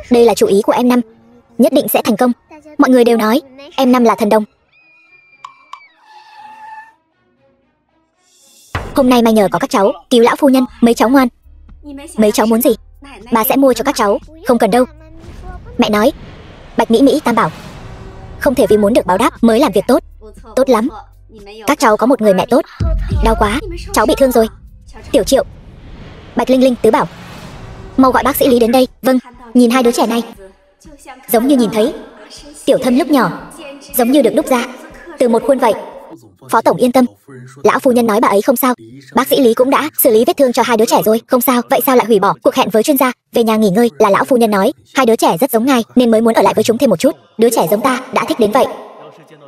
Đây là chủ ý của em Năm, nhất định sẽ thành công. Mọi người đều nói em Năm là thần đồng. Hôm nay may nhờ có các cháu cứu lão phu nhân. Mấy cháu ngoan. Mấy cháu muốn gì bà sẽ mua cho các cháu. Không cần đâu. Mẹ nói Bạch Mỹ Mỹ Tam Bảo không thể vì muốn được báo đáp mới làm việc tốt. Tốt lắm. Các cháu có một người mẹ tốt. Đau quá, cháu bị thương rồi. Tiểu Triệu, Bạch Linh Linh, Tứ Bảo, mau gọi bác sĩ Lý đến đây. Vâng. Nhìn hai đứa trẻ này, giống như nhìn thấy Tiểu Thâm lúc nhỏ, giống như được đúc ra từ một khuôn vậy. Phó tổng yên tâm, lão phu nhân nói bà ấy không sao. Bác sĩ Lý cũng đã xử lý vết thương cho hai đứa trẻ rồi. Không sao. Vậy sao lại hủy bỏ cuộc hẹn với chuyên gia? Về nhà nghỉ ngơi. Là lão phu nhân nói hai đứa trẻ rất giống ngài nên mới muốn ở lại với chúng thêm một chút. Đứa trẻ giống ta đã thích đến vậy.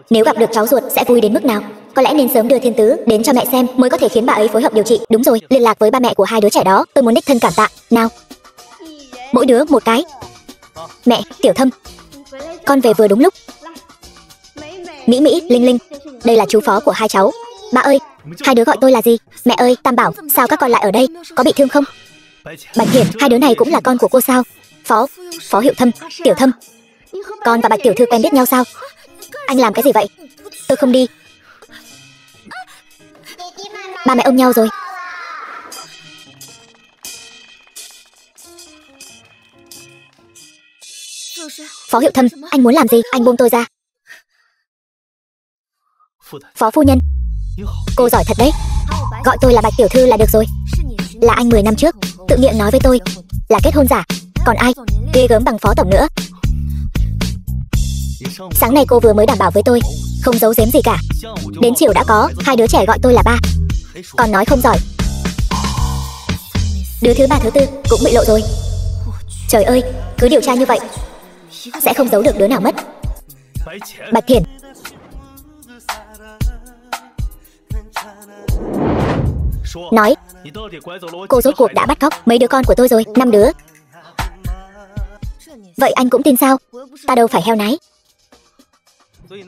Nếu gặp được cháu ruột sẽ vui đến mức nào. Có lẽ nên sớm đưa Thiên Tứ đến cho mẹ xem mới có thể khiến bà ấy phối hợp điều trị. Đúng rồi, liên lạc với ba mẹ của hai đứa trẻ đó. Tôi muốn đích thân cảm tạ. Nào, mỗi đứa một cái. Mẹ, Tiểu Thâm, con về vừa đúng lúc. Mỹ Mỹ, Linh Linh, đây là chú phó của hai cháu. Ba ơi, hai đứa gọi tôi là gì? Mẹ ơi, Tam Bảo, sao các con lại ở đây? Có bị thương không? Bạch Hiển, hai đứa này cũng là con của cô sao? Phó Hiệu Thâm, Tiểu Thâm, con và Bạch tiểu thư quen biết nhau sao? Anh làm cái gì vậy? Tôi không đi. Ba mẹ ôm nhau rồi. Phó Hiệu Thâm, anh muốn làm gì? Anh buông tôi ra. Phó phu nhân, cô giỏi thật đấy. Gọi tôi là Bạch tiểu thư là được rồi. Là anh 10 năm trước tự miệng nói với tôi là kết hôn giả. Còn ai ghê gớm bằng phó tổng nữa. Sáng nay cô vừa mới đảm bảo với tôi không giấu giếm gì cả. Đến chiều đã có hai đứa trẻ gọi tôi là ba. Còn nói không giỏi. Đứa thứ ba thứ tư cũng bị lộ rồi. Trời ơi, cứ điều tra như vậy sẽ không giấu được đứa nào mất. Bạch Thiển, nói cô rốt cuộc đã bắt cóc mấy đứa con của tôi rồi. 5 đứa. Vậy anh cũng tin sao? Ta đâu phải heo nái.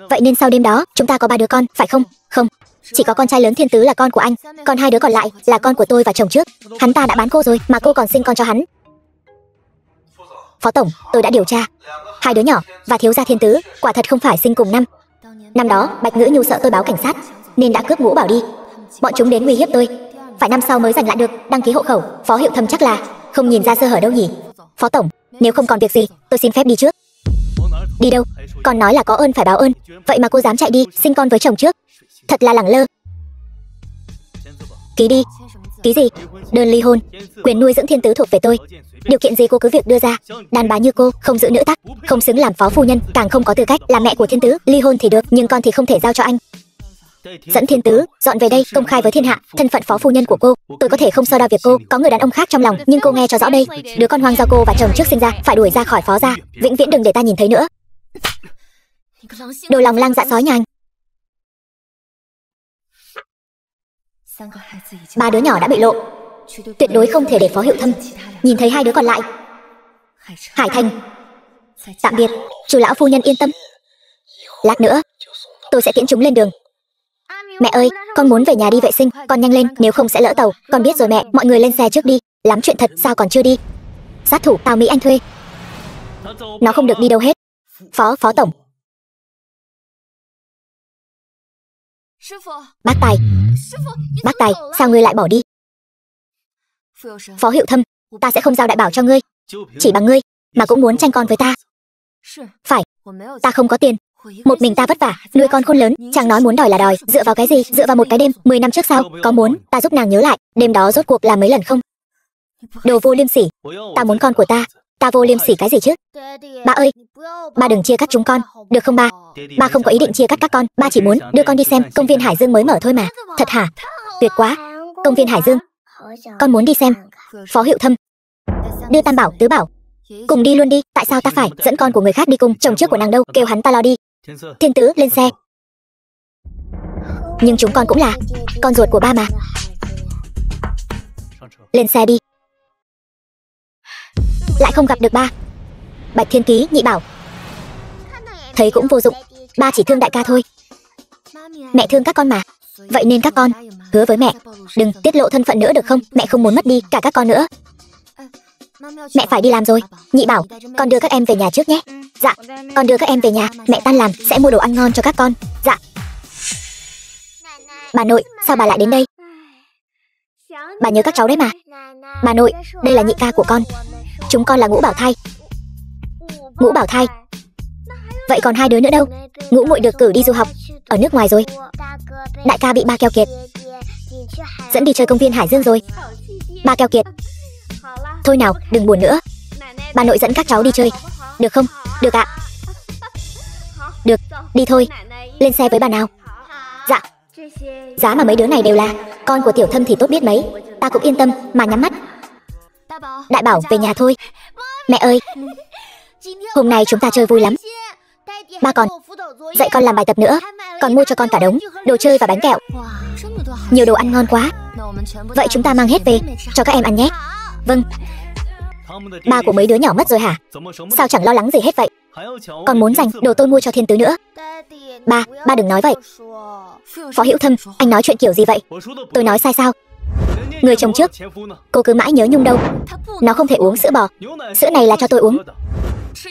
Vậy nên sau đêm đó chúng ta có 3 đứa con, phải không? Không, chỉ có con trai lớn Thiên Tứ là con của anh. Còn 2 đứa còn lại là con của tôi và chồng trước. Hắn ta đã bán cô rồi mà cô còn sinh con cho hắn. Phó tổng, tôi đã điều tra 2 đứa nhỏ và thiếu gia Thiên Tứ quả thật không phải sinh cùng năm. Năm đó Bạch Ngữ Nhu sợ tôi báo cảnh sát nên đã cướp ngũ bảo đi. Bọn chúng đến uy hiếp tôi. Phải năm sau mới giành lại được đăng ký hộ khẩu. Phó Hiệu Thâm chắc là không nhìn ra sơ hở đâu nhỉ. Phó tổng, nếu không còn việc gì tôi xin phép đi trước. Đi đâu? Còn nói là có ơn phải báo ơn. Vậy mà cô dám chạy đi sinh con với chồng trước. Thật là lẳng lơ. Ký đi. Ký gì? Đơn ly hôn. Quyền nuôi dưỡng Thiên Tứ thuộc về tôi. Điều kiện gì cô cứ việc đưa ra. Đàn bà như cô không giữ nữ tắc, không xứng làm phó phu nhân, càng không có tư cách làm mẹ của Thiên Tứ. Ly hôn thì được nhưng con thì không thể giao cho anh. Dẫn Thiên Tứ dọn về đây công khai với thiên hạ thân phận phó phu nhân của cô. Tôi có thể không so đo việc cô có người đàn ông khác trong lòng, nhưng cô nghe cho rõ đây, đứa con hoang do cô và chồng trước sinh ra phải đuổi ra khỏi phó gia, vĩnh viễn đừng để ta nhìn thấy nữa. Đồ lòng lang dạ sói nhà anh. 3 đứa nhỏ đã bị lộ, tuyệt đối không thể để Phó Hiệu Thâm nhìn thấy 2 đứa còn lại. Hải Thành, tạm biệt. Chú lão phu nhân yên tâm, lát nữa tôi sẽ tiễn chúng lên đường. Mẹ ơi, con muốn về nhà đi vệ sinh, con nhanh lên nếu không sẽ lỡ tàu. Con biết rồi mẹ. Mọi người lên xe trước đi. Lắm chuyện thật sao còn chưa đi. Sát thủ Tào Mỹ Anh thuê, nó không được đi đâu hết. Phó tổng. Bác Tài, sao ngươi lại bỏ đi? Phó Hiệu Thâm, ta sẽ không giao đại bảo cho ngươi. Chỉ bằng ngươi mà cũng muốn tranh con với ta. Phải, ta không có tiền. Một mình ta vất vả nuôi con khôn lớn, chàng nói muốn đòi là đòi. Dựa vào cái gì? Dựa vào một cái đêm 10 năm trước sao? Có muốn ta giúp nàng nhớ lại đêm đó rốt cuộc là mấy lần không? Đồ vô liêm sỉ. Ta muốn con của ta. Ta vô liêm sỉ cái gì chứ? Ba ơi, ba đừng chia cắt chúng con, được không ba? Ba không có ý định chia cắt các con. Ba chỉ muốn đưa con đi xem công viên Hải Dương mới mở thôi mà. Thật hả? Tuyệt quá. Công viên Hải Dương, con muốn đi xem. Phó Hiệu Thâm, đưa Tam Bảo, Tứ Bảo cùng đi luôn đi. Tại sao ta phải dẫn con của người khác đi cùng? Chồng trước của nàng đâu? Kêu hắn ta lo đi. Thiên Tứ lên xe. Nhưng chúng con cũng là con ruột của ba mà. Lên xe đi. Lại không gặp được ba. Bạch Thiên Ký, Nhị Bảo, thấy cũng vô dụng. Ba chỉ thương đại ca thôi. Mẹ thương các con mà. Vậy nên các con hứa với mẹ đừng tiết lộ thân phận nữa được không? Mẹ không muốn mất đi cả các con nữa. Mẹ phải đi làm rồi. Nhị bảo, con đưa các em về nhà trước nhé. Dạ, con đưa các em về nhà, mẹ tan làm sẽ mua đồ ăn ngon cho các con. Dạ. Bà nội, sao bà lại đến đây? Bà nhớ các cháu đấy mà. Bà nội, đây là nhị ca của con. Chúng con là Ngũ Bảo Thai. Ngũ Bảo Thai? Vậy còn hai đứa nữa đâu? Ngũ muội được cử đi du học ở nước ngoài rồi. Đại ca bị ba keo kiệt dẫn đi chơi công viên Hải Dương rồi. Ba keo kiệt? Thôi nào, đừng buồn nữa. Bà nội dẫn các cháu đi chơi, được không? Được ạ. Được, đi thôi. Lên xe với bà nào. Dạ. Giá mà mấy đứa này đều là con của Tiểu Thâm thì tốt biết mấy. Ta cũng yên tâm mà nhắm mắt. Đại bảo về nhà thôi. Mẹ ơi, hôm nay chúng ta chơi vui lắm. Ba con dạy con làm bài tập nữa, còn mua cho con cả đống đồ chơi và bánh kẹo. Nhiều đồ ăn ngon quá. Vậy chúng ta mang hết về cho các em ăn nhé. Vâng. Ba của mấy đứa nhỏ mất rồi hả? Sao chẳng lo lắng gì hết vậy? Còn muốn dành đồ tôi mua cho Thiên Tứ nữa. Ba đừng nói vậy. Phó Hữu Thâm, anh nói chuyện kiểu gì vậy? Tôi nói sai sao? Người chồng trước, cô cứ mãi nhớ nhung đâu. Nó không thể uống sữa bò. Sữa này là cho tôi uống.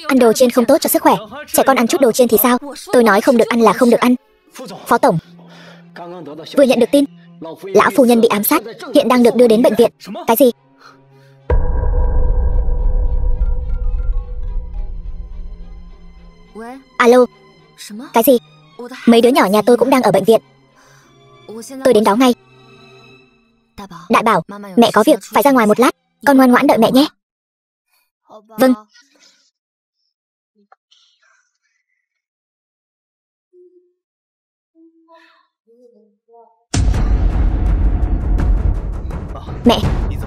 Ăn đồ chiên không tốt cho sức khỏe. Trẻ con ăn chút đồ chiên thì sao? Tôi nói không được ăn là không được ăn. Phó tổng, vừa nhận được tin lão phu nhân bị ám sát, hiện đang được đưa đến bệnh viện. Cái gì? Alo. Cái gì? Mấy đứa nhỏ nhà tôi cũng đang ở bệnh viện. Tôi đến đó ngay. Đại bảo, mẹ có việc phải ra ngoài một lát. Con ngoan ngoãn đợi mẹ nhé. Vâng.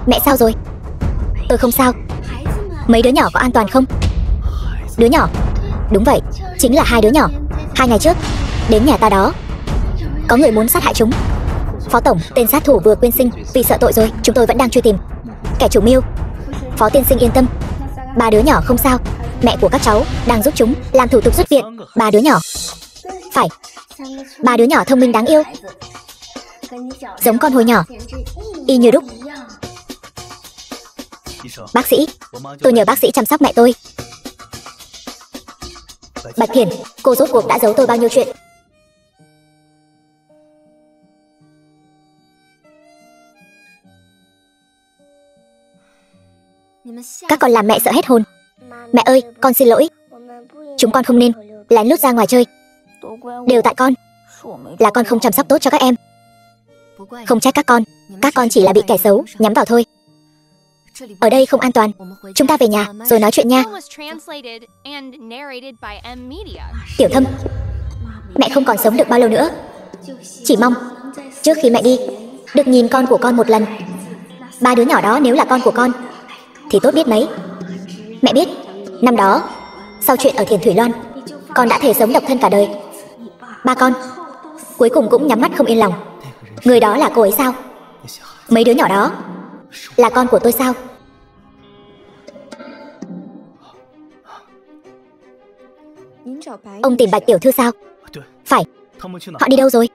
Mẹ sao rồi? Tôi không sao. Mấy đứa nhỏ có an toàn không? Đứa nhỏ? Đúng vậy, chính là hai đứa nhỏ. 2 ngày trước, đến nhà ta đó, có người muốn sát hại chúng. Phó tổng, tên sát thủ vừa quyên sinh, vì sợ tội rồi, chúng tôi vẫn đang truy tìm kẻ chủ mưu. Phó tiên sinh yên tâm, 3 đứa nhỏ không sao. Mẹ của các cháu đang giúp chúng làm thủ tục xuất viện. 3 đứa nhỏ? Phải, 3 đứa nhỏ thông minh đáng yêu, giống con hồi nhỏ, y như đúc. Bác sĩ, tôi nhờ bác sĩ chăm sóc mẹ tôi. Bạch Thiền, cô rốt cuộc đã giấu tôi bao nhiêu chuyện. Các con làm mẹ sợ hết hồn. Mẹ ơi, con xin lỗi. Chúng con không nên lén lút ra ngoài chơi. Đều tại con. Là con không chăm sóc tốt cho các em. Không trách các con chỉ là bị kẻ xấu nhắm vào thôi. Ở đây không an toàn. Chúng ta về nhà rồi nói chuyện nha. Tiểu Thâm, mẹ không còn sống được bao lâu nữa. Chỉ mong trước khi mẹ đi được nhìn con của con một lần. 3 đứa nhỏ đó nếu là con của con thì tốt biết mấy. Mẹ biết, năm đó sau chuyện ở Thiền Thủy Loan, con đã thề sống độc thân cả đời. 3 con cuối cùng cũng nhắm mắt không yên lòng. Người đó là cô ấy sao? Mấy đứa nhỏ đó là con của tôi sao? Ông tìm Bạch tiểu thư sao? Phải. Họ đi đâu rồi?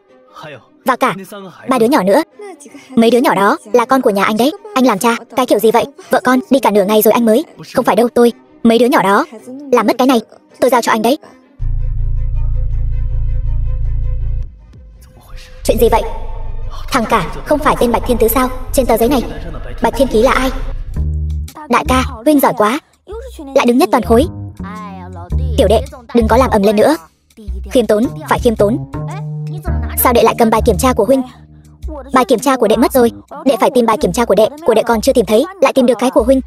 Và cả 3 đứa nhỏ nữa. Mấy đứa nhỏ đó là con của nhà anh đấy. Anh làm cha cái kiểu gì vậy? Vợ con đi cả nửa ngày rồi anh mới. Không phải đâu tôi. Mấy đứa nhỏ đó làm mất cái này, tôi giao cho anh đấy. Chuyện gì vậy? Thằng cả không phải tên Bạch Thiên Tứ sao? Trên tờ giấy này Bạch Thiên Ký là ai? Đại ca, huynh giỏi quá, lại đứng nhất toàn khối. Tiểu đệ, đừng có làm ầm lên nữa. Khiêm tốn, phải khiêm tốn. Sao đệ lại cầm bài kiểm tra của huynh? Bài kiểm tra của đệ mất rồi. Đệ phải tìm bài kiểm tra của đệ còn chưa tìm thấy, lại tìm được cái của huynh.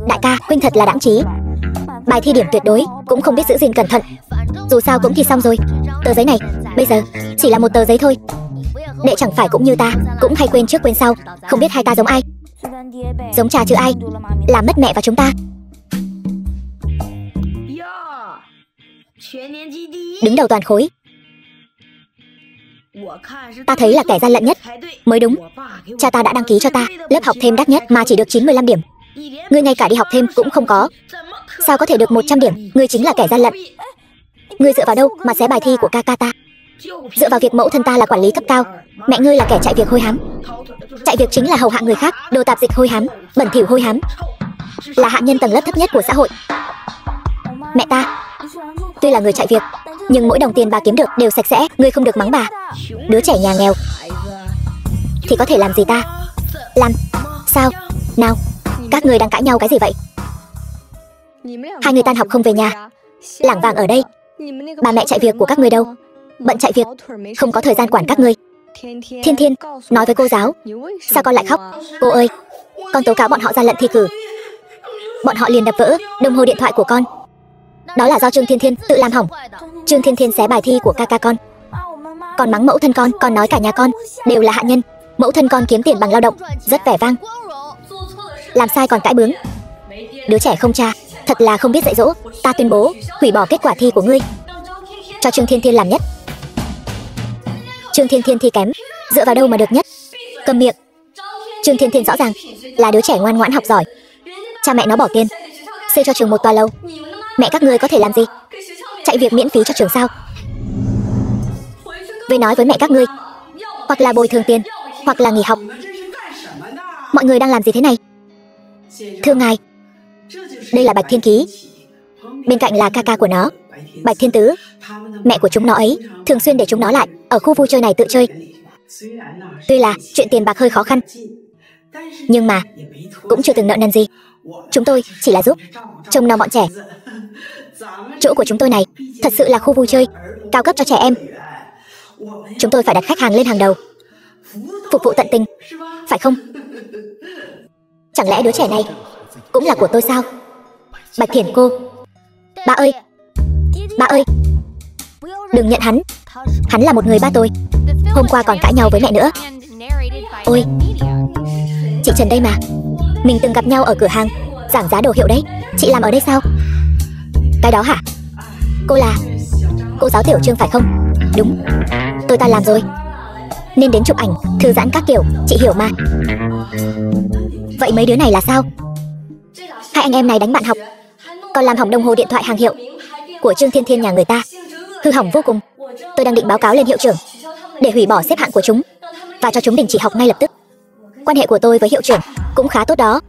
Đại ca, huynh thật là đãng trí. Bài thi điểm tuyệt đối cũng không biết giữ gìn cẩn thận. Dù sao cũng thi xong rồi. Tờ giấy này bây giờ chỉ là một tờ giấy thôi. Đệ chẳng phải cũng như ta, cũng hay quên trước quên sau. Không biết hai ta giống ai? Giống trà chứ ai. Làm mất mẹ và chúng ta. Đứng đầu toàn khối. Ta thấy là kẻ gian lận nhất mới đúng. Cha ta đã đăng ký cho ta lớp học thêm đắt nhất mà chỉ được 95 điểm. Ngươi ngay cả đi học thêm cũng không có, sao có thể được 100 điểm? Ngươi chính là kẻ gian lận. Ngươi dựa vào đâu mà xé bài thi của ca ca ta? Dựa vào việc mẫu thân ta là quản lý cấp cao, mẹ ngươi là kẻ chạy việc hôi hám. Chạy việc chính là hầu hạ người khác, đồ tạp dịch hôi hám, bẩn thỉu hôi hám, là hạ nhân tầng lớp thấp nhất của xã hội. Mẹ ta tuy là người chạy việc, nhưng mỗi đồng tiền bà kiếm được đều sạch sẽ. Ngươi không được mắng bà. Đứa trẻ nhà nghèo thì có thể làm gì ta? Làm sao? Nào, các ngươi đang cãi nhau cái gì vậy? Hai người tan học không về nhà, lảng vảng ở đây. Bà mẹ chạy việc của các ngươi đâu? Bận chạy việc, không có thời gian quản các ngươi. Thiên Thiên nói với cô giáo, sao con lại khóc? Cô ơi, con tố cáo bọn họ gian lận thi cử. Bọn họ liền đập vỡ đồng hồ điện thoại của con. Đó là do Trương Thiên Thiên tự làm hỏng. Trương Thiên Thiên xé bài thi của ca ca con. Còn mắng mẫu thân con, còn nói cả nhà con đều là hạ nhân. Mẫu thân con kiếm tiền bằng lao động, rất vẻ vang. Làm sai còn cãi bướng. Đứa trẻ không cha, thật là không biết dạy dỗ. Ta tuyên bố hủy bỏ kết quả thi của ngươi, cho Trương Thiên Thiên làm nhất. Trương Thiên Thiên thi kém, dựa vào đâu mà được nhất? Cầm miệng. Trương Thiên Thiên rõ ràng là đứa trẻ ngoan ngoãn học giỏi. Cha mẹ nó bỏ tiền xây cho trường một tòa lầu, mẹ các ngươi có thể làm gì? Chạy việc miễn phí cho trường sao? Về nói với mẹ các ngươi, hoặc là bồi thường tiền, hoặc là nghỉ học. Mọi người đang làm gì thế này? Thưa ngài, đây là Bạch Thiên Ký, bên cạnh là ca ca của nó, Bạch Thiên Tứ. Mẹ của chúng nó ấy thường xuyên để chúng nó lại ở khu vui chơi này tự chơi. Tuy là chuyện tiền bạc hơi khó khăn, nhưng mà cũng chưa từng nợ nần gì. Chúng tôi chỉ là giúp trông nom bọn trẻ. Chỗ của chúng tôi này thật sự là khu vui chơi cao cấp cho trẻ em. Chúng tôi phải đặt khách hàng lên hàng đầu, phục vụ tận tình, phải không? Chẳng lẽ đứa trẻ này cũng là của tôi sao? Bạch Thiển cô. Ba ơi, ba ơi, đừng nhận hắn. Hắn là một người ba tôi. Hôm qua còn cãi nhau với mẹ nữa. Ôi, chị Trần đây mà. Mình từng gặp nhau ở cửa hàng giảm giá đồ hiệu đấy. Chị làm ở đây sao? Cái đó hả? Cô là cô giáo Tiểu Trương phải không? Đúng, tôi tan làm rồi nên đến chụp ảnh, thư giãn các kiểu, chị hiểu mà. Vậy mấy đứa này là sao? Hai anh em này đánh bạn học, còn làm hỏng đồng hồ điện thoại hàng hiệu của Trương Thiên Thiên nhà người ta, hư hỏng vô cùng. Tôi đang định báo cáo lên hiệu trưởng để hủy bỏ xếp hạng của chúng và cho chúng đình chỉ học ngay lập tức. Quan hệ của tôi với hiệu trưởng cũng khá tốt đó.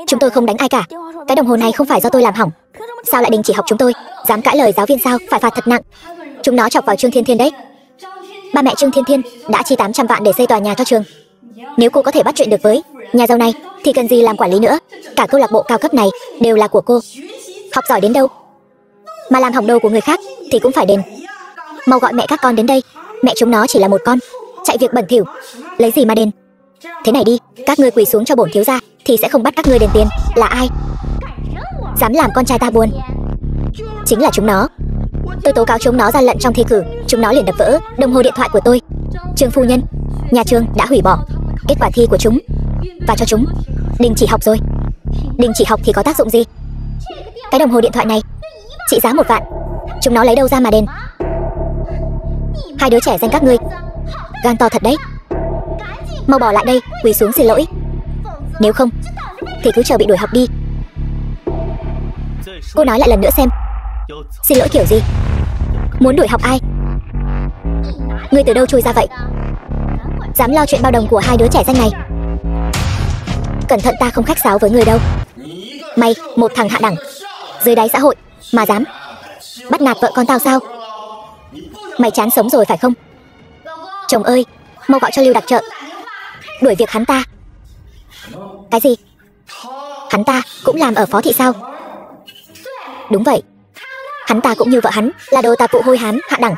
Chúng tôi không đánh ai cả. Cái đồng hồ này không phải do tôi làm hỏng, sao lại đình chỉ học chúng tôi? Dám cãi lời giáo viên sao? Phải phạt thật nặng. Chúng nó chọc vào Trương Thiên Thiên đấy. Ba mẹ Trương Thiên Thiên đã chi 800 vạn để xây tòa nhà cho trường. Nếu cô có thể bắt chuyện được với nhà giàu này thì cần gì làm quản lý nữa. Cả câu lạc bộ cao cấp này đều là của cô. Học giỏi đến đâu mà làm hỏng đồ của người khác thì cũng phải đền. Mau gọi mẹ các con đến đây. Mẹ chúng nó chỉ là một con chạy việc bẩn thỉu, lấy gì mà đền? Thế này đi, các ngươi quỳ xuống cho bổn thiếu gia thì sẽ không bắt các ngươi đền tiền. Là ai dám làm con trai ta buồn? Chính là chúng nó. Tôi tố cáo chúng nó gian lận trong thi cử. Chúng nó liền đập vỡ đồng hồ điện thoại của tôi. Trương phu nhân, nhà trường đã hủy bỏ kết quả thi của chúng và cho chúng đình chỉ học rồi. Đình chỉ học thì có tác dụng gì? Cái đồng hồ điện thoại này trị giá 1 vạn, chúng nó lấy đâu ra mà đền? Hai đứa trẻ danh các ngươi gan to thật đấy. Mau bỏ lại đây, quỳ xuống xin lỗi. Nếu không thì cứ chờ bị đuổi học đi. Cô nói lại lần nữa xem. Xin lỗi kiểu gì? Muốn đuổi học ai? Ngươi từ đâu chui ra vậy? Dám lo chuyện bao đồng của hai đứa trẻ danh này. Cẩn thận ta không khách sáo với người đâu. Mày, một thằng hạ đẳng dưới đáy xã hội mà dám bắt nạt vợ con tao sao? Mày chán sống rồi phải không? Chồng ơi, mau gọi cho Lưu đặc trợ đuổi việc hắn ta. Cái gì? Hắn ta cũng làm ở phó thị sao? Đúng vậy. Hắn ta cũng như vợ hắn là đồ tạp vụ hôi hám hạ đẳng.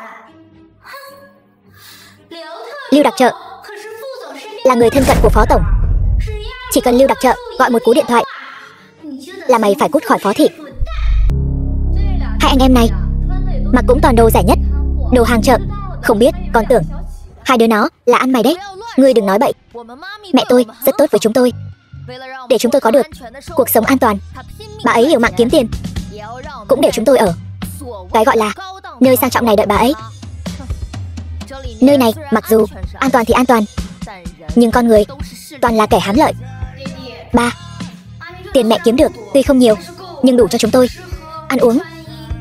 Lưu đặc trợ là người thân cận của phó tổng. Chỉ cần Lưu đặc trợ gọi một cú điện thoại là mày phải cút khỏi phó thị. Hai anh em này mà cũng toàn đồ rẻ nhất, đồ hàng chợ. Không biết còn tưởng hai đứa nó là ăn mày đấy. Ngươi đừng nói bậy. Mẹ tôi rất tốt với chúng tôi, để chúng tôi có được cuộc sống an toàn. Bà ấy liều mạng kiếm tiền cũng để chúng tôi ở cái gọi là nơi sang trọng này đợi bà ấy. Nơi này mặc dù an toàn thì an toàn, nhưng con người toàn là kẻ hám lợi. Ba, tiền mẹ kiếm được tuy không nhiều nhưng đủ cho chúng tôi ăn uống,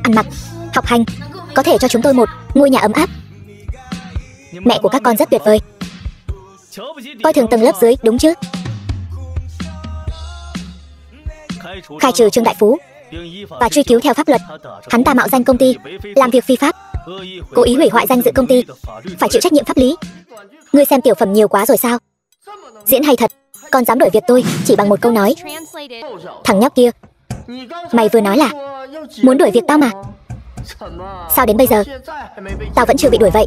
ăn mặc, học hành, có thể cho chúng tôi một ngôi nhà ấm áp. Mẹ của các con rất tuyệt vời. Coi thường tầng lớp dưới, đúng chứ? Khai trừ Trương Đại Phú và truy cứu theo pháp luật. Hắn ta mạo danh công ty, làm việc phi pháp, cố ý hủy hoại danh dự công ty, phải chịu trách nhiệm pháp lý. Ngươi xem tiểu phẩm nhiều quá rồi sao? Diễn hay thật, con dám đuổi việc tôi chỉ bằng một câu nói. Thằng nhóc kia, mày vừa nói là muốn đuổi việc tao mà. Sao đến bây giờ tao vẫn chưa bị đuổi vậy?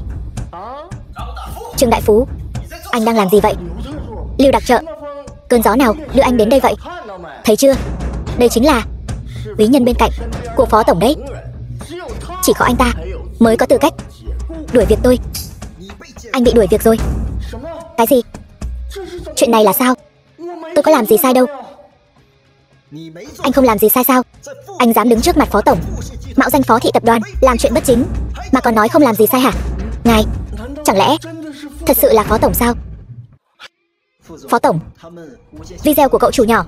Trương Đại Phú, anh đang làm gì vậy? Lưu đặc trợ, cơn gió nào đưa anh đến đây vậy? Thấy chưa, đây chính là quý nhân bên cạnh của phó tổng đấy. Chỉ có anh ta mới có tư cách đuổi việc tôi. Anh bị đuổi việc rồi. Cái gì? Chuyện này là sao? Tôi có làm gì sai đâu. Anh không làm gì sai sao? Anh dám đứng trước mặt phó tổng, mạo danh phó thị tập đoàn, làm chuyện bất chính, mà còn nói không làm gì sai hả? Ngài, chẳng lẽ thật sự là phó tổng sao? Phó tổng, video của cậu chủ nhỏ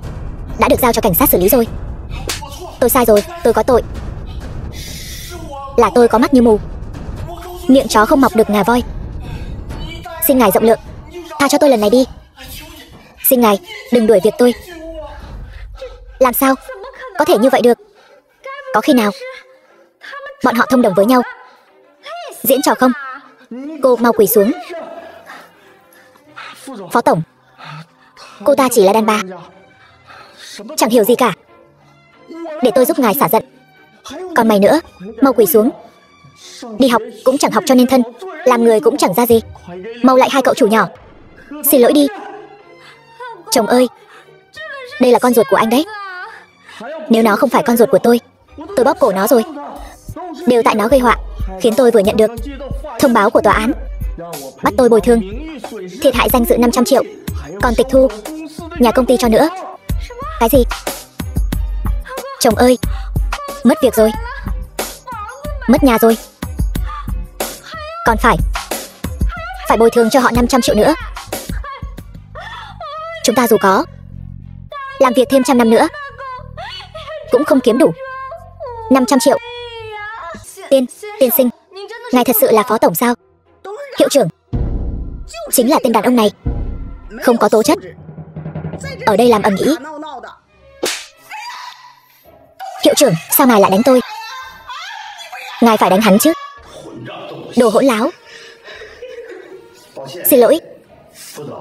đã được giao cho cảnh sát xử lý rồi. Tôi sai rồi, tôi có tội. Là tôi có mắt như mù, miệng chó không mọc được ngà voi. Xin ngài rộng lượng, tha cho tôi lần này đi. Xin ngài đừng đuổi việc tôi. Làm sao có thể như vậy được? Có khi nào bọn họ thông đồng với nhau diễn trò không? Cô mau quỳ xuống. Phó tổng, cô ta chỉ là đàn bà, chẳng hiểu gì cả. Để tôi giúp ngài xả giận. Còn mày nữa, mau quỳ xuống. Đi học cũng chẳng học cho nên thân, làm người cũng chẳng ra gì. Mau lại hai cậu chủ nhỏ. Xin lỗi đi. Chồng ơi, đây là con ruột của anh đấy. Nếu nó không phải con ruột của tôi bóp cổ nó rồi. Đều tại nó gây họa, khiến tôi vừa nhận được thông báo của tòa án, bắt tôi bồi thường thiệt hại danh dự 500 triệu, còn tịch thu nhà công ty cho nữa. Cái gì? Chồng ơi, mất việc rồi, mất nhà rồi, còn phải bồi thường cho họ 500 triệu nữa. Chúng ta dù có làm việc thêm 100 năm nữa cũng không kiếm đủ 500 triệu. Tiên sinh, ngài thật sự là phó tổng sao? Hiệu trưởng chính là tên đàn ông này, không có tố chất, ở đây làm ầm ĩ. Hiệu trưởng, sao ngài lại đánh tôi? Ngài phải đánh hắn chứ. Đồ hỗn láo. Xin lỗi,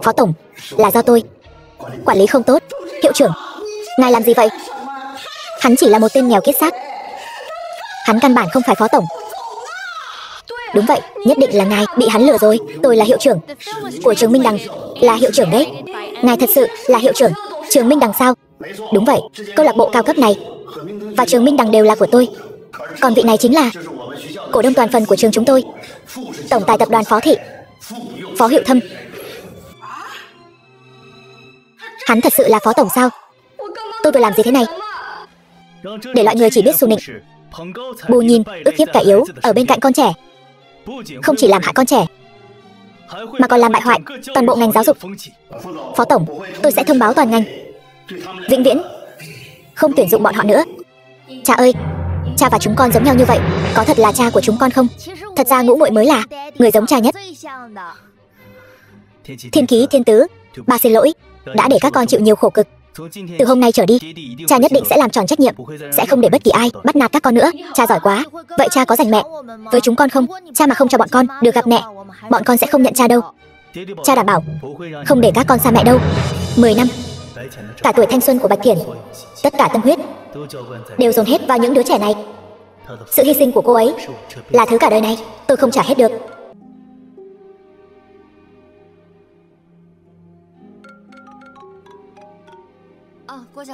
phó tổng, là do tôi quản lý không tốt. Hiệu trưởng, ngài làm gì vậy? Hắn chỉ là một tên nghèo kiết xác, hắn căn bản không phải phó tổng. Đúng vậy, nhất định là ngài bị hắn lừa rồi. Tôi là hiệu trưởng của trường Minh Đằng, là hiệu trưởng đấy. Ngài thật sự là hiệu trưởng trường Minh Đằng sao? Đúng vậy, câu lạc bộ cao cấp này và trường Minh Đằng đều là của tôi. Còn vị này chính là cổ đông toàn phần của trường chúng tôi, tổng tài tập đoàn Phó Thị, Phó Hiệu Thâm. Hắn thật sự là phó tổng sao? Tôi vừa làm gì thế này? Để loại người chỉ biết xù nịnh, bù nhìn, ức hiếp kẻ yếu ở bên cạnh con trẻ, không chỉ làm hại con trẻ mà còn làm bại hoại toàn bộ ngành giáo dục. Phó tổng, tôi sẽ thông báo toàn ngành, vĩnh viễn không tuyển dụng bọn họ nữa. Cha ơi, cha và chúng con giống nhau như vậy, có thật là cha của chúng con không? Thật ra ngũ muội mới là người giống cha nhất. Thiên Ký, Thiên Tứ, ba xin lỗi đã để các con chịu nhiều khổ cực. Từ hôm nay trở đi, cha nhất định sẽ làm tròn trách nhiệm, sẽ không để bất kỳ ai bắt nạt các con nữa. Cha giỏi quá. Vậy cha có dành mẹ với chúng con không? Cha mà không cho bọn con được gặp mẹ, bọn con sẽ không nhận cha đâu. Cha đảm bảo không để các con xa mẹ đâu. 10 năm, cả tuổi thanh xuân của Bạch Thiển, tất cả tâm huyết đều dồn hết vào những đứa trẻ này. Sự hy sinh của cô ấy là thứ cả đời này tôi không trả hết được.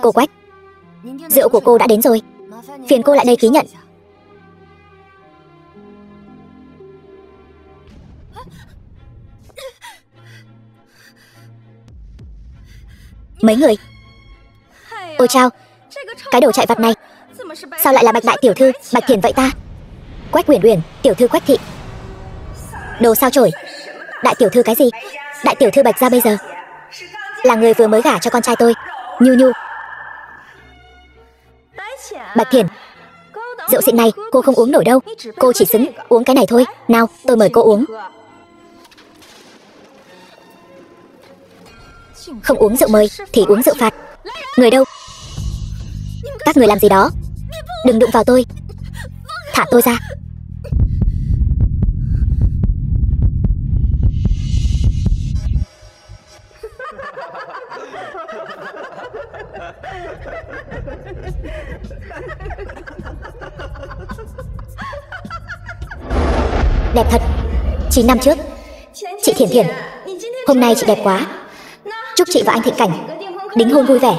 Cô Quách, rượu của cô đã đến rồi, phiền cô lại đây ký nhận. Mấy người? Ôi chao, cái đồ chạy vặt này sao lại là Bạch đại tiểu thư Bạch Thiển vậy ta? Quách Uyển Uyển, tiểu thư Quách thị. Đồ sao chổi? Đại tiểu thư cái gì? Đại tiểu thư Bạch gia bây giờ là người vừa mới gả cho con trai tôi, Nhu Nhu. Bạch Thiển, rượu xịn này cô không uống nổi đâu, cô chỉ xứng uống cái này thôi. Nào, tôi mời cô uống. Không uống rượu mời thì uống rượu phạt. Người đâu? Các người làm gì đó? Đừng đụng vào tôi. Thả tôi ra. Đẹp thật. 9 năm trước. Chị Thiển Thiển, hôm nay chị đẹp quá. Chúc chị và anh Thịnh Cảnh đính hôn vui vẻ.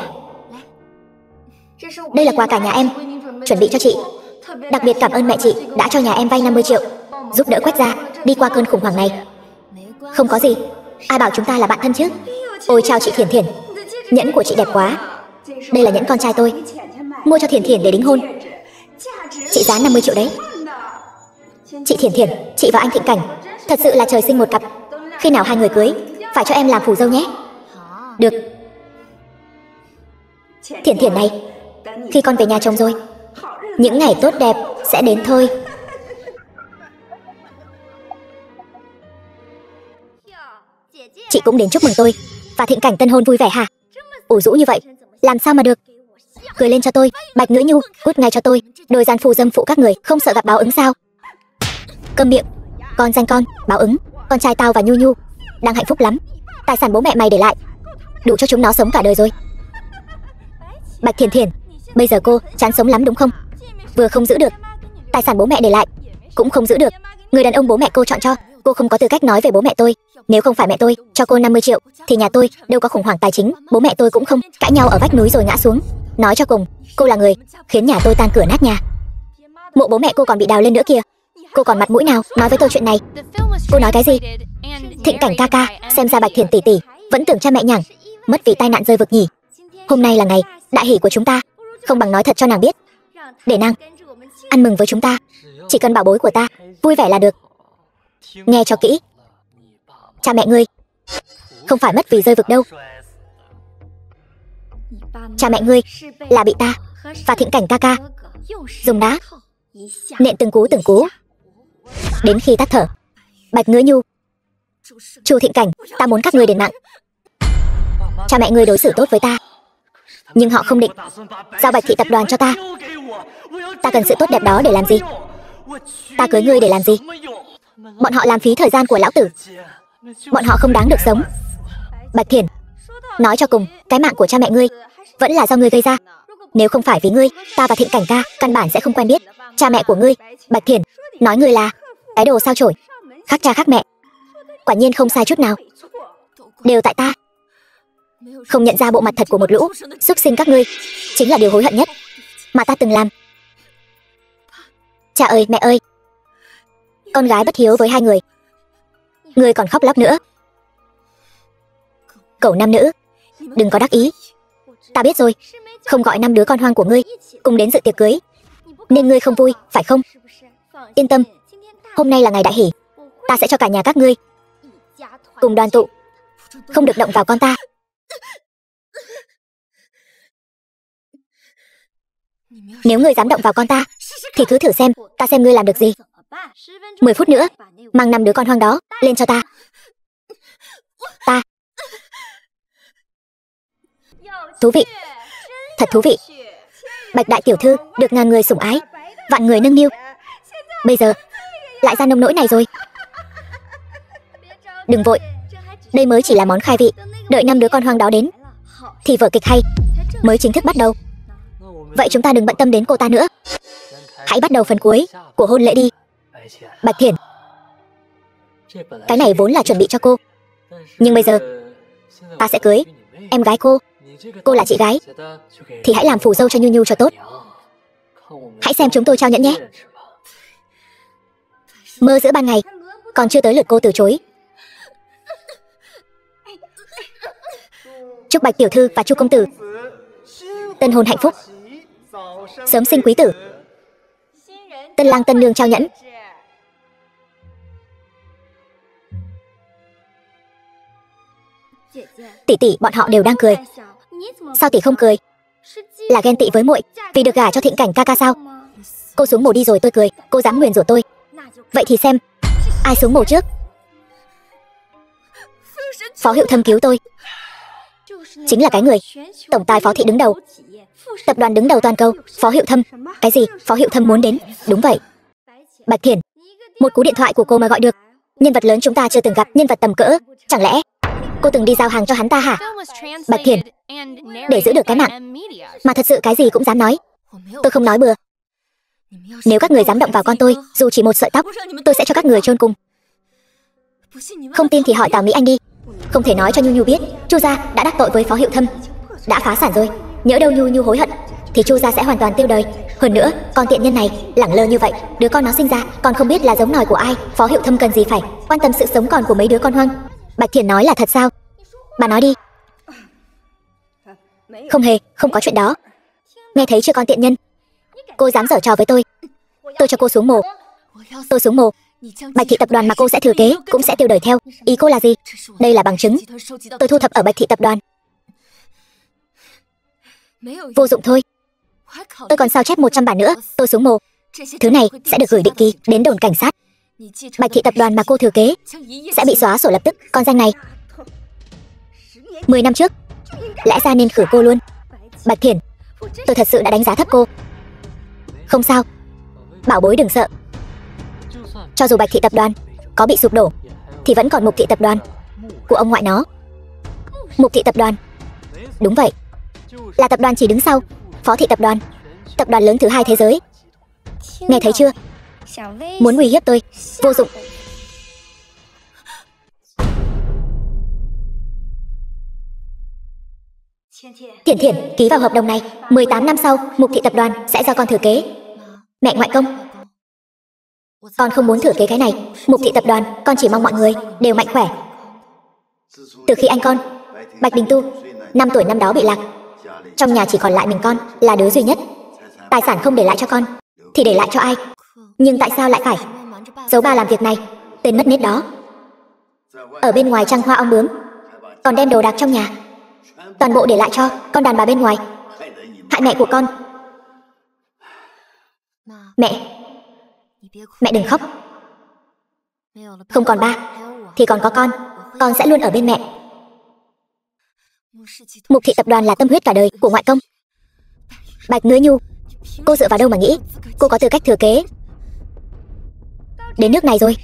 Đây là quà cả nhà em chuẩn bị cho chị. Đặc biệt cảm ơn mẹ chị đã cho nhà em vay 50 triệu, giúp đỡ Quách gia đi qua cơn khủng hoảng này. Không có gì, ai bảo chúng ta là bạn thân chứ. Ôi chào chị Thiển Thiển, nhẫn của chị đẹp quá. Đây là nhẫn con trai tôi mua cho Thiển Thiển để đính hôn. Trị giá 50 triệu đấy. Chị Thiển Thiển, chị và anh Thịnh Cảnh thật sự là trời sinh một cặp. Khi nào hai người cưới phải cho em làm phù dâu nhé. Được. Thiển Thiển này, khi con về nhà chồng rồi, những ngày tốt đẹp sẽ đến thôi. Chị cũng đến chúc mừng tôi và Thịnh Cảnh tân hôn vui vẻ hả? Ủ rũ như vậy làm sao mà được. Cười lên cho tôi, Bạch Ngữ Nhu, cút ngay cho tôi. Đôi gian phu dâm phụ các người không sợ gặp báo ứng sao? Câm miệng. Con danh con, báo ứng. Con trai tao và Nhu Nhu đang hạnh phúc lắm. Tài sản bố mẹ mày để lại đủ cho chúng nó sống cả đời rồi. Bạch Thiển Thiển, bây giờ cô chán sống lắm đúng không? Vừa không giữ được tài sản bố mẹ để lại, cũng không giữ được người đàn ông bố mẹ cô chọn cho. Cô không có tư cách nói về bố mẹ tôi. Nếu không phải mẹ tôi cho cô 50 triệu thì nhà tôi đâu có khủng hoảng tài chính. Bố mẹ tôi cũng không cãi nhau ở vách núi rồi ngã xuống. Nói cho cùng, cô là người khiến nhà tôi tan cửa nát nhà. Mộ bố mẹ cô còn bị đào lên nữa kìa. Cô còn mặt mũi nào nói với tôi chuyện này? Cô nói cái gì? Thịnh Cảnh ca ca, xem ra Bạch Thiển tỷ tỷ vẫn tưởng cha mẹ nhằng mất vì tai nạn rơi vực nhỉ. Hôm nay là ngày đại hỷ của chúng ta, không bằng nói thật cho nàng biết, để nàng ăn mừng với chúng ta. Chỉ cần bảo bối của ta vui vẻ là được. Nghe cho kỹ, cha mẹ ngươi không phải mất vì rơi vực đâu. Cha mẹ ngươi là bị ta và Thịnh Cảnh ca ca dùng đá nện từng cú đến khi tắt thở. Bạch Ngữ Nhu, Chu Thịnh Cảnh, ta muốn các ngươi đền mạng. Cha mẹ ngươi đối xử tốt với ta, nhưng họ không định giao Bạch thị tập đoàn cho ta. Ta cần sự tốt đẹp đó để làm gì? Ta cưới ngươi để làm gì? Bọn họ làm phí thời gian của lão tử. Bọn họ không đáng được sống. Bạch Thiển, nói cho cùng, cái mạng của cha mẹ ngươi vẫn là do ngươi gây ra. Nếu không phải vì ngươi, ta và Thịnh Cảnh ca căn bản sẽ không quen biết. Cha mẹ của ngươi, Bạch Thiển, nói ngươi là cái đồ sao chổi, khác cha khác mẹ. Quả nhiên không sai chút nào. Đều tại ta. Không nhận ra bộ mặt thật của một lũ súc sinh các ngươi chính là điều hối hận nhất mà ta từng làm. Cha ơi, mẹ ơi, con gái bất hiếu với hai người, ngươi còn khóc lóc nữa. Cẩu nam nữ, đừng có đắc ý. Ta biết rồi, không gọi 5 đứa con hoang của ngươi cùng đến dự tiệc cưới nên ngươi không vui, phải không? Yên tâm, hôm nay là ngày đại hỷ, ta sẽ cho cả nhà các ngươi cùng đoàn tụ, không được động vào con ta. Nếu ngươi dám động vào con ta thì cứ thử xem ta xem ngươi làm được gì. 10 phút nữa mang 5 đứa con hoang đó lên cho ta. Ta. Thú vị, thật thú vị. Bạch đại tiểu thư được ngàn người sủng ái, vạn người nâng niu, bây giờ lại ra nông nỗi này rồi. Đừng vội, đây mới chỉ là món khai vị. Đợi 5 đứa con hoang đó đến thì vở kịch hay mới chính thức bắt đầu. Vậy chúng ta đừng bận tâm đến cô ta nữa, hãy bắt đầu phần cuối của hôn lễ đi. Bạch Thiển, cái này vốn là chuẩn bị cho cô, nhưng bây giờ ta sẽ cưới em gái cô. Cô là chị gái thì hãy làm phù dâu cho Nhu Nhu cho tốt. Hãy xem chúng tôi trao nhẫn nhé. Mơ giữa ban ngày, còn chưa tới lượt cô từ chối. Chúc Bạch tiểu thư và Chu công tử tân hôn hạnh phúc, sớm sinh quý tử. Tân lang tân nương trao nhẫn. Tỷ tỷ bọn họ đều đang cười, sao tỷ không cười? Là ghen tị với muội vì được gả cho Thịnh Cảnh ca ca sao? Cô xuống mồ đi rồi tôi cười, cô dám nguyền rủa tôi. Vậy thì xem ai xuống mồ trước. Phó Hiệu Thâm cứu tôi. Chính là cái người tổng tài Phó thị đứng đầu, tập đoàn đứng đầu toàn cầu, Phó Hiệu Thâm. Cái gì? Phó Hiệu Thâm muốn đến? Đúng vậy. Bạch Thiển, một cú điện thoại của cô mà gọi được nhân vật lớn chúng ta chưa từng gặp, nhân vật tầm cỡ. Chẳng lẽ cô từng đi giao hàng cho hắn ta hả? Bạch Thiển, để giữ được cái mạng mà thật sự cái gì cũng dám nói. Tôi không nói bừa. Nếu các người dám động vào con tôi, dù chỉ một sợi tóc, tôi sẽ cho các người chôn cùng. Không tin thì hỏi Tào Mỹ Anh đi. Không thể nói cho Nhu Nhu biết Chu gia đã đắc tội với Phó Hiệu Thâm, đã phá sản rồi. Nhỡ đâu Nhu Nhu hối hận thì Chu gia sẽ hoàn toàn tiêu đời. Hơn nữa, con tiện nhân này lẳng lơ như vậy, đứa con nó sinh ra còn không biết là giống nòi của ai. Phó Hiệu Thâm cần gì phải quan tâm sự sống còn của mấy đứa con hoang. Bạch Thiển nói là thật sao? Bà nói đi. Không hề, không có chuyện đó. Nghe thấy chưa con tiện nhân? Cô dám giở trò với tôi cho cô xuống mồ. Tôi xuống mồ, Bạch thị tập đoàn mà cô sẽ thừa kế cũng sẽ tiêu đời theo. Ý cô là gì? Đây là bằng chứng tôi thu thập ở Bạch thị tập đoàn. Vô dụng thôi. Tôi còn sao chép 100 bản nữa. Tôi xuống mồ. Thứ này sẽ được gửi định kỳ đến đồn cảnh sát. Bạch thị tập đoàn mà cô thừa kế sẽ bị xóa sổ lập tức. Con danh này 10 năm trước lẽ ra nên khử cô luôn. Bạch Thiển, tôi thật sự đã đánh giá thấp cô. Không sao, bảo bối đừng sợ. Cho dù Bạch thị tập đoàn có bị sụp đổ thì vẫn còn Mục thị tập đoàn của ông ngoại nó. Mục thị tập đoàn? Đúng vậy, là tập đoàn chỉ đứng sau Phó thị tập đoàn, tập đoàn lớn thứ 2 thế giới. Nghe thấy chưa? Muốn uy hiếp tôi, vô dụng. Thiển Thiển, ký vào hợp đồng này, 18 năm sau Mục thị tập đoàn sẽ do con thừa kế. Mẹ ngoại công, con không muốn thừa kế cái này. Mục thị tập đoàn, con chỉ mong mọi người đều mạnh khỏe. Từ khi anh con Bạch Đình Tu 5 tuổi năm đó bị lạc, trong nhà chỉ còn lại mình con là đứa duy nhất. Tài sản không để lại cho con thì để lại cho ai? Nhưng tại sao lại phải giấu ba làm việc này? Tên mất nết đó ở bên ngoài trăng hoa ong bướm, còn đem đồ đạc trong nhà toàn bộ để lại cho con đàn bà bên ngoài, hại mẹ của con. Mẹ đừng khóc. Không còn ba thì còn có con sẽ luôn ở bên mẹ. Mục thị tập đoàn là tâm huyết cả đời của ngoại công. Bạch Ngứa Nhu, cô dựa vào đâu mà nghĩ cô có tư cách thừa kế? Đến nước này rồi,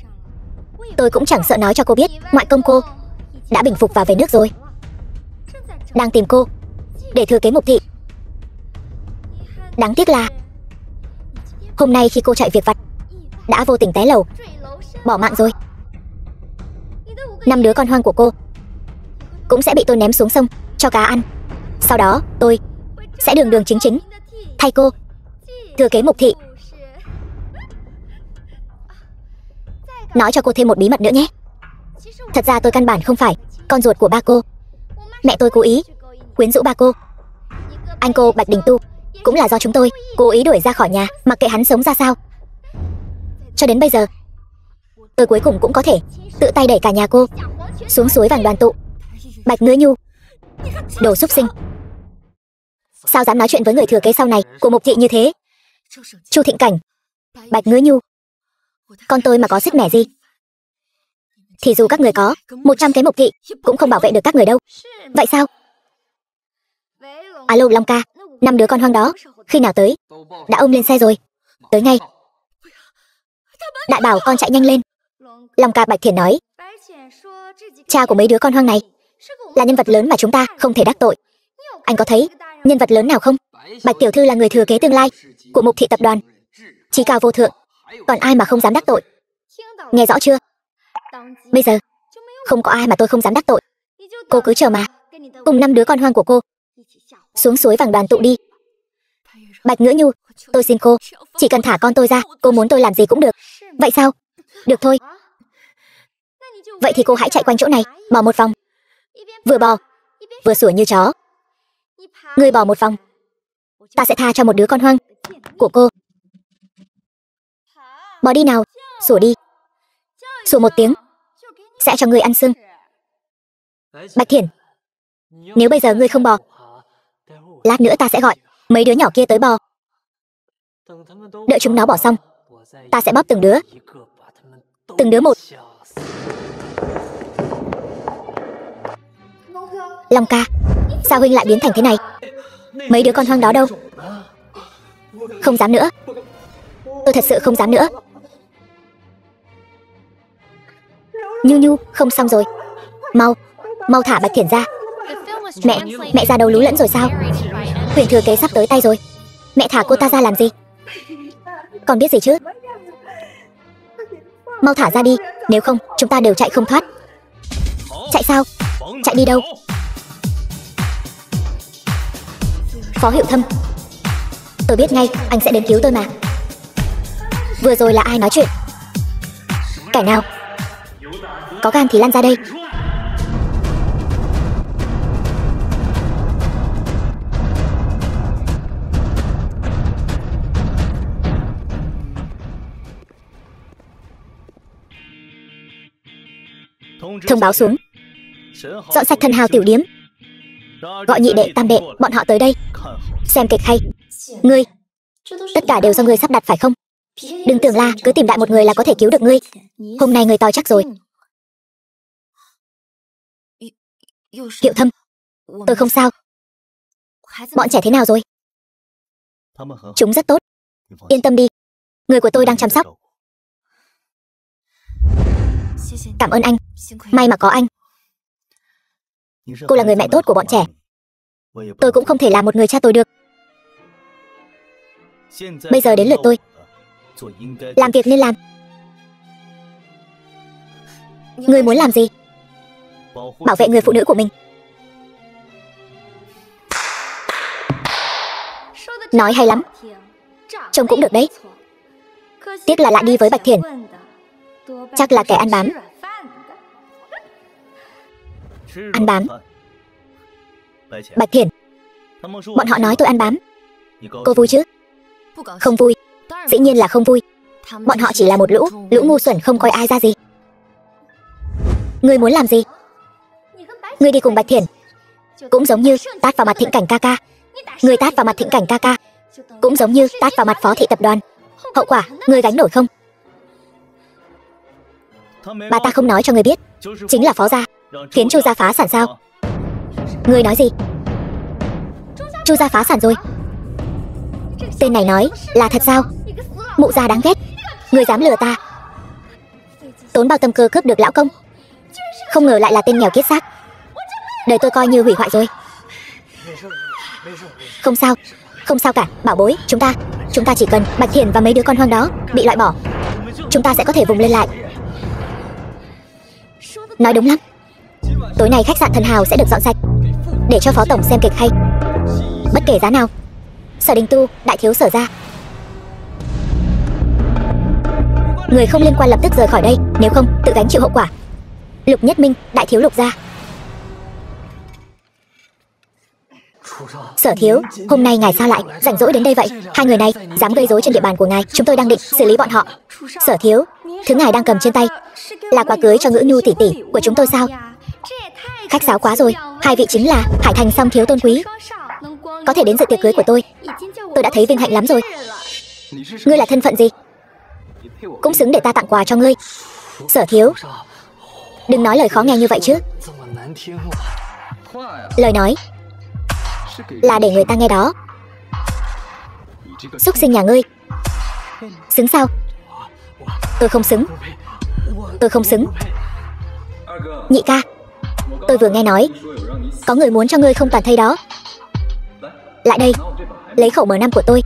tôi cũng chẳng sợ nói cho cô biết ngoại công cô đã bình phục và về nước rồi, đang tìm cô để thừa kế Mục thị. Đáng tiếc là hôm nay khi cô chạy việc vặt đã vô tình té lầu bỏ mạng rồi. 5 đứa con hoang của cô cũng sẽ bị tôi ném xuống sông cho cá ăn. Sau đó tôi sẽ đường đường chính chính thay cô thừa kế Mục thị. Nói cho cô thêm một bí mật nữa nhé. Thật ra tôi căn bản không phải con ruột của ba cô. Mẹ tôi cố ý quyến rũ ba cô. Anh cô Bạch Đình Tu cũng là do chúng tôi cố ý đuổi ra khỏi nhà, mặc kệ hắn sống ra sao. Cho đến bây giờ tôi cuối cùng cũng có thể tự tay đẩy cả nhà cô xuống suối vàng đoàn tụ. Bạch Ngứa Nhu, đồ xúc sinh, sao dám nói chuyện với người thừa kế sau này của Mục thị như thế? Chu Thịnh Cảnh, Bạch Ngứa Nhu, con tôi mà có sức mẻ gì thì dù các người có 100 cái Mục thị cũng không bảo vệ được các người đâu. Vậy sao? Alo Long ca, 5 đứa con hoang đó khi nào tới? Đã ôm lên xe rồi, tới ngay. Đại bảo con chạy nhanh lên. Long ca, Bạch Thiển nói cha của mấy đứa con hoang này là nhân vật lớn mà chúng ta không thể đắc tội. Anh có thấy nhân vật lớn nào không? Bạch tiểu thư là người thừa kế tương lai của Mục thị tập đoàn, chí cao vô thượng, còn ai mà không dám đắc tội? Nghe rõ chưa? Bây giờ không có ai mà tôi không dám đắc tội. Cô cứ chờ mà, cùng 5 đứa con hoang của cô xuống suối vàng đoàn tụ đi. Bạch Ngữ Nhu, tôi xin cô, chỉ cần thả con tôi ra, cô muốn tôi làm gì cũng được. Vậy sao? Được thôi. Vậy thì cô hãy chạy quanh chỗ này, bò một vòng. Vừa bò, vừa sủa như chó. Ngươi bò một vòng, ta sẽ tha cho một đứa con hoang của cô. Bò đi nào, sủa đi. Sủa một tiếng, sẽ cho ngươi ăn xương. Bạch Thiển, nếu bây giờ ngươi không bò, lát nữa ta sẽ gọi mấy đứa nhỏ kia tới bò. Đợi chúng nó bỏ xong, ta sẽ bóp từng đứa một. Long ca, Sao huynh lại biến thành thế này? Mấy đứa con hoang đó đâu? Không dám nữa. Tôi thật sự không dám nữa. Nhu Nhu, không xong rồi. Mau thả Bạch Thiển ra. Mẹ ra đầu lú lẫn rồi sao? Quyền thừa kế sắp tới tay rồi. Mẹ thả cô ta ra làm gì? Còn biết gì chứ? Mau thả ra đi, nếu không chúng ta đều chạy không thoát. Chạy sao? Chạy đi đâu? Phó Hiệu Thâm, tôi biết ngay anh sẽ đến cứu tôi mà. Vừa rồi là ai nói chuyện? Kẻ nào? Có gan thì lăn ra đây. Thông báo xuống, dọn sạch Thần Hào tiểu điếm, gọi nhị đệ tam đệ bọn họ tới đây xem kịch hay. Ngươi, tất cả đều do ngươi sắp đặt phải không? Đừng tưởng là cứ tìm đại một người là có thể cứu được ngươi. Hôm nay ngươi to chắc rồi. Hiệu Thâm, tôi không sao. Bọn trẻ thế nào rồi? Chúng rất tốt, yên tâm đi, người của tôi đang chăm sóc. Cảm ơn anh, may mà có anh. Cô là người mẹ tốt của bọn trẻ. Tôi cũng không thể làm một người cha tồi được. Bây giờ đến lượt tôi làm việc nên làm. Ngươi muốn làm gì? Bảo vệ người phụ nữ của mình. Nói hay lắm, trông cũng được đấy. Tiếc là lại đi với Bạch Thiển. Chắc là kẻ ăn bám. Ăn bám? Bạch Thiển, bọn họ nói tôi ăn bám. Cô vui chứ? Không vui, dĩ nhiên là không vui. Bọn họ chỉ là một lũ ngu xuẩn không coi ai ra gì. Ngươi muốn làm gì? Ngươi đi cùng Bạch Thiển cũng giống như tát vào mặt Thịnh Cảnh ca ca. Ngươi tát vào mặt Thịnh Cảnh ca ca cũng giống như tát vào mặt Phó thị tập đoàn. Hậu quả ngươi gánh nổi không? Bà ta không nói cho ngươi biết, chính là Phó gia khiến Chu gia phá sản sao? Ngươi nói gì? Chu gia phá sản rồi? Tên này nói là thật sao? Mụ gia đáng ghét, ngươi dám lừa ta. Tốn bao tâm cơ cướp được lão công, không ngờ lại là tên nghèo kiết xác. Đời tôi coi như hủy hoại rồi. Không sao, không sao cả, bảo bối. Chúng ta chỉ cần Bạch Thiển và mấy đứa con hoang đó bị loại bỏ, chúng ta sẽ có thể vùng lên lại. Nói đúng lắm. Tối nay khách sạn Thần Hào sẽ được dọn sạch, để cho Phó tổng xem kịch hay. Bất kể giá nào. Sở Đình Tu, đại thiếu Sở gia. Người không liên quan lập tức rời khỏi đây, nếu không tự gánh chịu hậu quả. Lục Nhất Minh, đại thiếu Lục gia. Sở thiếu, hôm nay ngài sao lại rảnh rỗi đến đây vậy? Hai người này dám gây rối trên địa bàn của ngài, chúng tôi đang định xử lý bọn họ. Sở thiếu, thứ ngài đang cầm trên tay là quà cưới cho Ngữ Nhu tỷ tỷ của chúng tôi sao? Khách sáo quá rồi, hai vị chính là Hải Thành song thiếu tôn quý, có thể đến dự tiệc cưới của tôi đã thấy vinh hạnh lắm rồi. Ngươi là thân phận gì? Cũng xứng để ta tặng quà cho ngươi. Sở thiếu, đừng nói lời khó nghe như vậy chứ. Lời nói là để người ta nghe đó. Xúc sinh nhà ngươi xứng sao? Tôi không xứng. Tôi không xứng. Nhị ca, tôi vừa nghe nói có người muốn cho ngươi không toàn thây đó. Lại đây, lấy khẩu M5 của tôi,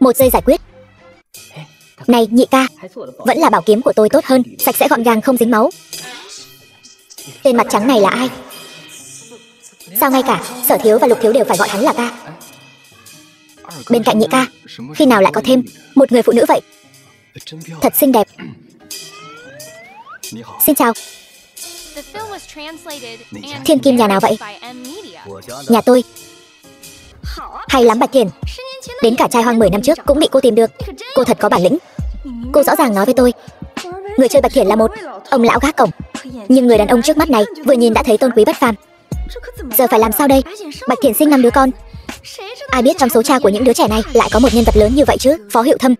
1 giây giải quyết. Này nhị ca, vẫn là bảo kiếm của tôi tốt hơn, sạch sẽ gọn gàng không dính máu. Tên mặt trắng này là ai? Sao ngay cả Sở thiếu và Lục thiếu đều phải gọi hắn là ca? Bên cạnh nhị ca, khi nào lại có thêm một người phụ nữ vậy? Thật xinh đẹp. Xin chào. Thiên kim nhà nào vậy? Nhà tôi. Hay lắm Bạch Thiển. Đến cả trai hoang 10 năm trước cũng bị cô tìm được. Cô thật có bản lĩnh. Cô rõ ràng nói với tôi, người chơi Bạch Thiển là một ông lão gác cổng, nhưng người đàn ông trước mắt này vừa nhìn đã thấy tôn quý bất phàm. Giờ phải làm sao đây? Bạch Thiển sinh 5 đứa con, ai biết trong số cha của những đứa trẻ này lại có một nhân vật lớn như vậy chứ? Phó Hiệu Thâm,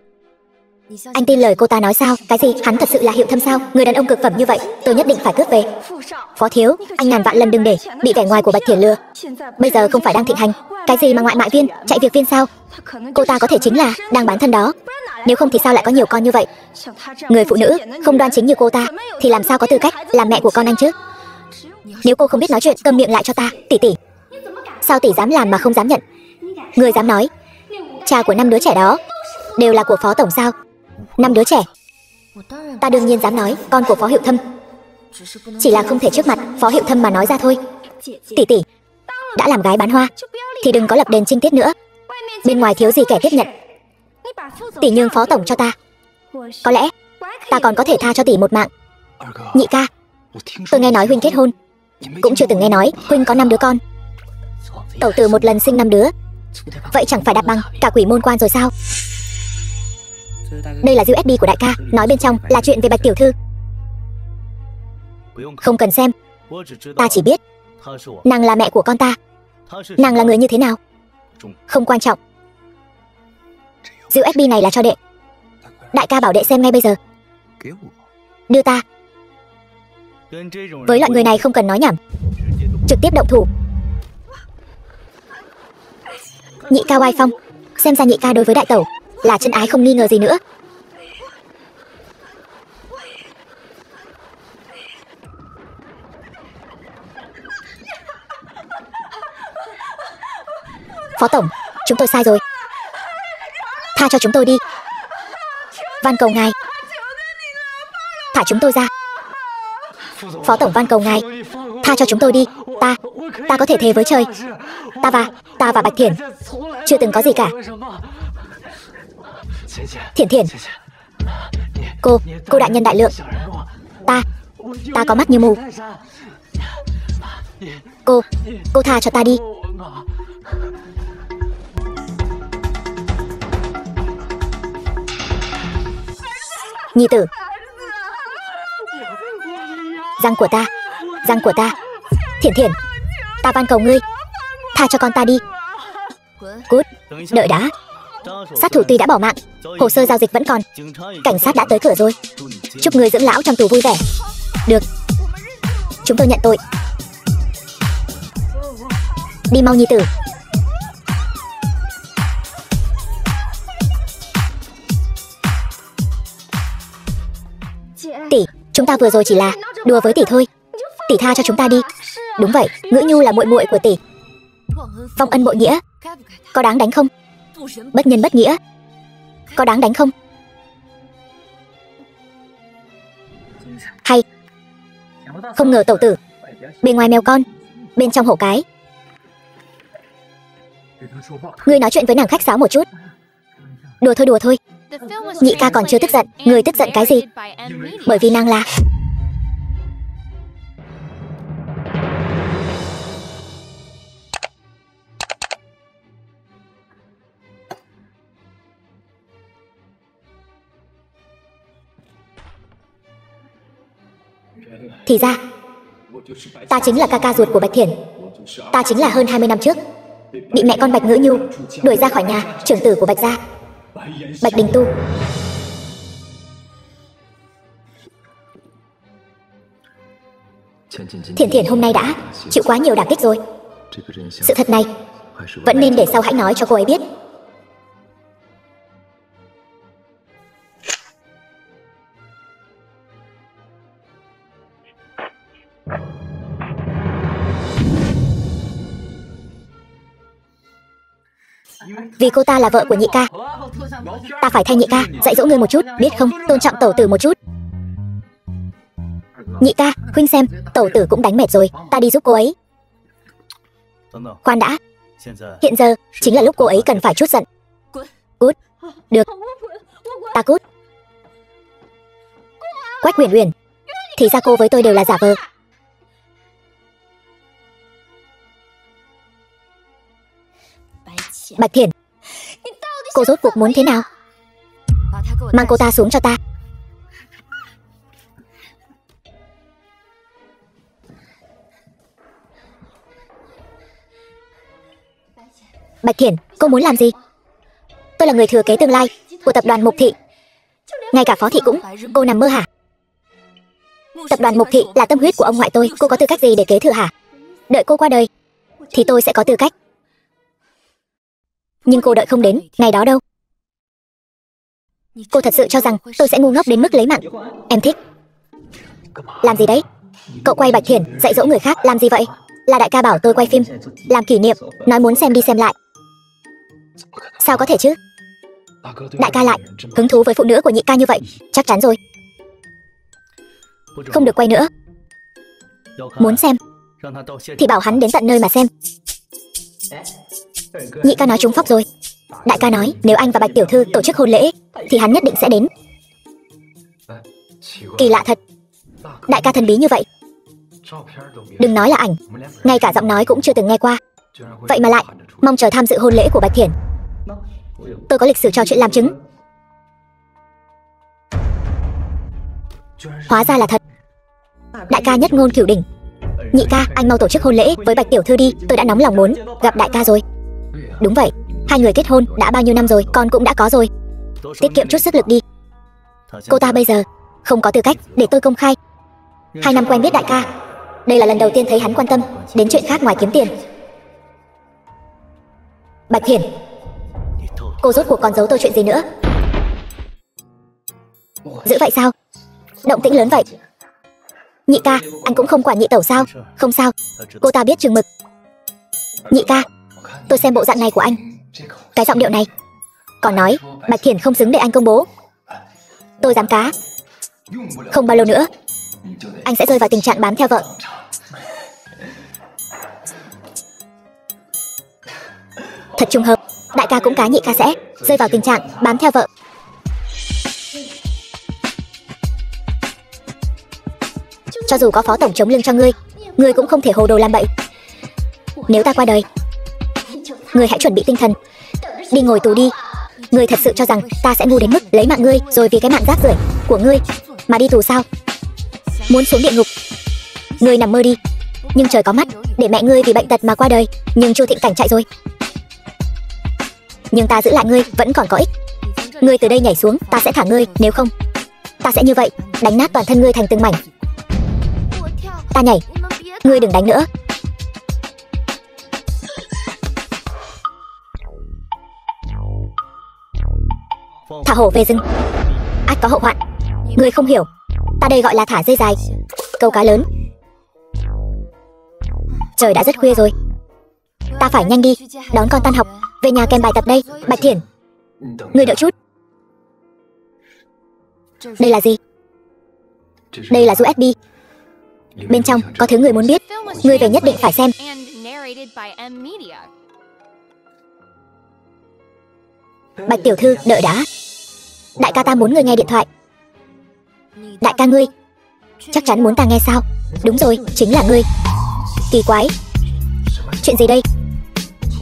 Anh tin lời cô ta nói sao? Cái gì? Hắn thật sự là Hiệu Thâm sao? Người đàn ông cực phẩm như vậy, tôi nhất định phải cướp về. Phó thiếu, anh ngàn vạn lần đừng để bị vẻ ngoài của Bạch Thiển lừa. Bây giờ không phải đang thịnh hành. Cái gì mà ngoại mại viên, chạy việc viên sao? Cô ta có thể chính là đang bán thân đó. Nếu không thì sao lại có nhiều con như vậy? Người phụ nữ không đoan chính như cô ta thì làm sao có tư cách làm mẹ của con anh chứ? Nếu cô không biết nói chuyện, câm miệng lại cho ta. Tỷ tỷ, sao tỷ dám làm mà không dám nhận? Người dám nói cha của 5 đứa trẻ đó đều là của Phó tổng sao? 5 đứa trẻ? Ta đương nhiên dám nói con của Phó Hiệu Thâm. Chỉ là không thể trước mặt Phó Hiệu Thâm mà nói ra thôi. Tỷ tỷ, đã làm gái bán hoa thì đừng có lập đền trinh tiết nữa. Bên ngoài thiếu gì kẻ tiếp nhận. Tỷ nhường Phó tổng cho ta, có lẽ ta còn có thể tha cho tỷ một mạng. Nhị ca, tôi nghe nói huynh kết hôn, cũng chưa từng nghe nói huynh có 5 đứa con. Tẩu tử một lần sinh 5 đứa, vậy chẳng phải đạp bằng cả quỷ môn quan rồi sao? Đây là USB của đại ca, nói bên trong là chuyện về Bạch tiểu thư. Không cần xem, ta chỉ biết nàng là mẹ của con ta. Nàng là người như thế nào không quan trọng. USB này là cho đệ. Đại ca bảo đệ xem ngay bây giờ. Đưa ta. Với loại người này không cần nói nhảm, trực tiếp động thủ. Nhị ca oai phong, xem ra nhị ca đối với đại tẩu là chân ái không nghi ngờ gì nữa. Phó tổng, chúng tôi sai rồi, tha cho chúng tôi đi. Van cầu ngài, thả chúng tôi ra. Phó tổng van cầu ngài, tha cho chúng tôi đi. Ta có thể thề với trời, ta và Bạch Thiển chưa từng có gì cả. Thiển Thiển, cô đại nhân đại lượng. Ta có mắt như mù. Cô tha cho ta đi. Nhi tử, răng của ta. Thiển Thiển, ta van cầu ngươi, tha cho con ta đi. Cút, đợi đã. Sát thủ tuy đã bỏ mạng, hồ sơ giao dịch vẫn còn. Cảnh sát đã tới cửa rồi. Chúc ngươi dưỡng lão trong tù vui vẻ. Được, chúng tôi nhận tội. Đi mau nhi tử. Tỷ, chúng ta vừa rồi chỉ là đùa với tỷ thôi. Tỷ tha cho chúng ta đi. Đúng vậy, Ngữ Nhu là muội muội của tỷ. Vong ân bội nghĩa, có đáng đánh không? Bất nhân bất nghĩa, có đáng đánh không? Hay, không ngờ tẩu tử bên ngoài mèo con, bên trong hổ cái. Ngươi nói chuyện với nàng khách sáo một chút. Đùa thôi. Nhị ca còn chưa tức giận. Người tức giận cái gì? Bởi vì nàng là... Thì ra ta chính là ca ca ruột của Bạch Thiển. Ta chính là hơn 20 năm trước bị mẹ con Bạch Ngữ Nhu đuổi ra khỏi nhà trưởng tử của Bạch gia, Bạch Đình Tu. Thiển Thiển hôm nay đã chịu quá nhiều đả kích rồi. Sự thật này vẫn nên để sau hãy nói cho cô ấy biết. Vì cô ta là vợ của nhị ca, ta phải thay nhị ca dạy dỗ ngươi một chút, biết không? Tôn trọng tẩu tử một chút. Nhị ca, huynh xem, tẩu tử cũng đánh mệt rồi, ta đi giúp cô ấy. Khoan đã, hiện giờ chính là lúc cô ấy cần phải chút giận. Cút. Được, ta cút. Quách Uyển Uyển, thì ra cô với tôi đều là giả vờ. Bạch Thiển, cô rốt cuộc muốn thế nào? Mang cô ta xuống cho ta. Bạch Thiển, cô muốn làm gì? Tôi là người thừa kế tương lai của tập đoàn Mục Thị. Ngay cả Phó thị cũng. Cô nằm mơ hả? Tập đoàn Mục Thị là tâm huyết của ông ngoại tôi. Cô có tư cách gì để kế thừa hả? Đợi cô qua đời thì tôi sẽ có tư cách. Nhưng cô đợi không đến ngày đó đâu. Cô thật sự cho rằng tôi sẽ ngu ngốc đến mức lấy mạng? Em thích. Làm gì đấy? Cậu quay Bạch Thiển dạy dỗ người khác làm gì vậy? Là đại ca bảo tôi quay phim làm kỷ niệm, nói muốn xem đi xem lại. Sao có thể chứ? Đại ca lại hứng thú với phụ nữ của nhị ca như vậy? Chắc chắn rồi. Không được quay nữa. Muốn xem thì bảo hắn đến tận nơi mà xem. Nhị ca nói trúng phóc rồi. Đại ca nói nếu anh và Bạch tiểu thư tổ chức hôn lễ thì hắn nhất định sẽ đến. Kỳ lạ thật. Đại ca thần bí như vậy. Đừng nói là ảnh, ngay cả giọng nói cũng chưa từng nghe qua. Vậy mà lại mong chờ tham dự hôn lễ của Bạch Thiển. Tôi có lịch sử trò chuyện làm chứng. Hóa ra là thật. Đại ca nhất ngôn cửu đỉnh. Nhị ca, anh mau tổ chức hôn lễ với Bạch tiểu thư đi. Tôi đã nóng lòng muốn gặp đại ca rồi. Đúng vậy, hai người kết hôn đã bao nhiêu năm rồi, con cũng đã có rồi. Tiết kiệm chút sức lực đi. Cô ta bây giờ không có tư cách để tôi công khai. 2 năm quen biết đại ca, đây là lần đầu tiên thấy hắn quan tâm đến chuyện khác ngoài kiếm tiền. Bạch Thiển, cô rốt cuộc còn giấu tôi chuyện gì nữa? Dữ vậy sao? Động tĩnh lớn vậy. Nhị ca, anh cũng không quản nhị tẩu sao? Không sao, cô ta biết chừng mực. Nhị ca, tôi xem bộ dạng này của anh, cái giọng điệu này, còn nói Bạch Thiển không xứng để anh công bố. Tôi dám cá, không bao lâu nữa anh sẽ rơi vào tình trạng bám theo vợ. Thật trùng hợp, đại ca cũng cá nhị ca sẽ rơi vào tình trạng bám theo vợ. Cho dù có phó tổng chống lưng cho ngươi cũng không thể hồ đồ làm bậy. Nếu ta qua đời, ngươi hãy chuẩn bị tinh thần, đi ngồi tù đi. Ngươi thật sự cho rằng ta sẽ ngu đến mức lấy mạng ngươi rồi vì cái mạng rác rưởi của ngươi mà đi tù sao? Muốn xuống địa ngục, ngươi nằm mơ đi. Nhưng trời có mắt, để mẹ ngươi vì bệnh tật mà qua đời, nhưng Chu Thịnh Cảnh chạy rồi. Nhưng ta giữ lại ngươi vẫn còn có ích. Ngươi từ đây nhảy xuống, ta sẽ thả ngươi, nếu không ta sẽ như vậy, đánh nát toàn thân ngươi thành từng mảnh. Ta nhảy, ngươi đừng đánh nữa. Thả hổ về rừng, ắt có hậu hoạn. Ngươi không hiểu, ta đây gọi là thả dây dài, câu cá lớn. Trời đã rất khuya rồi, ta phải nhanh đi đón con tan học, về nhà kèm bài tập đây. Bạch Thiển, ngươi đợi chút. Đây là gì? Đây là USB. Bên trong có thứ người muốn biết. Ngươi về nhất định phải xem. Bạch tiểu thư, đợi đã. Đại ca ta muốn ngươi nghe điện thoại. Đại ca ngươi chắc chắn muốn ta nghe sao? Đúng rồi, chính là ngươi. Kỳ quái, chuyện gì đây?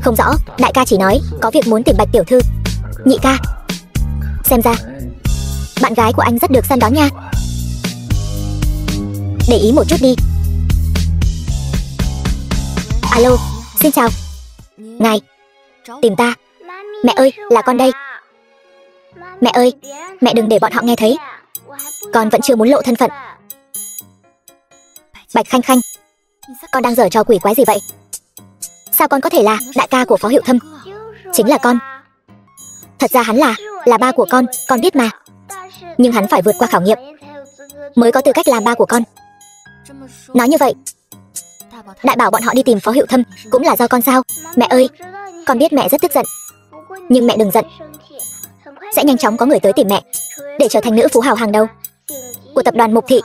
Không rõ, đại ca chỉ nói có việc muốn tìm Bạch tiểu thư. Nhị ca, xem ra bạn gái của anh rất được săn đón nha. Để ý một chút đi. Alo, xin chào. Ngài tìm ta? Mẹ ơi, là con đây. Mẹ ơi, mẹ đừng để bọn họ nghe thấy. Con vẫn chưa muốn lộ thân phận. Bạch Khanh Khanh, con đang giở trò quỷ quái gì vậy? Sao con có thể là đại ca của Phó Hiệu Thâm? Chính là con. Thật ra hắn là ba của con biết mà. Nhưng hắn phải vượt qua khảo nghiệm mới có tư cách làm ba của con. Nói như vậy, đại bảo bọn họ đi tìm Phó Hiệu Thâm cũng là do con sao? Mẹ ơi, con biết mẹ rất tức giận, nhưng mẹ đừng giận. Sẽ nhanh chóng có người tới tìm mẹ để trở thành nữ phú hào hàng đầu của tập đoàn Mục Thị,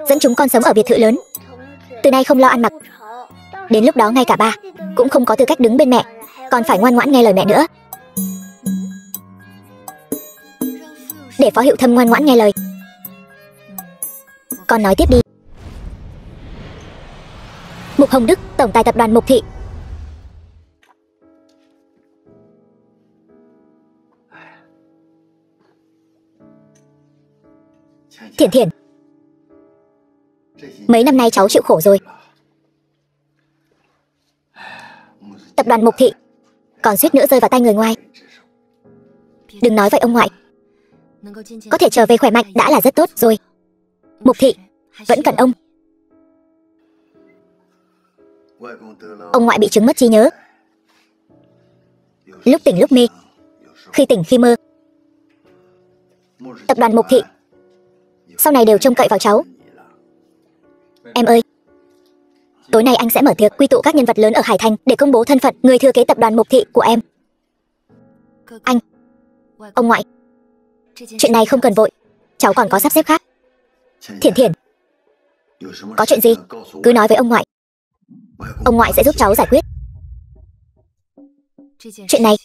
dẫn chúng con sống ở biệt thự lớn, từ nay không lo ăn mặc. Đến lúc đó ngay cả ba cũng không có tư cách đứng bên mẹ. Con phải ngoan ngoãn nghe lời mẹ nữa. Để Phó Hiệu Thâm ngoan ngoãn nghe lời. Con nói tiếp đi. Mục Hồng Đức, tổng tài tập đoàn Mục Thị. Thiển Thiển, mấy năm nay cháu chịu khổ rồi. Tập đoàn Mục Thị còn suýt nữa rơi vào tay người ngoài. Đừng nói vậy ông ngoại. Có thể trở về khỏe mạnh đã là rất tốt rồi. Mục thị vẫn cần ông. Ông ngoại bị chứng mất trí nhớ, lúc tỉnh lúc mê, khi tỉnh khi mơ. Tập đoàn Mục thị sau này đều trông cậy vào cháu. Em ơi, tối nay anh sẽ mở tiệc quy tụ các nhân vật lớn ở Hải Thành để công bố thân phận người thừa kế tập đoàn Mục thị của em. Anh, ông ngoại, chuyện này không cần vội, cháu còn có sắp xếp khác. Thiển Thiển, có chuyện gì cứ nói với ông ngoại. Ông ngoại sẽ giúp cháu giải quyết. Chuyện này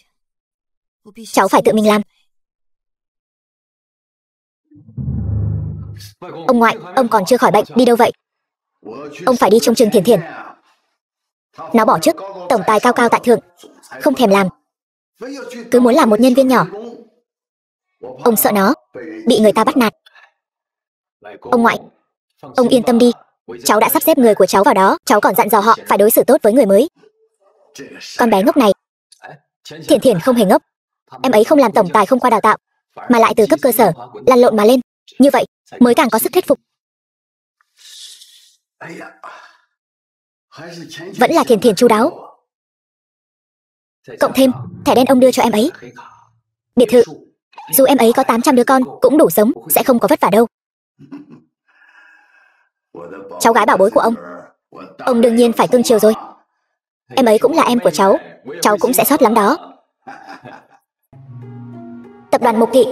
cháu phải tự mình làm. Ông ngoại, ông còn chưa khỏi bệnh, đi đâu vậy? Ông phải đi trông chừng Thiển Thiển. Nó bỏ chức tổng tài cao cao tại thượng, không thèm làm, cứ muốn làm một nhân viên nhỏ. Ông sợ nó bị người ta bắt nạt. Ông ngoại, ông yên tâm đi, cháu đã sắp xếp người của cháu vào đó. Cháu còn dặn dò họ phải đối xử tốt với người mới. Con bé ngốc này. Thiển Thiển không hề ngốc. Em ấy không làm tổng tài không qua đào tạo, mà lại từ cấp cơ sở lăn lộn mà lên. Như vậy mới càng có sức thuyết phục. Vẫn là Thiển Thiển chu đáo. Cộng thêm thẻ đen ông đưa cho em ấy. Biệt thự, dù em ấy có 800 đứa con cũng đủ sống, sẽ không có vất vả đâu. Cháu gái bảo bối của ông đương nhiên phải cưng chiều rồi. Em ấy cũng là em của cháu cũng sẽ sót lắm đó. Tập đoàn Mục thị.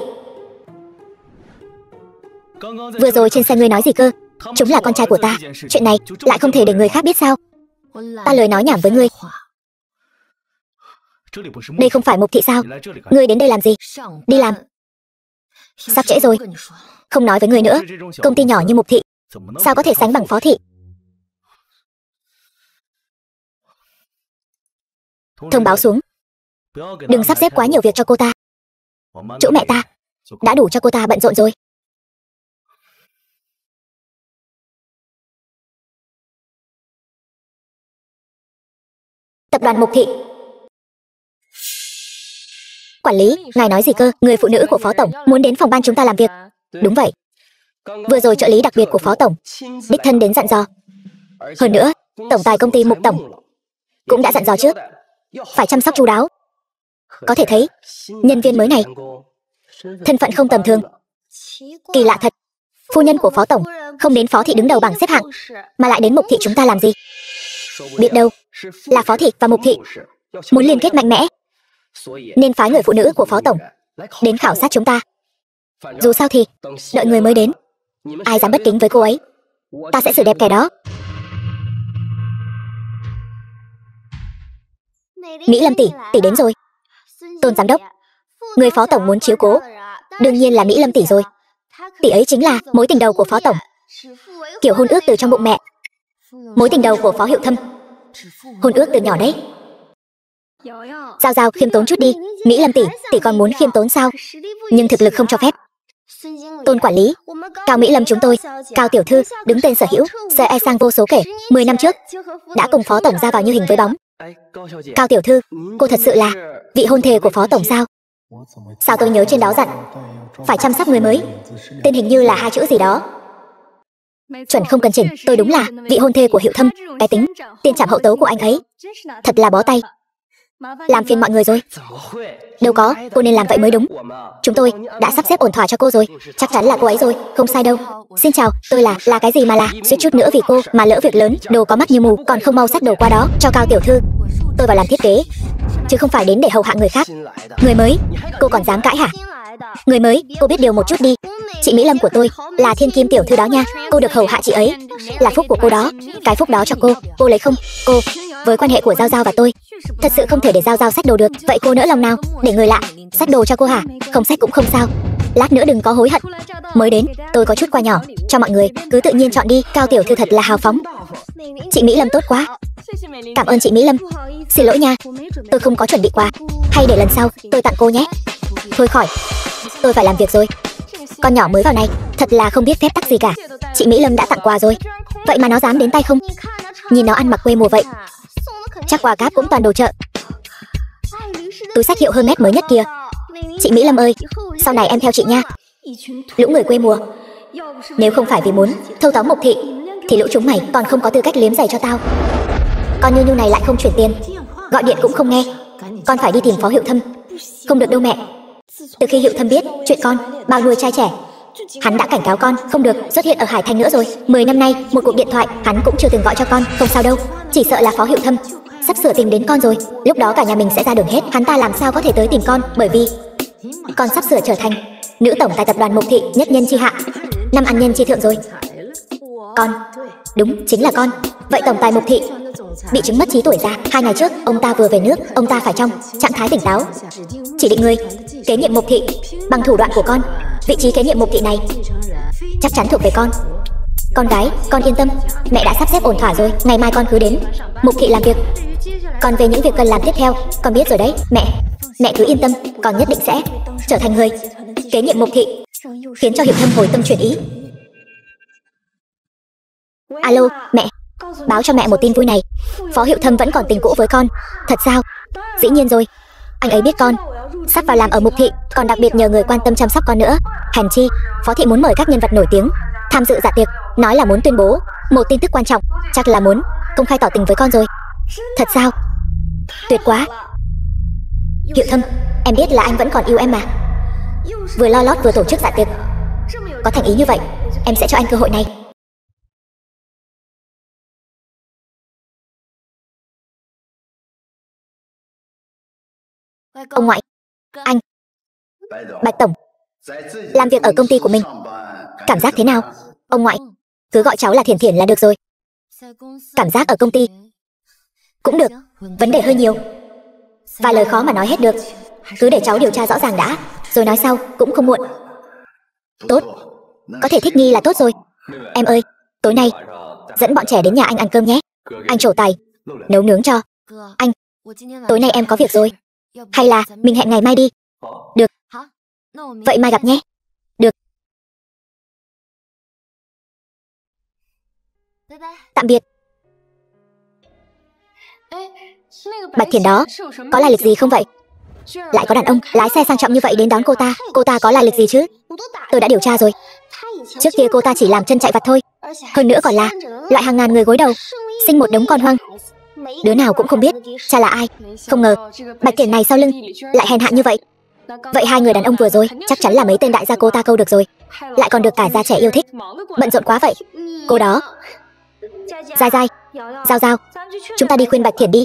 Vừa rồi trên xe ngươi nói gì cơ? Chúng là con trai của ta. Chuyện này lại không thể để người khác biết sao? Ta lời nói nhảm với ngươi. Đây không phải Mục thị sao? Ngươi đến đây làm gì? Đi làm. Sắp trễ rồi. Không nói với ngươi nữa. Công ty nhỏ như Mục thị sao có thể sánh bằng Phó thị? Thông báo xuống, đừng sắp xếp quá nhiều việc cho cô ta. Chỗ mẹ ta đã đủ cho cô ta bận rộn rồi. Tập đoàn Mục thị. Quản lý, ngài nói gì cơ? Người phụ nữ của Phó tổng muốn đến phòng ban chúng ta làm việc. Đúng vậy. Vừa rồi trợ lý đặc biệt của Phó tổng đích thân đến dặn dò. Hơn nữa, tổng tài công ty Mục tổng cũng đã dặn dò trước, phải chăm sóc chu đáo. Có thể thấy, nhân viên mới này thân phận không tầm thường. Kỳ lạ thật, phu nhân của Phó tổng không đến Phó thị đứng đầu bảng xếp hạng, mà lại đến Mục thị chúng ta làm gì? Biết đâu là Phó thị và Mục thị muốn liên kết mạnh mẽ, nên phái người phụ nữ của Phó tổng đến khảo sát chúng ta. Dù sao thì đợi người mới đến, ai dám bất kính với cô ấy, ta sẽ xử đẹp kẻ đó. Mỹ Lâm tỷ đến rồi. Tôn giám đốc, người Phó tổng muốn chiếu cố đương nhiên là Mỹ Lâm tỷ rồi. Tỷ ấy chính là mối tình đầu của Phó tổng, kiểu hôn ước từ trong bụng mẹ. Mối tình đầu của Phó Hiệu Thâm, hôn ước từ nhỏ đấy. Giao khiêm tốn chút đi. Mỹ Lâm tỷ còn muốn khiêm tốn sao? Nhưng thực lực không cho phép. Tôn quản lý, Cao Mỹ Lâm chúng tôi, Cao tiểu thư đứng tên sở hữu, e sang vô số kể. 10 năm trước đã cùng Phó tổng ra vào như hình với bóng. Cao tiểu thư, cô thật sự là vị hôn thê của Phó tổng sao? Sao tôi nhớ trên đó dặn phải chăm sóc người mới, tên hình như là 2 chữ gì đó. Chuẩn không cần chỉnh, tôi đúng là vị hôn thê của Hiệu Thâm. Cái tính tiền trảm hậu tấu của anh ấy thật là bó tay. Làm phiền mọi người rồi. Đâu có, cô nên làm vậy mới đúng. Chúng tôi đã sắp xếp ổn thỏa cho cô rồi. Chắc chắn là cô ấy rồi, không sai đâu. Xin chào, tôi là cái gì mà là suýt chút nữa vì cô mà lỡ việc lớn. Đồ có mắt như mù, còn không mau xách đồ qua đó cho Cao tiểu thư. Tôi vào làm thiết kế, chứ không phải đến để hầu hạ người khác. Người mới, cô còn dám cãi hả? Người mới, cô biết điều một chút đi. Chị Mỹ Lâm của tôi là Thiên Kim tiểu thư đó nha. Cô được hầu hạ chị ấy là phúc của cô đó. Cái phúc đó cho cô lấy không? Cô, với quan hệ của Giao và tôi, thật sự không thể để Giao xách đồ được. Vậy cô nỡ lòng nào để người lạ xách đồ cho cô hả? Không xách cũng không sao, lát nữa đừng có hối hận. Mới đến, tôi có chút quà nhỏ cho mọi người, cứ tự nhiên chọn đi. Cao tiểu thư thật là hào phóng. Chị Mỹ Lâm tốt quá. Cảm ơn chị Mỹ Lâm. Xin lỗi nha, tôi không có chuẩn bị quà. Hay để lần sau tôi tặng cô nhé. Thôi khỏi, tôi phải làm việc rồi. Con nhỏ mới vào này thật là không biết phép tắc gì cả. Chị Mỹ Lâm đã tặng quà rồi, vậy mà nó dám đến tay không? Nhìn nó ăn mặc quê mùa vậy. Chắc quà cáp cũng toàn đồ chợ. Túi xách hiệu Hermes mới nhất kìa. Chị Mỹ Lâm ơi, sau này em theo chị nha. Lũ người quê mùa, nếu không phải vì muốn thâu tóm Mục Thị thì lũ chúng mày còn không có tư cách liếm giày cho tao. Con Như Nhu này lại không chuyển tiền, gọi điện cũng không nghe. Con phải đi tìm Phó Hiệu Thâm. Không được đâu mẹ. Từ khi Hiệu Thâm biết chuyện con bao nuôi trai trẻ, hắn đã cảnh cáo con không được xuất hiện ở Hải Thành nữa rồi. 10 năm nay một cuộc điện thoại hắn cũng chưa từng gọi cho con. Không sao đâu, chỉ sợ là Phó Hiệu Thâm sắp sửa tìm đến con rồi. Lúc đó cả nhà mình sẽ ra đường hết. Hắn ta làm sao có thể tới tìm con, bởi vì con sắp sửa trở thành nữ tổng tài tập đoàn Mục Thị nhất nhân chi hạ, năm ăn nhân chi thượng rồi. Con, đúng, chính là con. Vậy tổng tài Mục Thị bị chứng mất trí tuổi ra. 2 ngày trước ông ta vừa về nước. Ông ta phải trong trạng thái tỉnh táo. Chỉ định người kế nhiệm Mục Thị bằng thủ đoạn của con. Vị trí kế nhiệm Mục Thị này chắc chắn thuộc về con. Con gái, con yên tâm, mẹ đã sắp xếp ổn thỏa rồi. Ngày mai con cứ đến Mục Thị làm việc. Còn về những việc cần làm tiếp theo, con biết rồi đấy. Mẹ cứ yên tâm, con nhất định sẽ trở thành người kế nhiệm Mục Thị. Khiến cho Hiệu Thâm hồi tâm chuyển ý. Alo, mẹ. Báo cho mẹ một tin vui này. Phó Hiệu Thâm vẫn còn tình cũ với con. Thật sao? Dĩ nhiên rồi. Anh ấy biết con sắp vào làm ở Mục Thị, còn đặc biệt nhờ người quan tâm chăm sóc con nữa. Hèn chi Phó Thị muốn mời các nhân vật nổi tiếng tham dự dạ tiệc, nói là muốn tuyên bố một tin tức quan trọng. Chắc là muốn công khai tỏ tình với con rồi. Thật sao? Tuyệt quá. Hiệu Thâm, em biết là anh vẫn còn yêu em mà. Vừa lo lót vừa tổ chức dạ tiệc, có thành ý như vậy, em sẽ cho anh cơ hội này. Ông ngoại, anh, Bạch Tổng, làm việc ở công ty của mình, cảm giác thế nào? Ông ngoại, cứ gọi cháu là Thiển Thiển là được rồi. Cảm giác ở công ty cũng được, vấn đề hơi nhiều, vài lời khó mà nói hết được. Cứ để cháu điều tra rõ ràng đã, rồi nói sau cũng không muộn. Tốt, có thể thích nghi là tốt rồi. Em ơi, tối nay dẫn bọn trẻ đến nhà anh ăn cơm nhé. Anh trổ tài nấu nướng cho. Anh, tối nay em có việc rồi. Hay là mình hẹn ngày mai đi? Được. Vậy mai gặp nhé. Được. Tạm biệt. Bạch Thiển đó, có lai lịch gì không vậy? Lại có đàn ông lái xe sang trọng như vậy đến đón cô ta. Cô ta có lai lịch gì chứ? Tôi đã điều tra rồi. Trước kia cô ta chỉ làm chân chạy vặt thôi. Hơn nữa còn là loại hàng ngàn người gối đầu, sinh một đống con hoang. Đứa nào cũng không biết cha là ai. Không ngờ Bạch Thiển này sau lưng lại hèn hạ như vậy. Vậy 2 người đàn ông vừa rồi chắc chắn là mấy tên đại gia cô ta câu được rồi. Lại còn được cả gia trẻ yêu thích. Bận rộn quá vậy. Cô đó, Giai Giai, Giao Giao, chúng ta đi khuyên Bạch Thiển đi.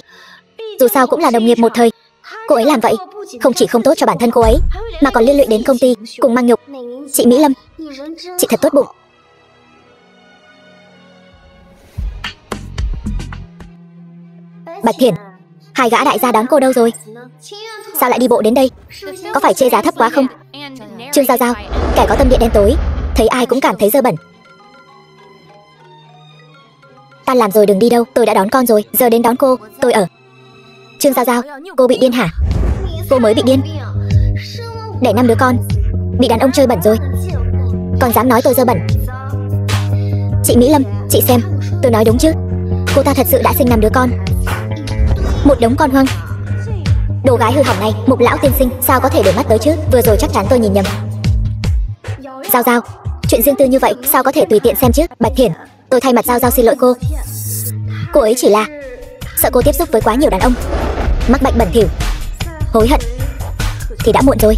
Dù sao cũng là đồng nghiệp một thời. Cô ấy làm vậy không chỉ không tốt cho bản thân cô ấy, mà còn liên lụy đến công ty cùng mang nhục. Chị Mỹ Lâm, chị thật tốt bụng. Bạch Thiển, 2 gã đại gia đón cô đâu rồi? Sao lại đi bộ đến đây? Có phải chê giá thấp quá không? Trương Giao Giao, kẻ có tâm địa đen tối, thấy ai cũng cảm thấy dơ bẩn. Tan làm rồi đừng đi đâu, tôi đã đón con rồi, giờ đến đón cô, tôi ở. Trương Giao Giao, cô bị điên hả? Cô mới bị điên. Đẻ 5 đứa con, bị đàn ông chơi bẩn rồi, còn dám nói tôi dơ bẩn. Chị Mỹ Lâm, chị xem, tôi nói đúng chứ? Cô ta thật sự đã sinh 5 đứa con, một đống con hoang. Đồ gái hư hỏng này, Mục lão tiên sinh sao có thể để mắt tới chứ? Vừa rồi chắc chắn tôi nhìn nhầm. Giao Giao, chuyện riêng tư như vậy sao có thể tùy tiện xem chứ? Bạch Thiển, tôi thay mặt Giao Giao xin lỗi cô. Cô ấy chỉ là sợ cô tiếp xúc với quá nhiều đàn ông, mắc bệnh bẩn thỉu. Hối hận thì đã muộn rồi.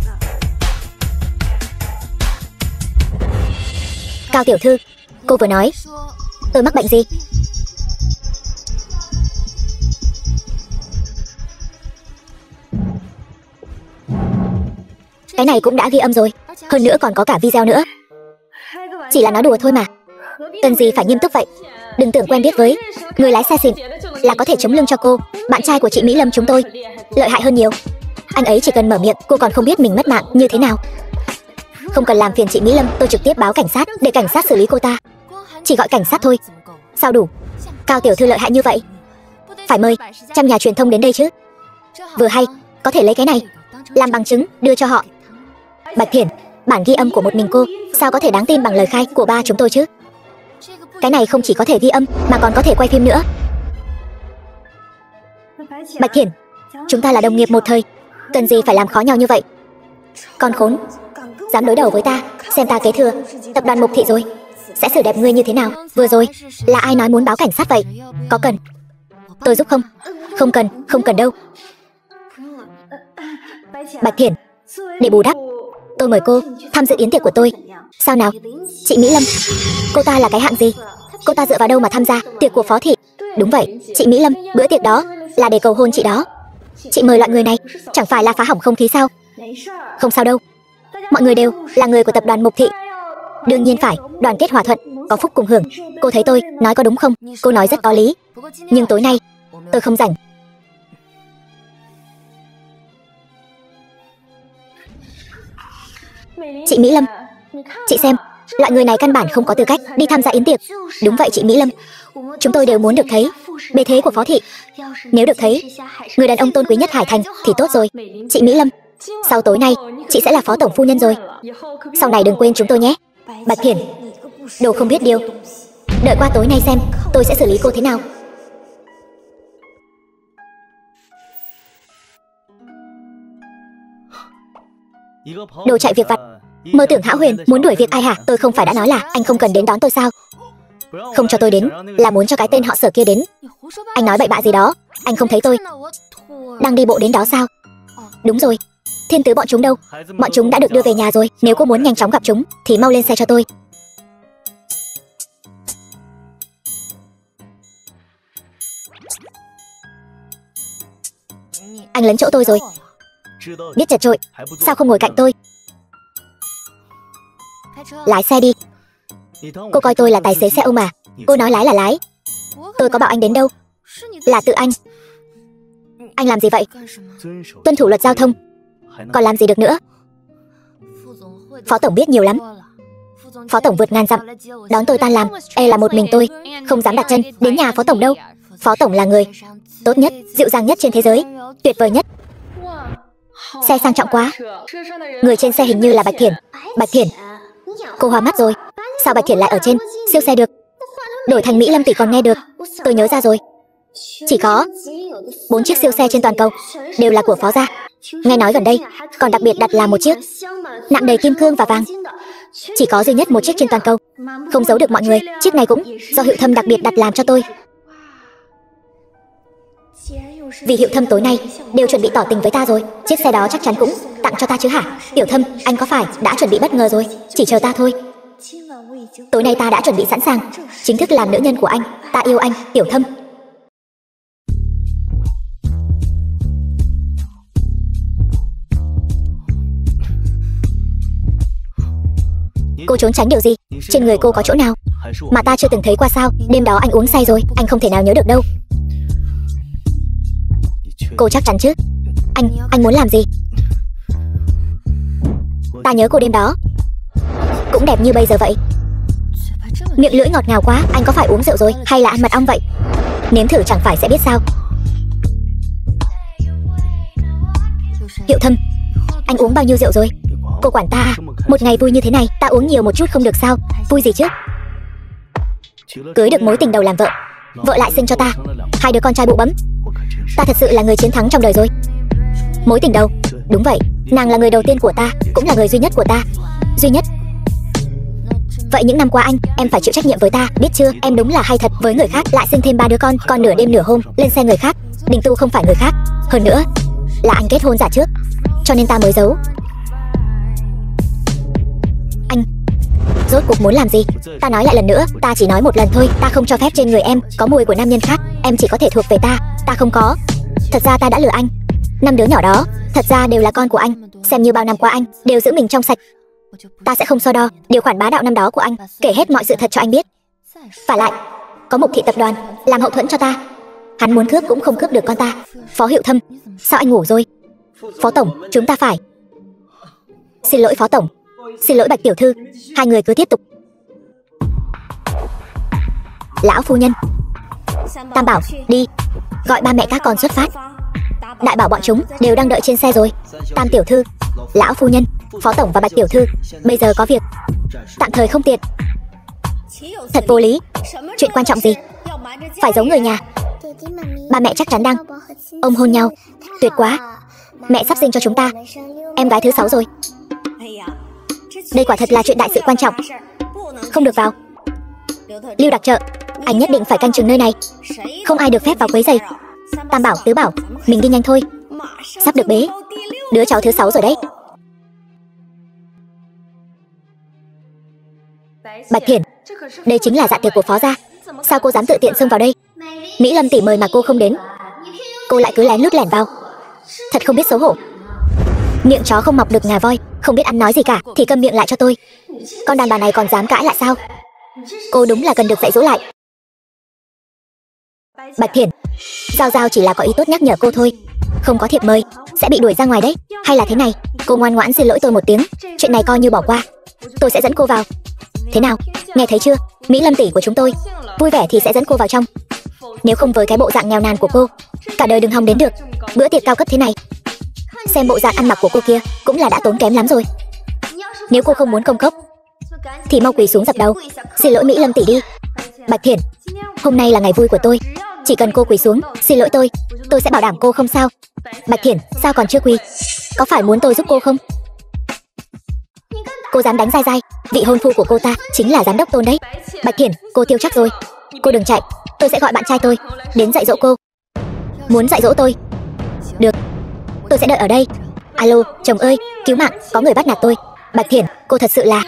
Cao tiểu thư, cô vừa nói tôi mắc bệnh gì? Cái này cũng đã ghi âm rồi, hơn nữa còn có cả video nữa. Chỉ là nói đùa thôi mà, cần gì phải nghiêm túc vậy? Đừng tưởng quen biết với người lái xe xịn là có thể chống lưng cho cô. Bạn trai của chị Mỹ Lâm chúng tôi lợi hại hơn nhiều. Anh ấy chỉ cần mở miệng cô còn không biết mình mất mạng như thế nào. Không cần làm phiền chị Mỹ Lâm, tôi trực tiếp báo cảnh sát để cảnh sát xử lý cô ta. Chỉ gọi cảnh sát thôi sao đủ? Cao tiểu thư lợi hại như vậy, phải mời trăm nhà truyền thông đến đây chứ. Vừa hay có thể lấy cái này làm bằng chứng đưa cho họ. Bạch Thiển, bản ghi âm của một mình cô sao có thể đáng tin bằng lời khai của ba chúng tôi chứ? Cái này không chỉ có thể ghi âm mà còn có thể quay phim nữa. Bạch Thiển, chúng ta là đồng nghiệp một thời, cần gì phải làm khó nhau như vậy? Con khốn, dám đối đầu với ta, xem ta kế thừa tập đoàn Mục Thị rồi sẽ xử đẹp ngươi như thế nào. Vừa rồi là ai nói muốn báo cảnh sát vậy? Có cần tôi giúp không? Không cần, không cần đâu. Bạch Thiển, để bù đắp, tôi mời cô tham dự yến tiệc của tôi. Sao nào? Chị Mỹ Lâm, cô ta là cái hạng gì? Cô ta dựa vào đâu mà tham gia tiệc của Phó Thị? Đúng vậy, chị Mỹ Lâm, bữa tiệc đó là để cầu hôn chị đó. Chị mời loại người này chẳng phải là phá hỏng không khí sao? Không sao đâu, mọi người đều là người của tập đoàn Mục Thị. Đương nhiên phải đoàn kết hòa thuận, có phúc cùng hưởng. Cô thấy tôi nói có đúng không? Cô nói rất có lý. Nhưng tối nay tôi không rảnh. Chị Mỹ Lâm, chị xem, loại người này căn bản không có tư cách đi tham gia yến tiệc. Đúng vậy chị Mỹ Lâm, chúng tôi đều muốn được thấy bề thế của Phó Thị. Nếu được thấy người đàn ông tôn quý nhất Hải Thành thì tốt rồi. Chị Mỹ Lâm, sau tối nay chị sẽ là phó tổng phu nhân rồi. Sau này đừng quên chúng tôi nhé. Bạch Thiển, đồ không biết điều. Đợi qua tối nay xem tôi sẽ xử lý cô thế nào. Đồ chạy việc vặt, mơ tưởng hão huyền muốn đuổi việc ai hả? Tôi không phải đã nói là anh không cần đến đón tôi sao? Không cho tôi đến là muốn cho cái tên họ Sở kia đến. Anh nói bậy bạ gì đó? Anh không thấy tôi đang đi bộ đến đó sao? Đúng rồi, thiên tứ bọn chúng đâu? Bọn chúng đã được đưa về nhà rồi. Nếu cô muốn nhanh chóng gặp chúng thì mau lên xe cho tôi. Anh lấn chỗ tôi rồi. Biết chật chội, sao không ngồi cạnh tôi? Lái xe đi. Cô coi tôi là tài xế xe ôm à? Cô nói lái là lái. Tôi có bảo anh đến đâu. Là tự anh. Anh làm gì vậy? Tuân thủ luật giao thông. Còn làm gì được nữa? Phó tổng biết nhiều lắm. Phó tổng vượt ngàn dặm đón tôi tan làm. Là một mình tôi không dám đặt chân đến nhà phó tổng đâu. Phó tổng là người tốt nhất, dịu dàng nhất trên thế giới, tuyệt vời nhất. Xe sang trọng quá. Người trên xe hình như là Bạch Thiển. Bạch Thiển, cô hoa mắt rồi. Sao Bạch Thiển lại ở trên siêu xe được? Đổi thành Mỹ Lâm tỷ còn nghe được. Tôi nhớ ra rồi. Chỉ có 4 chiếc siêu xe trên toàn cầu đều là của Phó gia. Nghe nói gần đây còn đặc biệt đặt làm một chiếc nặng đầy kim cương và vàng. Chỉ có duy nhất một chiếc trên toàn cầu. Không giấu được mọi người, chiếc này cũng do Hiệu Thâm đặc biệt đặt làm cho tôi. Vì Hiệu Thâm tối nay đều chuẩn bị tỏ tình với ta rồi, chiếc xe đó chắc chắn cũng tặng cho ta chứ hả? Hiểu Thâm, anh có phải đã chuẩn bị bất ngờ rồi? Chỉ chờ ta thôi. Tối nay ta đã chuẩn bị sẵn sàng, chính thức làm nữ nhân của anh. Ta yêu anh, Hiểu Thâm. Cô trốn tránh điều gì? Trên người cô có chỗ nào mà ta chưa từng thấy qua sao? Đêm đó anh uống say rồi, anh không thể nào nhớ được đâu. Cô chắc chắn chứ? Anh muốn làm gì? Ta nhớ cô đêm đó cũng đẹp như bây giờ vậy. Miệng lưỡi ngọt ngào quá. Anh có phải uống rượu rồi hay là ăn mật ong vậy? Nếm thử chẳng phải sẽ biết sao. Hiệu Thâm, anh uống bao nhiêu rượu rồi? Cô quản ta à? Một ngày vui như thế này ta uống nhiều một chút không được sao? Vui gì chứ? Cưới được mối tình đầu làm vợ, vợ lại sinh cho ta 2 đứa con trai bụ bấm. Ta thật sự là người chiến thắng trong đời rồi. Mối tình đầu? Đúng vậy, nàng là người đầu tiên của ta, cũng là người duy nhất của ta. Duy nhất. Vậy những năm qua em phải chịu trách nhiệm với ta, biết chưa? Em đúng là hay thật, với người khác lại sinh thêm 3 đứa con nửa đêm nửa hôm lên xe người khác. Đình Tu không phải người khác, hơn nữa là anh kết hôn giả trước, cho nên ta mới giấu. Anh rốt cuộc muốn làm gì? Ta nói lại lần nữa, ta chỉ nói một lần thôi. Ta không cho phép trên người em có mùi của nam nhân khác. Em chỉ có thể thuộc về ta. Ta không có. Thật ra ta đã lừa anh. 5 đứa nhỏ đó thật ra đều là con của anh. Xem như bao năm qua anh đều giữ mình trong sạch. Ta sẽ không so đo điều khoản bá đạo năm đó của anh, kể hết mọi sự thật cho anh biết. Và lại có Mục Thị tập đoàn làm hậu thuẫn cho ta. Hắn muốn cướp cũng không cướp được con ta. Phó Hiệu Thâm, sao anh ngủ rồi? Phó tổng, chúng ta phải. Xin lỗi Phó tổng. Xin lỗi Bạch tiểu thư. Hai người cứ tiếp tục. Lão phu nhân, Tam Bảo, đi gọi ba mẹ các con xuất phát. Đại bảo bọn chúng đều đang đợi trên xe rồi. Tam tiểu thư, lão phu nhân, Phó tổng và Bạch tiểu thư bây giờ có việc, tạm thời không tiện. Thật vô lý. Chuyện quan trọng gì phải giấu người nhà? Ba mẹ chắc chắn đang ôm hôn nhau. Tuyệt quá. Mẹ sắp sinh cho chúng ta em gái thứ 6 rồi. Đây quả thật là chuyện đại sự quan trọng. Không được vào. Lưu đặc trợ, anh nhất định phải canh chừng nơi này. Không ai được phép vào quấy rầy. Tam bảo, tứ bảo, mình đi nhanh thôi. Sắp được bế. Đứa cháu thứ 6 rồi đấy. Bạch Thiển, đây chính là dạ tiệc của phó gia. Sao cô dám tự tiện xông vào đây? Mỹ Lâm tỷ mời mà cô không đến, cô lại cứ lén lút lẻn vào. Thật không biết xấu hổ. Miệng chó không mọc được ngà voi, không biết ăn nói gì cả thì câm miệng lại cho tôi. Con đàn bà này còn dám cãi lại sao? Cô đúng là cần được dạy dỗ lại. Bạch Thiển, Giao Giao chỉ là có ý tốt nhắc nhở cô thôi. Không có thiệp mời sẽ bị đuổi ra ngoài đấy. Hay là thế này, cô ngoan ngoãn xin lỗi tôi một tiếng, chuyện này coi như bỏ qua. Tôi sẽ dẫn cô vào. Thế nào, nghe thấy chưa? Mỹ Lâm tỷ của chúng tôi vui vẻ thì sẽ dẫn cô vào trong. Nếu không với cái bộ dạng nghèo nàn của cô, cả đời đừng hòng đến được bữa tiệc cao cấp thế này. Xem bộ dạng ăn mặc của cô kia cũng là đã tốn kém lắm rồi. Nếu cô không muốn công cốc thì mau quỳ xuống dập đầu xin lỗi Mỹ Lâm tỷ đi. Bạch Thiển, hôm nay là ngày vui của tôi, chỉ cần cô quỳ xuống xin lỗi tôi sẽ bảo đảm cô không sao. Bạch Thiển, sao còn chưa quỳ? Có phải muốn tôi giúp cô không? Cô dám đánh Giai Giai, vị hôn phu của cô ta chính là giám đốc Tôn đấy. Bạch Thiển, cô tiêu chắc rồi. Cô đừng chạy, tôi sẽ gọi bạn trai tôi đến dạy dỗ cô. Muốn dạy dỗ tôi? Được, tôi sẽ đợi ở đây. Alo, chồng ơi, cứu mạng, có người bắt nạt tôi. Bạch Thiển, cô thật sự là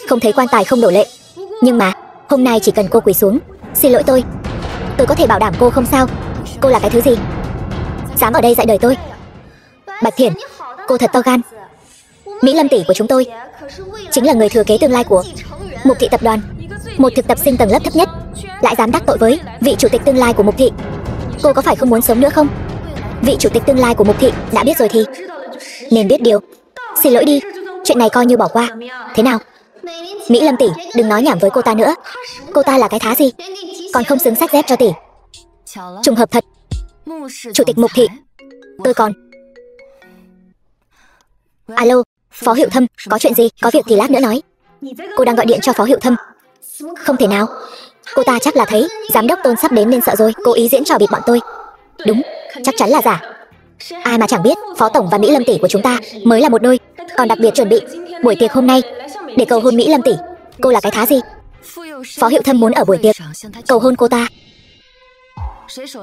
không thấy quan tài không đổ lệ. Nhưng mà hôm nay chỉ cần cô quỳ xuống xin lỗi tôi có thể bảo đảm cô không sao. Cô là cái thứ gì dám ở đây dạy đời tôi? Bạch Thiển, cô thật to gan. Mỹ Lâm tỷ của chúng tôi chính là người thừa kế tương lai của Mục Thị tập đoàn, một thực tập sinh tầng lớp thấp nhất, lại dám đắc tội với vị chủ tịch tương lai của Mục Thị. Cô có phải không muốn sống nữa không? Vị chủ tịch tương lai của Mục Thị đã biết rồi thì nên biết điều. Xin lỗi đi, chuyện này coi như bỏ qua. Thế nào? Mỹ Lâm tỷ, đừng nói nhảm với cô ta nữa. Cô ta là cái thá gì, còn không xứng xách dép cho tỷ. Trùng hợp thật. Chủ tịch Mục Thị, tôi còn. Alo, Phó Hiệu Thâm, có chuyện gì? Có việc thì lát nữa nói. Cô đang gọi điện cho Phó Hiệu Thâm. Không thể nào. Cô ta chắc là thấy giám đốc Tôn sắp đến nên sợ rồi, cố ý diễn trò bịp bọn tôi. Đúng, chắc chắn là giả. Ai mà chẳng biết Phó Tổng và Mỹ Lâm tỷ của chúng ta mới là một đôi, còn đặc biệt chuẩn bị buổi tiệc hôm nay để cầu hôn Mỹ Lâm tỷ. Cô là cái thá gì? Phó Hiệu Thâm muốn ở buổi tiệc cầu hôn cô ta.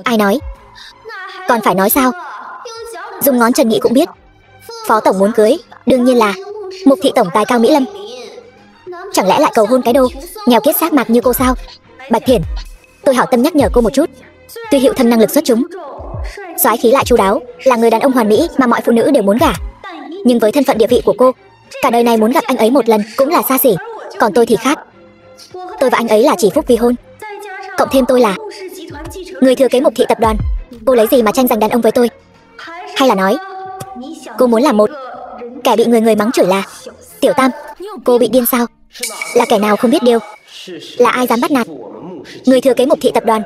Ai nói? Còn phải nói sao? Dùng ngón chân nghĩ cũng biết. Phó Tổng muốn cưới đương nhiên là Mục Thị tổng tài cao Mỹ Lâm. Chẳng lẽ lại cầu hôn cái đồ nghèo kiết xác mạc như cô sao? Bạch Thiển, tôi hảo tâm nhắc nhở cô một chút. Tuy Hiệu Thâm năng lực xuất chúng, soái khí lại chu đáo, là người đàn ông hoàn mỹ mà mọi phụ nữ đều muốn gả, nhưng với thân phận địa vị của cô, cả đời này muốn gặp anh ấy một lần cũng là xa xỉ. Còn tôi thì khác. Tôi và anh ấy là chỉ phúc vi hôn, cộng thêm tôi là người thừa kế Mục Thị tập đoàn. Cô lấy gì mà tranh giành đàn ông với tôi? Hay là nói cô muốn làm một kẻ bị người người mắng chửi là tiểu tam? Cô bị điên sao? Là kẻ nào không biết điều? Là ai dám bắt nạt người thừa kế Mục Thị tập đoàn?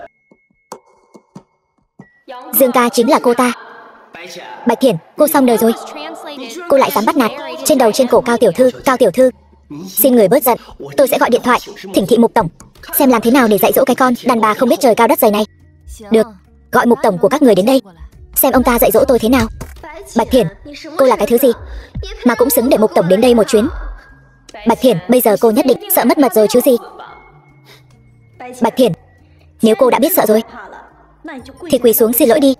Dương ca chính là cô ta. Bạch Thiển, cô xong đời rồi. Cô lại dám bắt nạt trên đầu trên cổ Cao tiểu thư. Cao tiểu thư, xin người bớt giận, tôi sẽ gọi điện thoại thỉnh thị Mục tổng xem làm thế nào để dạy dỗ cái con đàn bà không biết trời cao đất dày này. Được, gọi Mục tổng của các người đến đây xem ông ta dạy dỗ tôi thế nào. Bạch Thiển, cô là cái thứ gì mà cũng xứng để Mục tổng đến đây một chuyến? Bạch Thiển, bây giờ cô nhất định sợ mất mật rồi chứ gì? Bạch Thiển, nếu cô đã biết sợ rồi thì quỳ xuống xin lỗi đi.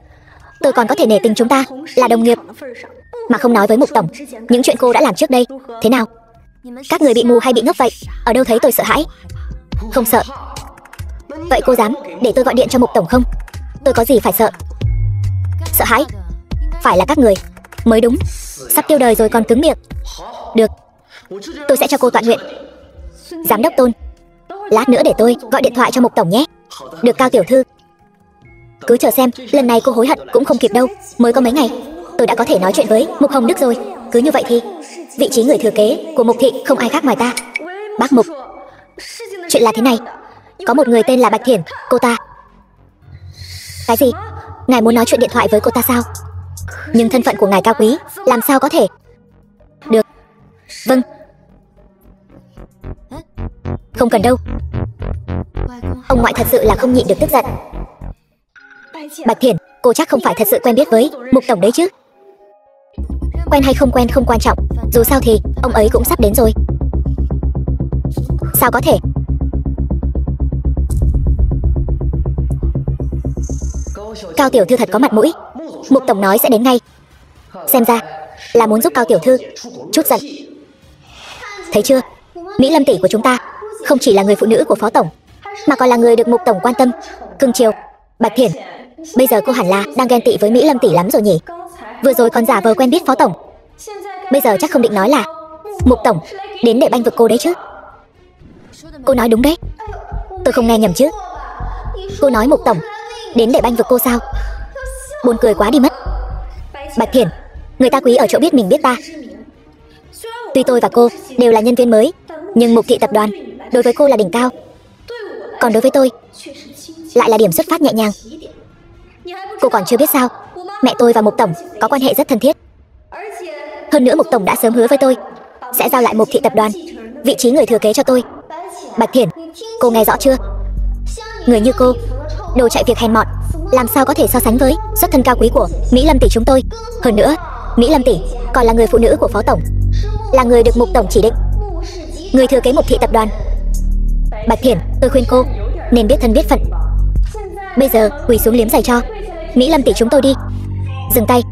Tôi còn có thể nể tình chúng ta là đồng nghiệp mà không nói với Mục tổng những chuyện cô đã làm trước đây. Thế nào? Các người bị mù hay bị ngốc vậy? Ở đâu thấy tôi sợ hãi? Không sợ. Vậy cô dám để tôi gọi điện cho Mục tổng không? Tôi có gì phải sợ? Sợ hãi phải là các người mới đúng. Sắp tiêu đời rồi còn cứng miệng. Được, tôi sẽ cho cô tọa nguyện. Giám đốc Tôn, lát nữa để tôi gọi điện thoại cho Mục tổng nhé. Được Cao tiểu thư. Cứ chờ xem, lần này cô hối hận cũng không kịp đâu. Mới có mấy ngày tôi đã có thể nói chuyện với Mục Hồng Đức rồi. Cứ như vậy thì vị trí người thừa kế của Mục Thị không ai khác ngoài ta, bác Mục. Chuyện là thế này, có một người tên là Bạch Thiển. Cô ta. Cái gì? Ngài muốn nói chuyện điện thoại với cô ta sao? Nhưng thân phận của ngài cao quý, làm sao có thể? Được, vâng. Không cần đâu. Ông ngoại thật sự là không nhịn được tức giận. Bạch Thiển, cô chắc không phải thật sự quen biết với Mục tổng đấy chứ? Quen hay không quen không quan trọng, dù sao thì ông ấy cũng sắp đến rồi. Sao có thể? Cao tiểu thư thật có mặt mũi. Mục tổng nói sẽ đến ngay. Xem ra là muốn giúp Cao tiểu thư chút giận. Thấy chưa, Mỹ Lâm tỷ của chúng ta không chỉ là người phụ nữ của phó tổng, mà còn là người được Mục tổng quan tâm, cưng chiều. Bạch Thiển, bây giờ cô hẳn là đang ghen tị với Mỹ Lâm tỷ lắm rồi nhỉ? Vừa rồi còn giả vờ quen biết phó tổng, bây giờ chắc không định nói là Mục tổng đến để banh vực cô đấy chứ? Cô nói đúng đấy, tôi không nghe nhầm chứ? Cô nói Mục tổng đến để banh vực cô sao? Buồn cười quá đi mất. Bạch Thiển, người ta quý ở chỗ biết mình biết ta. Tuy tôi và cô đều là nhân viên mới, nhưng Mục thị tập đoàn đối với cô là đỉnh cao, còn đối với tôi lại là điểm xuất phát nhẹ nhàng. Cô còn chưa biết sao, mẹ tôi và Mục tổng có quan hệ rất thân thiết. Hơn nữa Mục tổng đã sớm hứa với tôi sẽ giao lại Mục thị tập đoàn, vị trí người thừa kế cho tôi. Bạch Thiển, cô nghe rõ chưa? Người như cô, đồ chạy việc hèn mọn, làm sao có thể so sánh với xuất thân cao quý của Mỹ Lâm tỷ chúng tôi. Hơn nữa, Mỹ Lâm tỷ còn là người phụ nữ của phó tổng, là người được Mục tổng chỉ định, người thừa kế Mục thị tập đoàn. Bạch Thiển, tôi khuyên cô nên biết thân biết phận. Bây giờ quỳ xuống liếm giày cho Mỹ Lâm tỷ chúng tôi đi. Dừng tay.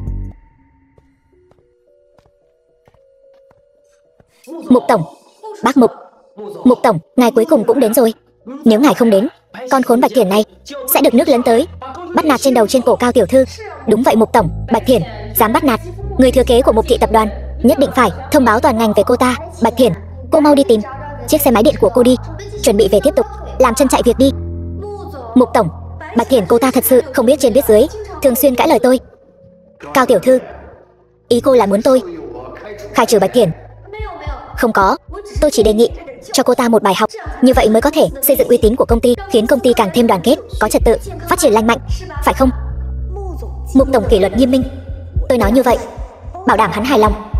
Mục tổng, bác Mục. Mục tổng, ngài cuối cùng cũng đến rồi. Nếu ngài không đến, con khốn Bạch Thiển này sẽ được nước lấn tới, bắt nạt trên đầu trên cổ Cao tiểu thư. Đúng vậy Mục tổng, Bạch Thiển dám bắt nạt người thừa kế của Mục thị tập đoàn, nhất định phải thông báo toàn ngành về cô ta. Bạch Thiển, cô mau đi tìm chiếc xe máy điện của cô đi, chuẩn bị về tiếp tục làm chân chạy việc đi. Mục tổng, Bạch Thiển cô ta thật sự không biết trên biết dưới, thường xuyên cãi lời tôi. Cao tiểu thư, ý cô là muốn tôi khai trừ Bạch Thiển? Không có, tôi chỉ đề nghị cho cô ta một bài học, như vậy mới có thể xây dựng uy tín của công ty, khiến công ty càng thêm đoàn kết, có trật tự, phát triển lành mạnh, phải không? Mục tổng kỷ luật nghiêm minh, tôi nói như vậy bảo đảm hắn hài lòng.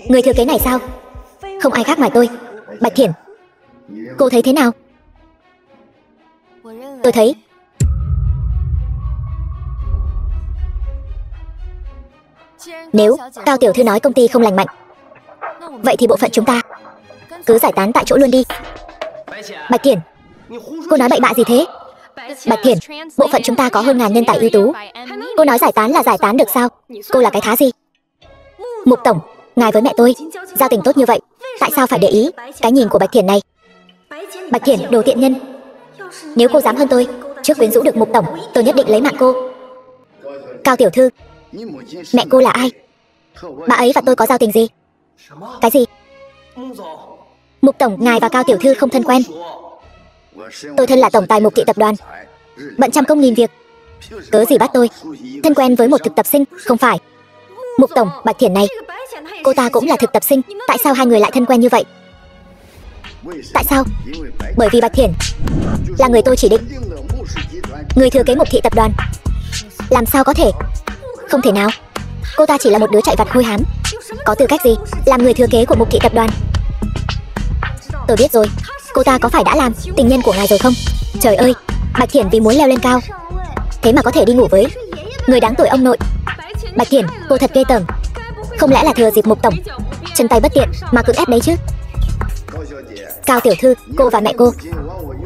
Người thừa kế này sao? Không ai khác ngoài tôi. Bạch Thiển, cô thấy thế nào? Tôi thấy nếu Cao tiểu thư nói công ty không lành mạnh, vậy thì bộ phận chúng ta cứ giải tán tại chỗ luôn đi. Bạch Thiển, cô nói bậy bạ gì thế? Bạch Thiển, bộ phận chúng ta có hơn ngàn nhân tài ưu tú, cô nói giải tán là giải tán được sao? Cô là cái thá gì? Mục tổng, ngài với mẹ tôi giao tình tốt như vậy, tại sao phải để ý cái nhìn của Bạch Thiển này? Bạch Thiển, đồ tiện nhân, nếu cô dám hơn tôi trước quyến rũ được Mục tổng, tôi nhất định lấy mạng cô. Cao tiểu thư, mẹ cô là ai? Bà ấy và tôi có giao tình gì? Cái gì? Mục tổng, ngài và Cao tiểu thư không thân quen. Tôi thân là tổng tài Mục thị tập đoàn, bận trăm công nghìn việc, cớ gì bắt tôi thân quen với một thực tập sinh? Không phải. Mục tổng, Bạch Thiển này, cô ta cũng là thực tập sinh, tại sao hai người lại thân quen như vậy? Tại sao? Bởi vì Bạch Thiển là người tôi chỉ định, người thừa kế Mục thị tập đoàn. Làm sao có thể? Không thể nào. Cô ta chỉ là một đứa chạy vặt hôi hám, có tư cách gì làm người thừa kế của Mục thị tập đoàn? Tôi biết rồi, cô ta có phải đã làm tình nhân của ngài rồi không? Trời ơi, Bạch Thiển vì muốn leo lên cao, thế mà có thể đi ngủ với người đáng tuổi ông nội. Bạch Thiển, cô thật ghê tởm. Không lẽ là thừa dịp Mục tổng chân tay bất tiện mà cưỡng ép đấy chứ? Cao tiểu thư, cô và mẹ cô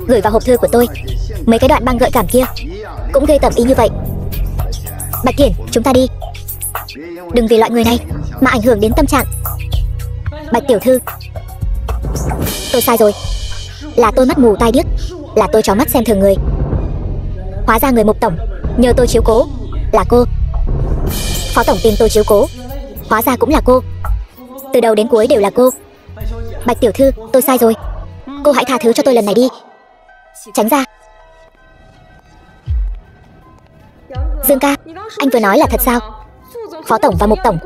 gửi vào hộp thư của tôi mấy cái đoạn băng gợi cảm kia, cũng ghê tởm y như vậy. Bạch Thiển, chúng ta đi, đừng vì loại người này mà ảnh hưởng đến tâm trạng. Bạch tiểu thư, tôi sai rồi, là tôi mắt mù tai điếc, là tôi chó mắt xem thường người. Hóa ra người Mục tổng nhờ tôi chiếu cố là cô. Phó tổng tìm tôi chiếu cố, hóa ra cũng là cô. Từ đầu đến cuối đều là cô. Bạch tiểu thư, tôi sai rồi, cô hãy tha thứ cho tôi lần này đi. Tránh ra. Dương ca, anh vừa nói là thật sao? Phó tổng và Mục tổng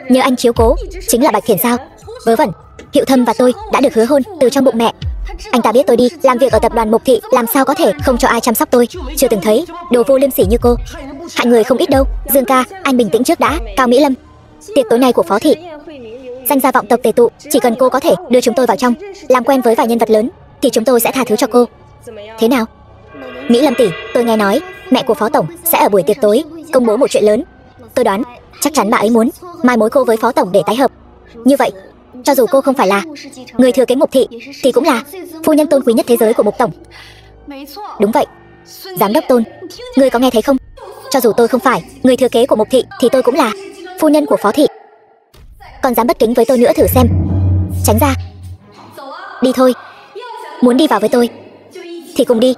nhờ anh chiếu cố chính là Bạch Thiển sao? Vớ vẩn, Hiệu Thâm và tôi đã được hứa hôn từ trong bụng mẹ. Anh ta biết tôi đi làm việc ở tập đoàn Mục thị, làm sao có thể không cho ai chăm sóc tôi? Chưa từng thấy đồ vô liêm sỉ như cô, hại người không ít đâu. Dương ca, anh bình tĩnh trước đã. Cao Mỹ Lâm, tiệc tối nay của Phó thị, danh gia vọng tộc tề tụ, chỉ cần cô có thể đưa chúng tôi vào trong, làm quen với vài nhân vật lớn, thì chúng tôi sẽ tha thứ cho cô. Thế nào? Mỹ Lâm tỷ, tôi nghe nói mẹ của Phó tổng sẽ ở buổi tiệc tối công bố một chuyện lớn. Tôi đoán chắc chắn bà ấy muốn mai mối cô với Phó tổng để tái hợp. Như vậy Cho dù cô không phải là người thừa kế Mục thị, thì cũng là phu nhân tôn quý nhất thế giới của Mục tổng. Đúng vậy. Giám đốc Tôn, ngươi có nghe thấy không? Cho dù tôi không phải người thừa kế của Mục thị, thì tôi cũng là phu nhân của Phó thị. Còn dám bất kính với tôi nữa thử xem. Tránh ra. Đi thôi. Muốn đi vào với tôi thì cùng đi.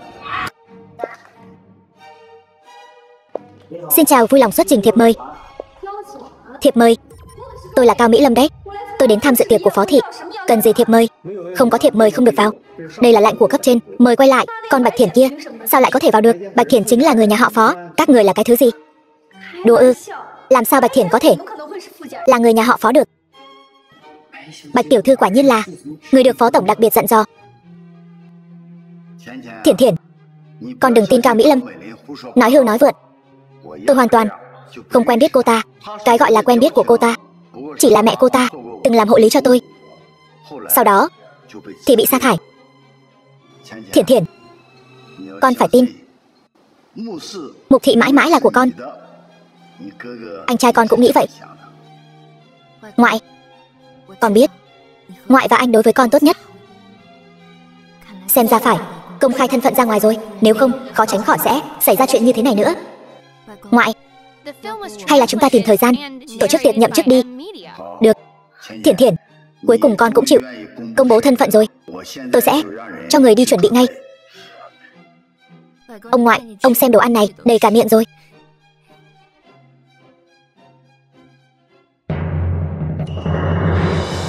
Xin chào, vui lòng xuất trình thiệp mời. Thiệp mời. Tôi là Cao Mỹ Lâm đấy. Tôi đến tham dự tiệc của Phó thị. Cần gì thiệp mời? Không có thiệp mời không được vào. Đây là lệnh của cấp trên, mời quay lại. Còn Bạch Thiển kia, sao lại có thể vào được? Bạch Thiển chính là người nhà họ Phó. Các người là cái thứ gì? Đùa ư? Làm sao Bạch Thiển có thể là người nhà họ Phó được? Bạch tiểu thư quả nhiên là người được Phó tổng đặc biệt dặn dò. Thiển Thiển, con đừng tin Cao Mỹ Lâm nói hưu nói vượn. Tôi hoàn toàn không quen biết cô ta. Cái gọi là quen biết của cô ta chỉ là mẹ cô ta từng làm hộ lý cho tôi, sau đó thì bị sa thải. Thiển Thiển, con phải tin Mục thị mãi mãi là của con. Anh trai con cũng nghĩ vậy. Ngoại, con biết ngoại và anh đối với con tốt nhất. Xem ra phải công khai thân phận ra ngoài rồi, nếu không khó tránh khỏi sẽ xảy ra chuyện như thế này nữa. Ngoại, hay là chúng ta tìm thời gian tổ chức tiệc nhậm chức đi. Được. Thiển Thiển, cuối cùng con cũng chịu công bố thân phận rồi. Tôi sẽ cho người đi chuẩn bị ngay. Ông ngoại, ông xem đồ ăn này đầy cả miệng rồi.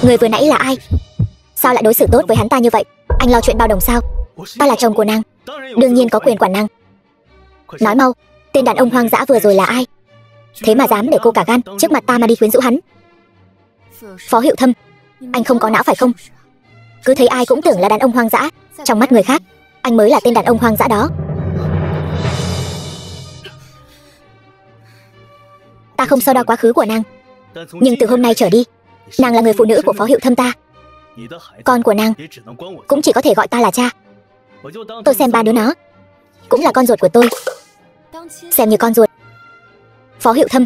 Người vừa nãy là ai? Sao lại đối xử tốt với hắn ta như vậy? Anh lo chuyện bao đồng sao? Ta là chồng của nàng, đương nhiên có quyền quản nàng. Nói mau, tên đàn ông hoang dã vừa rồi là ai? Thế mà dám để cô cả gan trước mặt ta mà đi quyến rũ hắn. Phó Hiệu Thâm, anh không có não phải không? Cứ thấy ai cũng tưởng là đàn ông hoang dã. Trong mắt người khác, anh mới là tên đàn ông hoang dã đó. Ta không so đo quá khứ của nàng, nhưng từ hôm nay trở đi, nàng là người phụ nữ của Phó Hiệu Thâm ta. Con của nàng cũng chỉ có thể gọi ta là cha. Tôi xem ba đứa nó cũng là con ruột của tôi, xem như con ruột. Phó Hiệu Thâm,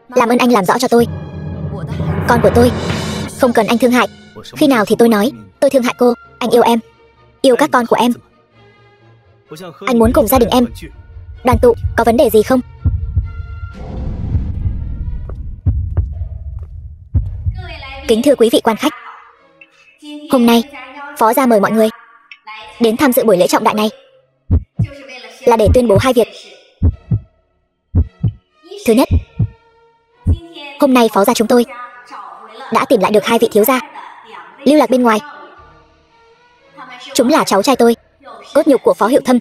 làm ơn anh làm rõ cho tôi. Con của tôi không cần anh thương hại. Khi nào thì tôi nói tôi thương hại cô? Anh yêu em, yêu các con của em. Anh muốn cùng gia đình em đoàn tụ, có vấn đề gì không? Kính thưa quý vị quan khách, hôm nay Phó gia mời mọi người đến tham dự buổi lễ trọng đại này là để tuyên bố hai việc. Thứ nhất, hôm nay Phó gia chúng tôi đã tìm lại được hai vị thiếu gia lưu lạc bên ngoài. Chúng là cháu trai tôi, cốt nhục của Phó Hiệu Thâm.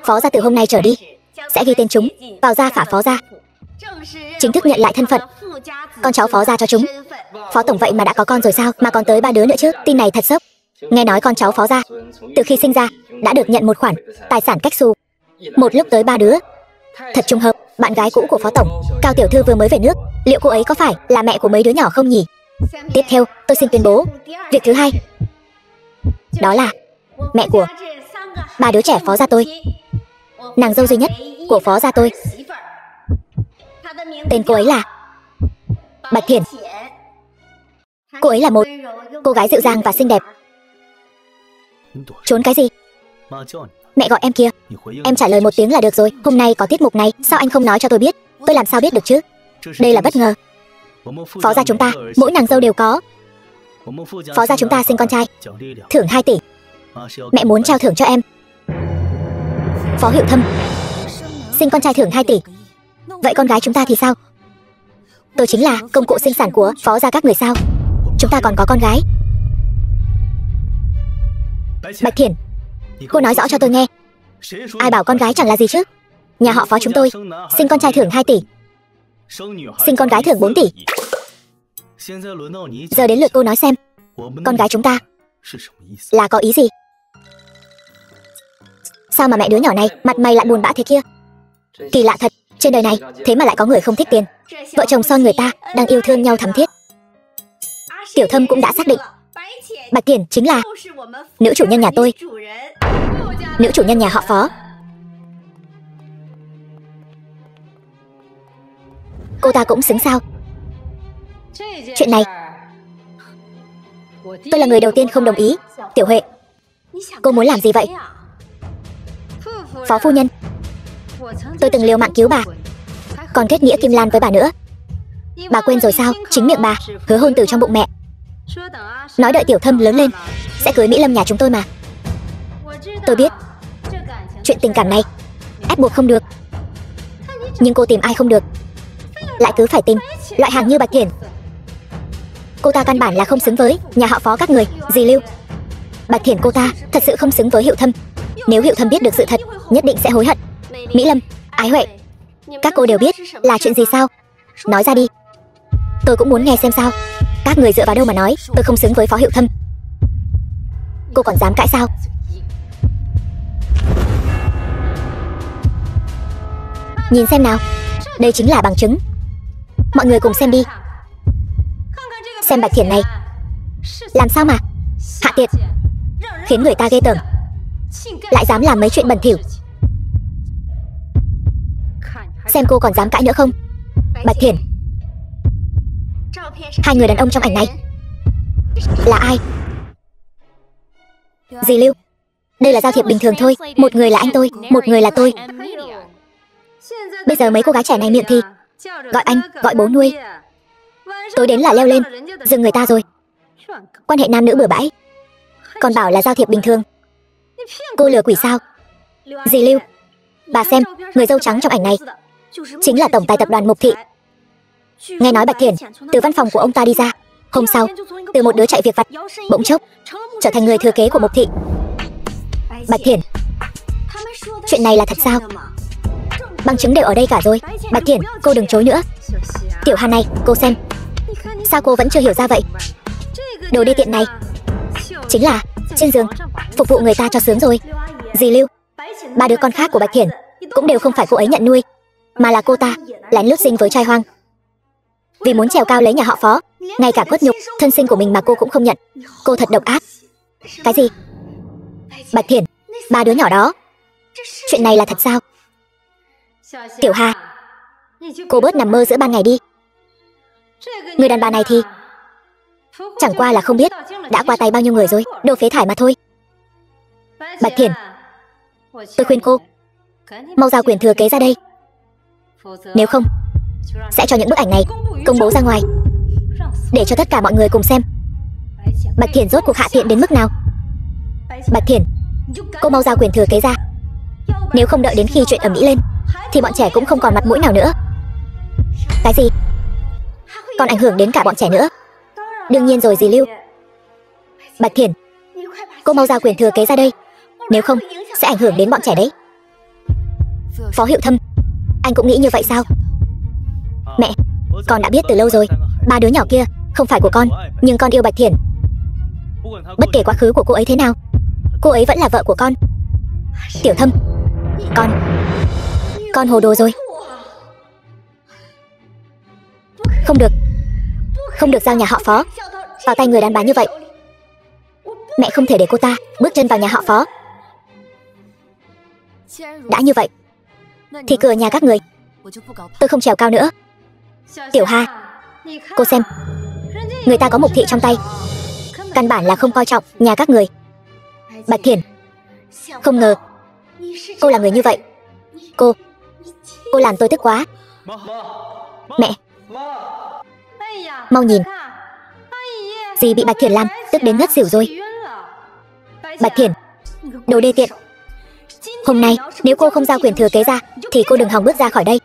Phó gia từ hôm nay trở đi sẽ ghi tên chúng vào gia phả Phó gia, chính thức nhận lại thân phận con cháu Phó gia cho chúng. Phó tổng vậy mà đã có con rồi sao? Mà còn tới ba đứa nữa chứ? Tin này thật sốc. Nghe nói con cháu Phó gia từ khi sinh ra đã được nhận một khoản tài sản cách xù, một lúc tới ba đứa. Thật trùng hợp, bạn gái cũ của Phó tổng, Cao tiểu thư vừa mới về nước. Liệu cô ấy có phải là mẹ của mấy đứa nhỏ không nhỉ? Tiếp theo, tôi xin tuyên bố việc thứ hai, đó là mẹ của ba đứa trẻ Phó gia tôi, nàng dâu duy nhất của Phó gia tôi. Tên cô ấy là Bạch Thiển. Cô ấy là một cô gái dịu dàng và xinh đẹp. Trốn cái gì? Mẹ gọi em kia. Em trả lời một tiếng là được rồi. Hôm nay có tiết mục này, sao anh không nói cho tôi biết? Tôi làm sao biết được chứ? Đây là bất ngờ. Phó gia chúng ta, mỗi nàng dâu đều có. Phó gia chúng ta sinh con trai, thưởng 2 tỷ. Mẹ muốn trao thưởng cho em. Phó Hiệu Thâm, sinh con trai thưởng 2 tỷ. Vậy con gái chúng ta thì sao? Tôi chính là công cụ sinh sản của Phó gia các người sao? Chúng ta còn có con gái. Bạch Thiển, cô nói rõ cho tôi nghe. Ai bảo con gái chẳng là gì chứ? Nhà họ Phó chúng tôi sinh con trai thưởng 2 tỷ, sinh con gái thưởng 4 tỷ. Giờ đến lượt cô nói xem, con gái chúng ta là có ý gì? Sao mà mẹ đứa nhỏ này mặt mày lại buồn bã thế kia? Kỳ lạ thật, trên đời này thế mà lại có người không thích tiền. Vợ chồng son người ta đang yêu thương nhau thắm thiết. Tiểu Thâm cũng đã xác định Bạch Thiển chính là nữ chủ nhân nhà tôi, nữ chủ nhân nhà họ Phó. Cô ta cũng xứng sao? Chuyện này Tôi là người đầu tiên không đồng ý. Tiểu Huệ, cô muốn làm gì vậy? Phó phu nhân, tôi từng liều mạng cứu bà, còn kết nghĩa Kim Lan với bà nữa. Bà quên rồi sao? Chính miệng bà hứa hôn từ trong bụng mẹ, nói đợi Tiểu Thâm lớn lên sẽ cưới Mỹ Lâm nhà chúng tôi mà. Tôi biết chuyện tình cảm này ép buộc không được, nhưng cô tìm ai không được, lại cứ phải tìm loại hàng như Bạch Thiển. Cô ta căn bản là không xứng với nhà họ Phó các người. Dì Lưu, Bạch Thiển cô ta thật sự không xứng với Hiệu Thâm. Nếu Hiệu Thâm biết được sự thật, nhất định sẽ hối hận. Mỹ Lâm, Ái Huệ, các cô đều biết là chuyện gì sao? Nói ra đi, tôi cũng muốn nghe xem sao. Các người dựa vào đâu mà nói tôi không xứng với Phó Hiệu Thâm? Cô còn dám cãi sao? Nhìn xem nào, đây chính là bằng chứng. Mọi người cùng xem đi. Xem Bạch Thiển này, làm sao mà hạ tiệt, khiến người ta ghê tởm, lại dám làm mấy chuyện bẩn thỉu. Xem cô còn dám cãi nữa không? Bạch Thiển, hai người đàn ông trong ảnh này là ai? Dì Lưu, đây là giao thiệp bình thường thôi. Một người là anh tôi, một người là tôi. Bây giờ mấy cô gái trẻ này miệng thì gọi anh, gọi bố nuôi, tối đến là leo lên giường người ta rồi. Quan hệ nam nữ bừa bãi, còn bảo là giao thiệp bình thường. Cô lừa quỷ sao? Dì Lưu, bà xem, người dâu trắng trong ảnh này chính là tổng tài tập đoàn Mục Thị. Nghe nói Bạch Thiển từ văn phòng của ông ta đi ra, hôm sau từ một đứa chạy việc vặt, bỗng chốc trở thành người thừa kế của Mục Thị. Bạch Thiển, chuyện này là thật sao? Bằng chứng đều ở đây cả rồi. Bạch Thiển, cô đừng chối nữa. Tiểu Hàn này, cô xem, sao cô vẫn chưa hiểu ra vậy? Đồ đê tiện này chính là trên giường phục vụ người ta cho sướng rồi. Dì Lưu, ba đứa con khác của Bạch Thiển cũng đều không phải cô ấy nhận nuôi, mà là cô ta lén lút sinh với trai hoang. Vì muốn trèo cao lấy nhà họ Phó, ngay cả cốt nhục thân sinh của mình mà cô cũng không nhận. Cô thật độc ác. Cái gì? Bạch Thiển, ba đứa nhỏ đó, chuyện này là thật sao? Tiểu Hà, cô bớt nằm mơ giữa ban ngày đi. Người đàn bà này thì chẳng qua là không biết đã qua tay bao nhiêu người rồi, đồ phế thải mà thôi. Bạch Thiển, tôi khuyên cô mau giao quyền thừa kế ra đây, nếu không sẽ cho những bức ảnh này công bố ra ngoài, để cho tất cả mọi người cùng xem Bạch Thiển rốt cuộc hạ tiện đến mức nào. Bạch Thiển, cô mau giao quyền thừa kế ra, nếu không đợi đến khi chuyện ầm ĩ lên thì bọn trẻ cũng không còn mặt mũi nào nữa. Cái gì? Còn ảnh hưởng đến cả bọn trẻ nữa. Đương nhiên rồi dì Lưu. Bạch Thiển, cô mau giao quyền thừa kế ra đây, nếu không sẽ ảnh hưởng đến bọn trẻ đấy. Phó Hiệu Thâm, anh cũng nghĩ như vậy sao? Mẹ, con đã biết từ lâu rồi, ba đứa nhỏ kia không phải của con, nhưng con yêu Bạch Thiển. Bất kể quá khứ của cô ấy thế nào, cô ấy vẫn là vợ của con. Tiểu Thâm, con hồ đồ rồi. Không được, không được giao nhà họ Phó vào tay người đàn bà như vậy. Mẹ không thể để cô ta bước chân vào nhà họ Phó. Đã như vậy thì cửa nhà các người tôi không trèo cao nữa. Tiểu Hà, cô xem, người ta có Mục Thị trong tay, căn bản là không coi trọng nhà các người. Bạch Thiển, không ngờ cô là người như vậy. Cô làm tôi tức quá. Mẹ, mau nhìn, dì bị Bạch Thiển làm tức đến ngất xỉu rồi. Bạch Thiển, đồ đê tiện, hôm nay nếu cô không giao quyền thừa kế ra thì cô đừng hòng bước ra khỏi đây.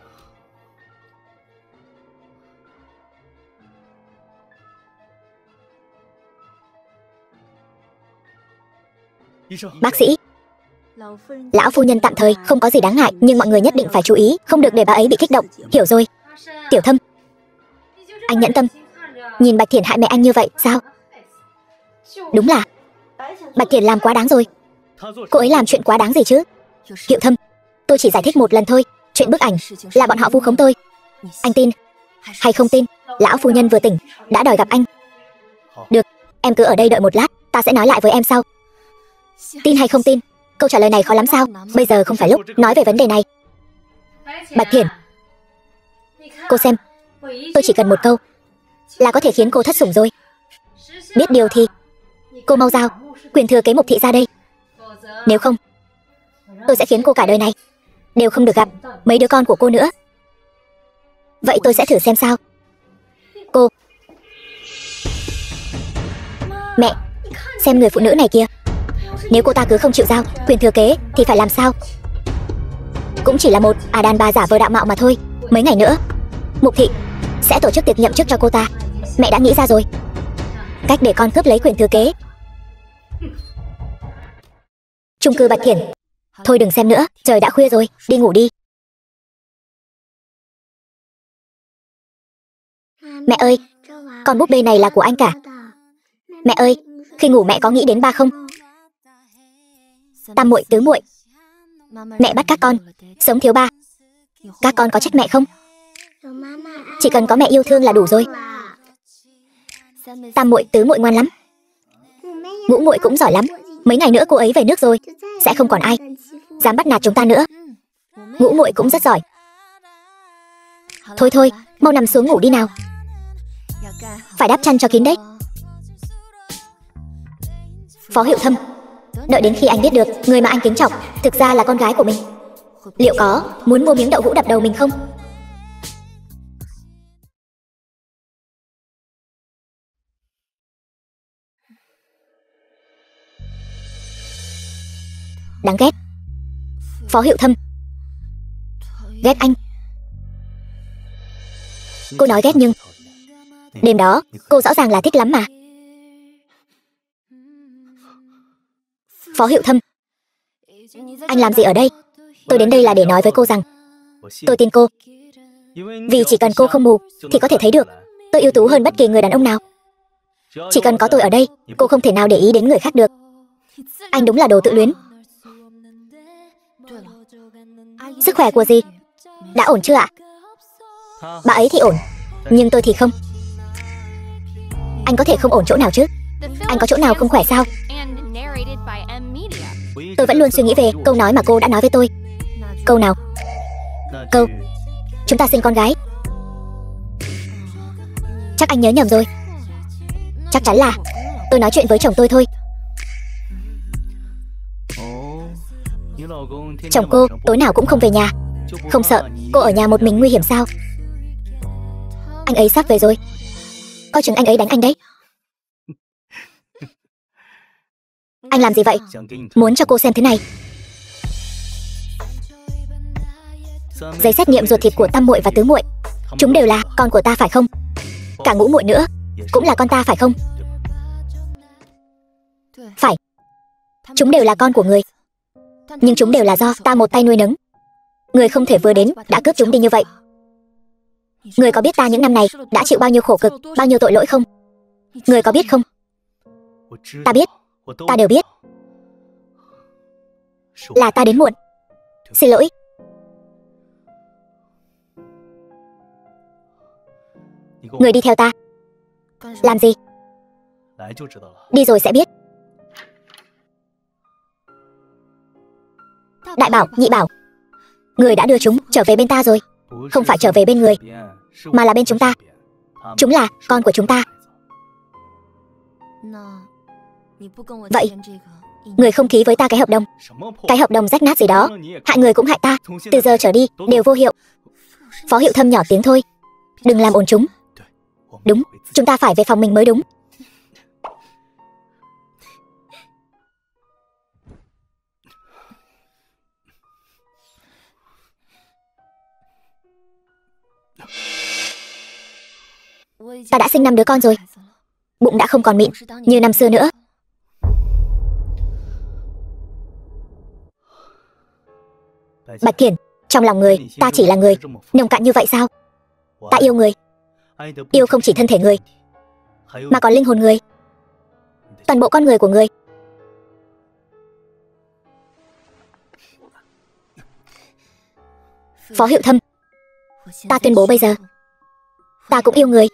Bác sĩ, lão phu nhân tạm thời không có gì đáng ngại, nhưng mọi người nhất định phải chú ý, không được để bà ấy bị kích động. Hiểu rồi. Tiểu Thâm, anh nhẫn tâm nhìn Bạch Thiển hại mẹ anh như vậy sao? Đúng là Bạch Thiển làm quá đáng rồi. Cô ấy làm chuyện quá đáng gì chứ? Hiệu Thâm, tôi chỉ giải thích một lần thôi. Chuyện bức ảnh là bọn họ vu khống tôi. Anh tin hay không tin, lão phu nhân vừa tỉnh đã đòi gặp anh. Được, em cứ ở đây đợi một lát, ta sẽ nói lại với em sau. Tin hay không tin, câu trả lời này khó lắm sao? Bây giờ không phải lúc nói về vấn đề này. Bạch Thiển, cô xem, tôi chỉ cần một câu là có thể khiến cô thất sủng rồi. Biết điều thì Cô mau giao quyền thừa kế Mục thị ra đây. Nếu không, tôi sẽ khiến cô cả đời này đều không được gặp mấy đứa con của cô nữa. Vậy tôi sẽ thử xem sao. Cô. Mẹ, xem người phụ nữ này kìa. Nếu cô ta cứ không chịu giao quyền thừa kế thì phải làm sao? Cũng chỉ là một đàn bà giả vờ đạo mạo mà thôi. Mấy ngày nữa Mục thị sẽ tổ chức tiệc nhậm chức cho cô ta. Mẹ đã nghĩ ra rồi, cách để con cướp lấy quyền thừa kế. Chung cư Bạch Thiển. Thôi đừng xem nữa, trời đã khuya rồi, đi ngủ đi. Mẹ ơi, con búp bê này là của anh cả. Mẹ ơi, khi ngủ mẹ có nghĩ đến ba không? Tam muội tứ muội. Mẹ bắt các con sống thiếu ba. Các con có trách mẹ không? Chỉ cần có mẹ yêu thương là đủ rồi. Tam muội tứ muội ngoan lắm. Ngũ muội cũng giỏi lắm. Mấy ngày nữa cô ấy về nước rồi, sẽ không còn ai dám bắt nạt chúng ta nữa. Ngũ muội cũng rất giỏi. Thôi thôi, mau nằm xuống ngủ đi nào. Phải đắp chăn cho kín đấy. Phó Hiệu Thâm, đợi đến khi anh biết được người mà anh kính trọng thực ra là con gái của mình, liệu có muốn mua miếng đậu hũ đập đầu mình không? Đáng ghét. Phó Hiệu Thâm ghét anh. Cô nói ghét nhưng đêm đó cô rõ ràng là thích lắm mà. Phó Hiệu Thâm, anh làm gì ở đây? Tôi đến đây là để nói với cô rằng tôi tin cô. Vì chỉ cần cô không mù thì có thể thấy được tôi ưu tú hơn bất kỳ người đàn ông nào. Chỉ cần có tôi ở đây, cô không thể nào để ý đến người khác được. Anh đúng là đồ tự luyến. Sức khỏe của gì đã ổn chưa ạ? Bà ấy thì ổn, nhưng tôi thì không. Anh có thể không ổn chỗ nào chứ? Anh có chỗ nào không khỏe sao? Tôi vẫn luôn suy nghĩ về câu nói mà cô đã nói với tôi. Câu nào? Câu chúng ta sinh con gái. Chắc anh nhớ nhầm rồi. Chắc chắn là tôi nói chuyện với chồng tôi thôi. Chồng cô tối nào cũng không về nhà. Không sợ cô ở nhà một mình nguy hiểm sao? Anh ấy sắp về rồi, coi chừng anh ấy đánh anh đấy. Anh làm gì vậy? Muốn cho cô xem thế này. Giấy xét nghiệm ruột thịt của tam muội và tứ muội, chúng đều là con của ta phải không? Cả ngũ muội nữa cũng là con ta phải không? Phải. Chúng đều là con của người, nhưng chúng đều là do ta một tay nuôi nấng. Người không thể vừa đến đã cướp chúng đi như vậy. Người có biết ta những năm này đã chịu bao nhiêu khổ cực, bao nhiêu tội lỗi không? Người có biết không? Ta biết, ta đều biết. Là ta đến muộn. Xin lỗi. Người đi theo ta. Làm gì? Đi rồi sẽ biết. Đại bảo, nhị bảo, người đã đưa chúng trở về bên ta rồi. Không phải trở về bên người, mà là bên chúng ta. Chúng là con của chúng ta. Vậy người không ký với ta cái hợp đồng. Cái hợp đồng rách nát gì đó, hại người cũng hại ta. Từ giờ trở đi đều vô hiệu. Phó Hiệu Thâm nhỏ tiếng thôi, đừng làm ồn chúng. Đúng, chúng ta phải về phòng mình mới đúng. Ta đã sinh 5 đứa con rồi, bụng đã không còn mịn như năm xưa nữa. Bạch Thiển, trong lòng người ta chỉ là người nông cạn như vậy sao? Ta yêu người, yêu không chỉ thân thể người mà còn linh hồn người, toàn bộ con người của người. Phó Hiệu Thâm, ta tuyên bố bây giờ, ta cũng yêu người.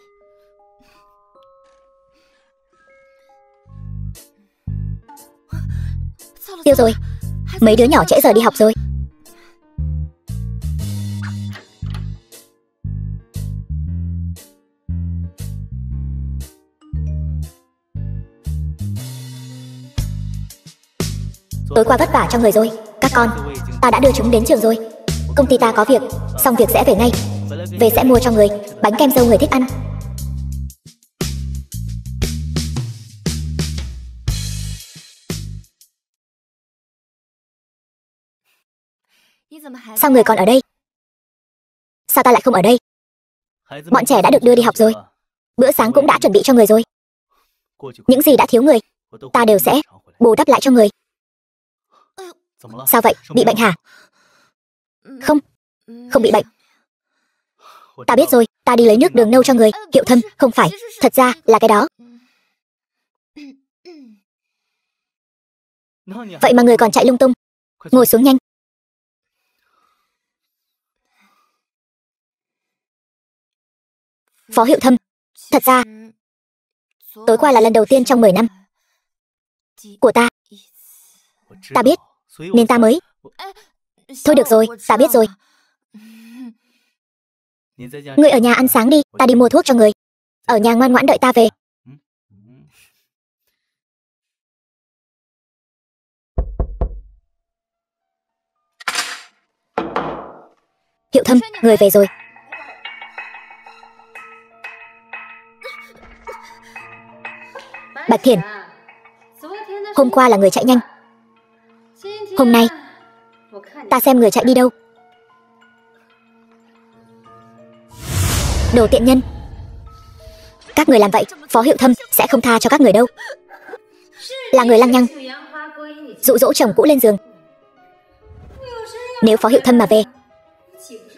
Yêu rồi. Mấy đứa nhỏ trễ giờ đi học rồi. Tối qua vất vả cho người rồi. Các con, ta đã đưa chúng đến trường rồi. Công ty ta có việc, xong việc sẽ về ngay. Về sẽ mua cho người bánh kem dâu người thích ăn. Sao người còn ở đây? Sao ta lại không ở đây? Bọn trẻ đã được đưa đi học rồi. Bữa sáng cũng đã chuẩn bị cho người rồi. Những gì đã thiếu người, ta đều sẽ bù đắp lại cho người. Sao vậy? Bị bệnh hả? Không, không bị bệnh. Ta biết rồi, ta đi lấy nước đường nâu cho người. Hiệu Thâm, không phải, thật ra là cái đó. Vậy mà người còn chạy lung tung. Ngồi xuống nhanh. Phó Hiệu Thâm, thật ra tối qua là lần đầu tiên trong 10 năm của ta. Ta biết, nên ta mới... Thôi được rồi, ta biết rồi. Người ở nhà ăn sáng đi, ta đi mua thuốc cho người. Ở nhà ngoan ngoãn đợi ta về. Hiệu Thâm, người về rồi. Bạch Thiển, hôm qua là người chạy nhanh. Hôm nay, ta xem người chạy đi đâu. Đồ tiện nhân. Các người làm vậy, Phó Hiệu Thâm sẽ không tha cho các người đâu. Là người lăng nhăng, dụ dỗ chồng cũ lên giường. Nếu Phó Hiệu Thâm mà về,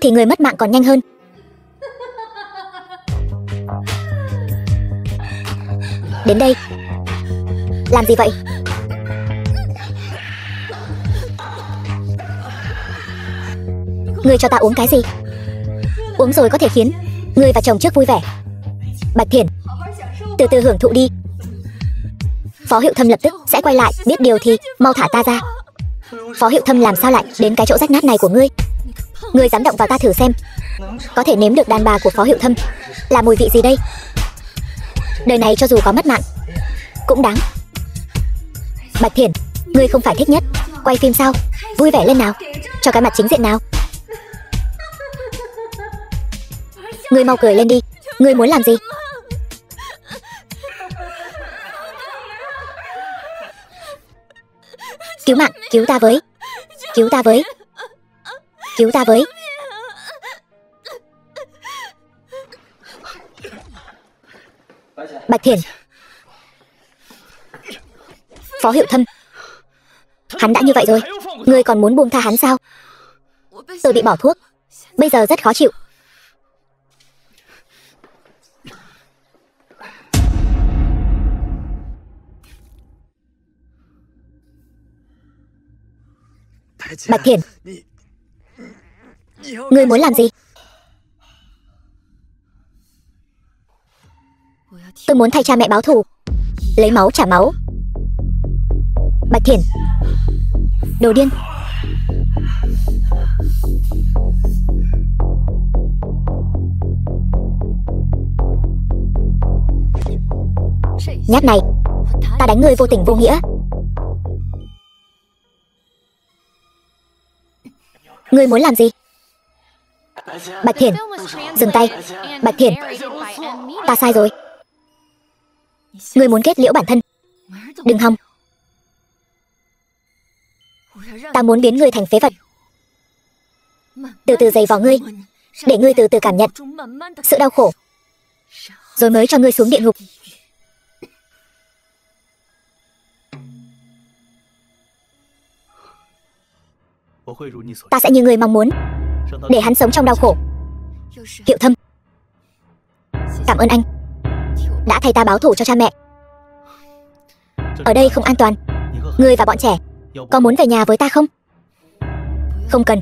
thì người mất mạng còn nhanh hơn. Đến đây. Làm gì vậy? Ngươi cho ta uống cái gì? Uống rồi có thể khiến ngươi và chồng trước vui vẻ. Bạch Thiển, từ từ hưởng thụ đi. Phó Hiệu Thâm lập tức sẽ quay lại. Biết điều thì mau thả ta ra. Phó Hiệu Thâm làm sao lại đến cái chỗ rách nát này của ngươi? Ngươi dám động vào ta thử xem. Có thể nếm được đàn bà của Phó Hiệu Thâm là mùi vị gì đây? Đời này cho dù có mất mạng cũng đáng. Bạch Thiển, ngươi không phải thích nhất quay phim sao? Vui vẻ lên nào, cho cái mặt chính diện nào. Ngươi mau cười lên đi. Ngươi muốn làm gì? Cứu mạng, cứu ta với. Cứu ta với. Cứu ta với. Bạch Thiển. Phó Hiệu Thâm, hắn đã như vậy rồi, ngươi còn muốn buông tha hắn sao? Tôi bị bỏ thuốc, bây giờ rất khó chịu. Bạch Thiển, ngươi muốn làm gì? Tôi muốn thay cha mẹ báo thù, lấy máu trả máu. Bạch Thiển, đồ điên. Nhát này, ta đánh ngươi vô tình vô nghĩa. Ngươi muốn làm gì? Bạch Thiển, dừng tay. Bạch Thiển, ta sai rồi. Ngươi muốn kết liễu bản thân. Đừng hòng. Ta muốn biến ngươi thành phế vật. Từ từ giày vò ngươi, để ngươi từ từ cảm nhận sự đau khổ, rồi mới cho ngươi xuống địa ngục. Ta sẽ như ngươi mong muốn, để hắn sống trong đau khổ. Hiệu Thâm, cảm ơn anh đã thay ta báo thù cho cha mẹ. Ở đây không an toàn. Ngươi và bọn trẻ có muốn về nhà với ta không? Không cần.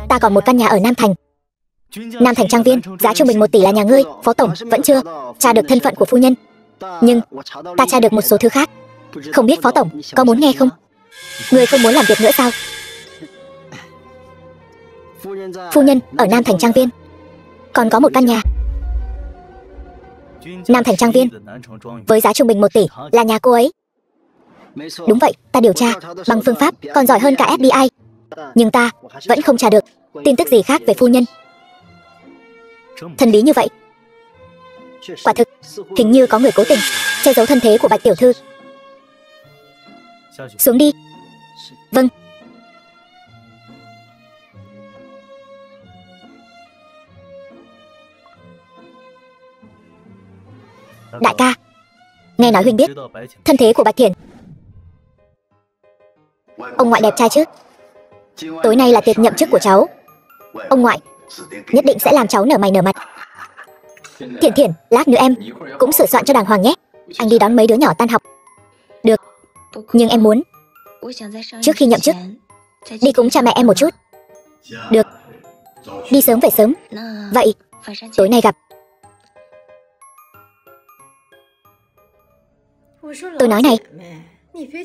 Ta còn một căn nhà ở Nam Thành. Nam Thành Trang Viên, giá trung bình 1 tỷ là nhà ngươi. Phó tổng vẫn chưa tra được thân phận của phu nhân, nhưng ta tra được một số thứ khác. Không biết Phó tổng có muốn nghe không? Ngươi không muốn làm việc nữa sao? Phu nhân ở Nam Thành Trang Viên còn có một căn nhà. Nam Thành Trang Viên với giá trung bình 1 tỷ là nhà cô ấy. Đúng vậy, ta điều tra bằng phương pháp còn giỏi hơn cả FBI. Nhưng ta vẫn không tra được tin tức gì khác về phu nhân. Thần bí như vậy. Quả thực, hình như có người cố tình che giấu thân thế của Bạch tiểu thư. Xuống đi. Vâng. Đại ca, nghe nói huynh biết thân thế của Bạch Thiển. Ông ngoại đẹp trai chứ? Tối nay là tiệc nhậm chức của cháu. Ông ngoại nhất định sẽ làm cháu nở mày nở mặt. Thiển Thiển, lát nữa em cũng sửa soạn cho đàng hoàng nhé. Anh đi đón mấy đứa nhỏ tan học. Được, nhưng em muốn trước khi nhậm chức đi cùng cha mẹ em một chút. Được, đi sớm về sớm. Vậy tối nay gặp. Tôi nói này,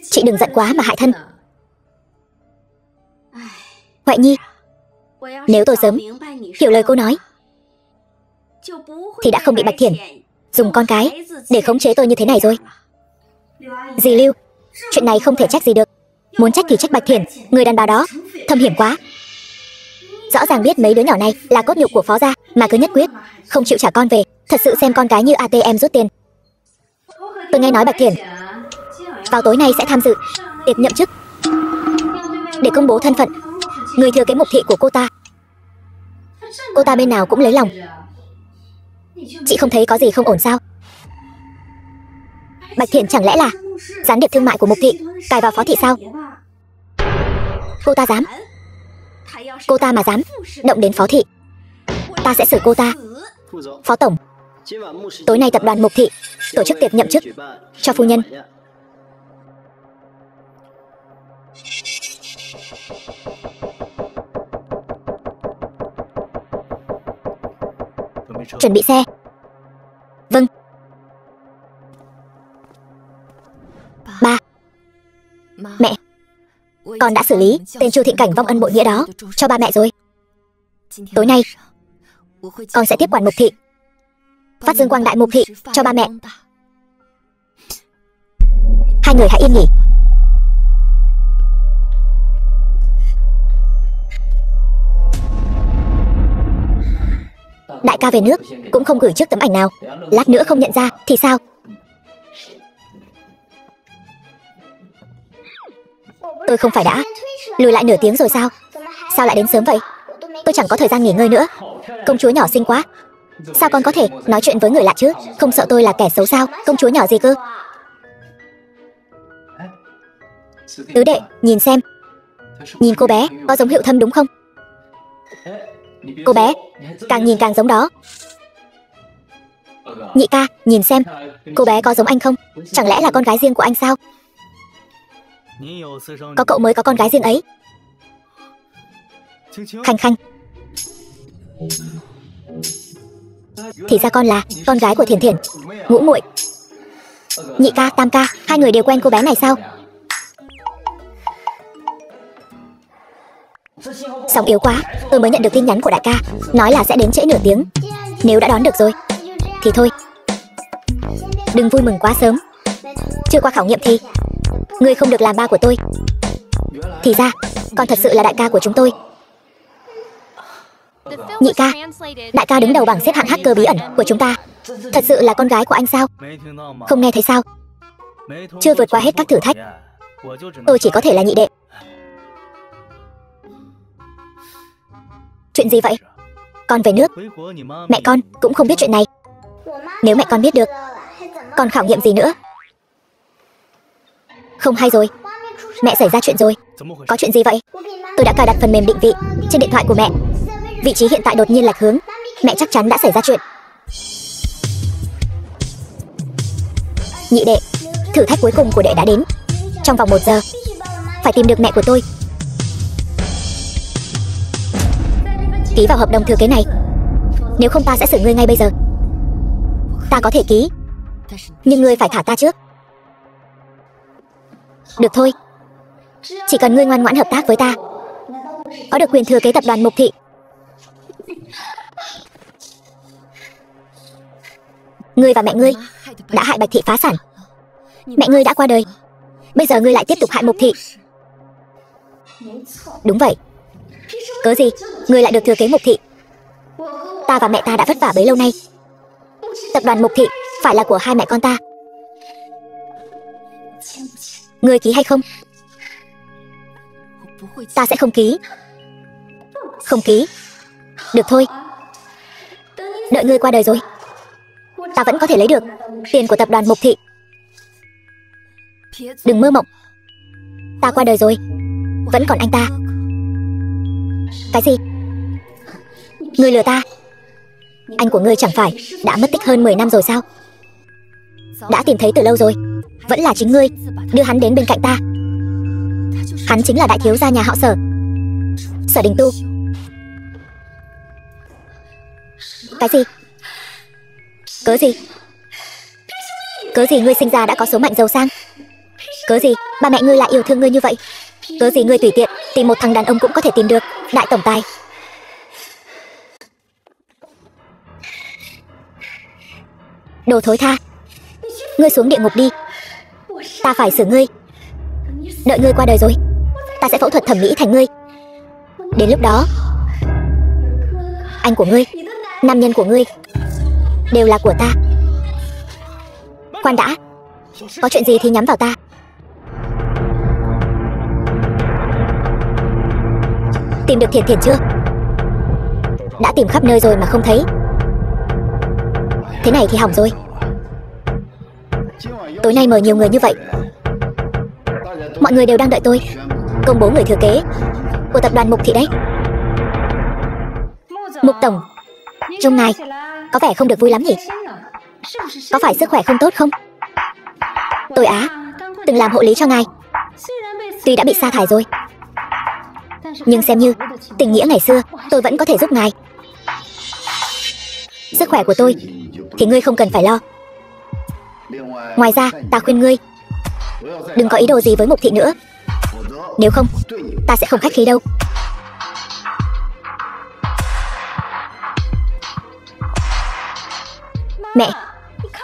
chị đừng giận quá mà hại thân. Huệ Nhi, nếu tôi sớm hiểu lời cô nói thì đã không bị Bạch Thiển dùng con cái để khống chế tôi như thế này rồi. Dì Lưu, chuyện này không thể trách gì được. Muốn trách thì trách Bạch Thiển, người đàn bà đó thâm hiểm quá. Rõ ràng biết mấy đứa nhỏ này là cốt nhục của Phó gia mà cứ nhất quyết không chịu trả con về, thật sự xem con cái như ATM rút tiền. Tôi nghe nói Bạch Thiển vào tối nay sẽ tham dự tiệc nhậm chức để công bố thân phận người thừa kế Mục thị của cô ta. Cô ta bên nào cũng lấy lòng. Chị không thấy có gì không ổn sao? Bạch Thiển chẳng lẽ là gián điệp thương mại của Mục thị cài vào Phó thị sao? Cô ta dám. Cô ta mà dám động đến Phó thị, ta sẽ xử cô ta. Phó tổng, tối nay tập đoàn Mục thị tổ chức tiệc nhậm chức cho phu nhân. Chuẩn bị xe. Vâng. Ba. Mẹ, con đã xử lý tên Chu Thịnh Cảnh vong ân bội nghĩa đó cho ba mẹ rồi. Tối nay con sẽ tiếp quản Mục thị, phát dương quang đại Mục thị cho ba mẹ. Hai người hãy yên nghỉ. Đại ca về nước cũng không gửi trước tấm ảnh nào, lát nữa không nhận ra thì sao? Tôi không phải đã lùi lại nửa tiếng rồi sao? Sao lại đến sớm vậy? Tôi chẳng có thời gian nghỉ ngơi nữa. Công chúa nhỏ xinh quá. Sao con có thể nói chuyện với người lạ chứ? Không sợ tôi là kẻ xấu sao? Công chúa nhỏ gì cơ? Tứ đệ, nhìn xem. Nhìn cô bé có giống Hiệu Thâm đúng không? Cô bé càng nhìn càng giống đó. Nhị ca, nhìn xem, cô bé có giống anh không? Chẳng lẽ là con gái riêng của anh sao? Có cậu mới có con gái riêng ấy. Khanh Khanh, thì ra con là con gái của Thiển Thiển. Ngũ muội. Nhị ca, tam ca, hai người đều quen cô bé này sao? Sóng yếu quá, tôi mới nhận được tin nhắn của đại ca, nói là sẽ đến trễ nửa tiếng. Nếu đã đón được rồi thì thôi, đừng vui mừng quá sớm. Chưa qua khảo nghiệm thì ngươi không được làm ba của tôi. Thì ra con thật sự là đại ca của chúng tôi. Nhị ca, đại ca đứng đầu bảng xếp hạng hacker bí ẩn của chúng ta, thật sự là con gái của anh sao? Không nghe thấy sao? Chưa vượt qua hết các thử thách, tôi chỉ có thể là nhị đệ. Chuyện gì vậy? Con về nước, mẹ con cũng không biết chuyện này. Nếu mẹ con biết được, còn khảo nghiệm gì nữa? Không hay rồi, mẹ xảy ra chuyện rồi. Có chuyện gì vậy? Tôi đã cài đặt phần mềm định vị trên điện thoại của mẹ. Vị trí hiện tại đột nhiên lệch hướng, mẹ chắc chắn đã xảy ra chuyện. Nhị đệ, thử thách cuối cùng của đệ đã đến. Trong vòng 1 giờ phải tìm được mẹ của tôi, ký vào hợp đồng thừa kế này. Nếu không ta sẽ xử ngươi ngay bây giờ. Ta có thể ký, nhưng ngươi phải thả ta trước. Được thôi, chỉ cần ngươi ngoan ngoãn hợp tác với ta, có được quyền thừa kế tập đoàn Mục thị. Ngươi và mẹ ngươi đã hại Bạch thị phá sản. Mẹ ngươi đã qua đời, Bây giờ ngươi lại tiếp tục hại Mục Thị. Đúng vậy. Cớ gì ngươi lại được thừa kế Mục Thị? Ta và mẹ ta đã vất vả bấy lâu nay. Tập đoàn Mục Thị phải là của hai mẹ con ta. Ngươi ký hay không? Ta sẽ không ký. Không ký. Được thôi. Đợi ngươi qua đời rồi, ta vẫn có thể lấy được tiền của tập đoàn Mục Thị. Đừng mơ mộng. Ta qua đời rồi, vẫn còn anh ta. Cái gì? Ngươi lừa ta? Anh của ngươi chẳng phải đã mất tích hơn 10 năm rồi sao? Đã tìm thấy từ lâu rồi. Vẫn là chính ngươi đưa hắn đến bên cạnh ta. Hắn chính là đại thiếu gia nhà họ Sở, Sở Đình Tu. Cái gì? Cớ gì? Cớ gì ngươi sinh ra đã có số mệnh giàu sang? Cớ gì ba mẹ ngươi lại yêu thương ngươi như vậy? Cớ gì ngươi tùy tiện tìm một thằng đàn ông cũng có thể tìm được đại tổng tài? Đồ thối tha. Ngươi xuống địa ngục đi. Ta phải xử ngươi. Đợi ngươi qua đời rồi, ta sẽ phẫu thuật thẩm mỹ thành ngươi. Đến lúc đó, anh của ngươi, nam nhân của ngươi đều là của ta. Khoan đã, có chuyện gì thì nhắm vào ta. Tìm được Thiển Thiển chưa? Đã tìm khắp nơi rồi mà không thấy. Thế này thì hỏng rồi. Tối nay mời nhiều người như vậy, mọi người đều đang đợi tôi công bố người thừa kế của tập đoàn Mục Thị đấy. Mục tổng, trông ngài có vẻ không được vui lắm nhỉ? Có phải sức khỏe không tốt không? Tôi từng làm hộ lý cho ngài. Tuy đã bị sa thải rồi, nhưng xem như tình nghĩa ngày xưa, tôi vẫn có thể giúp ngài. Sức khỏe của tôi thì ngươi không cần phải lo. Ngoài ra, ta khuyên ngươi đừng có ý đồ gì với Mục Thị nữa. Nếu không, ta sẽ không khách khí đâu.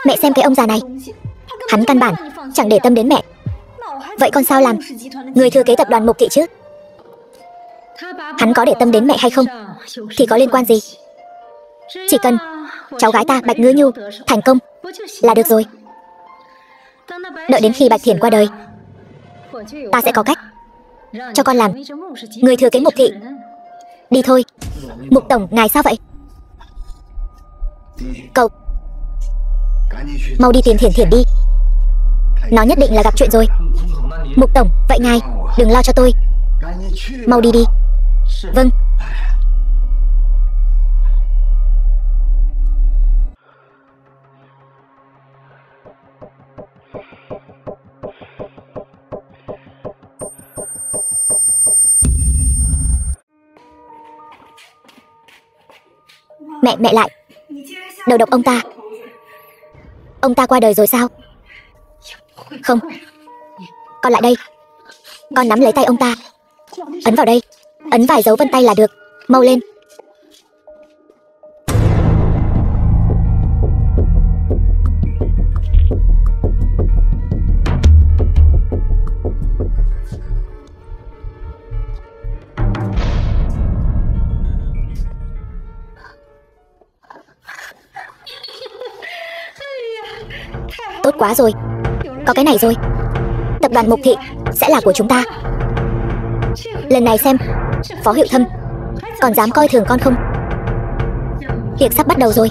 Mẹ xem cái ông già này, hắn căn bản chẳng để tâm đến mẹ. Vậy con sao làm người thừa kế tập đoàn Mục Thị chứ? Hắn có để tâm đến mẹ hay không thì có liên quan gì? Chỉ cần cháu gái ta Bạch Ngữ Nhu thành công là được rồi. Đợi đến khi Bạch Thiển qua đời, ta sẽ có cách cho con làm người thừa kế Mục Thị. Đi thôi. Mục tổng, ngài sao vậy? Cậu mau đi tìm Thiển Thiển đi. Nó nhất định là gặp chuyện rồi. Mục tổng, vậy ngài đừng lo cho tôi. Mau đi đi. Vâng. Mẹ lại. Đầu độc ông ta. Ông ta qua đời rồi sao? Không. Con lại đây. Con nắm lấy tay ông ta. Ấn vào đây. Ấn vài dấu vân tay là được. Mau lên. Tốt quá rồi. Có cái này rồi. Tập đoàn Mục Thị sẽ là của chúng ta. Lần này xem Phó Hiệu Thâm còn dám coi thường con không? Việc sắp bắt đầu rồi.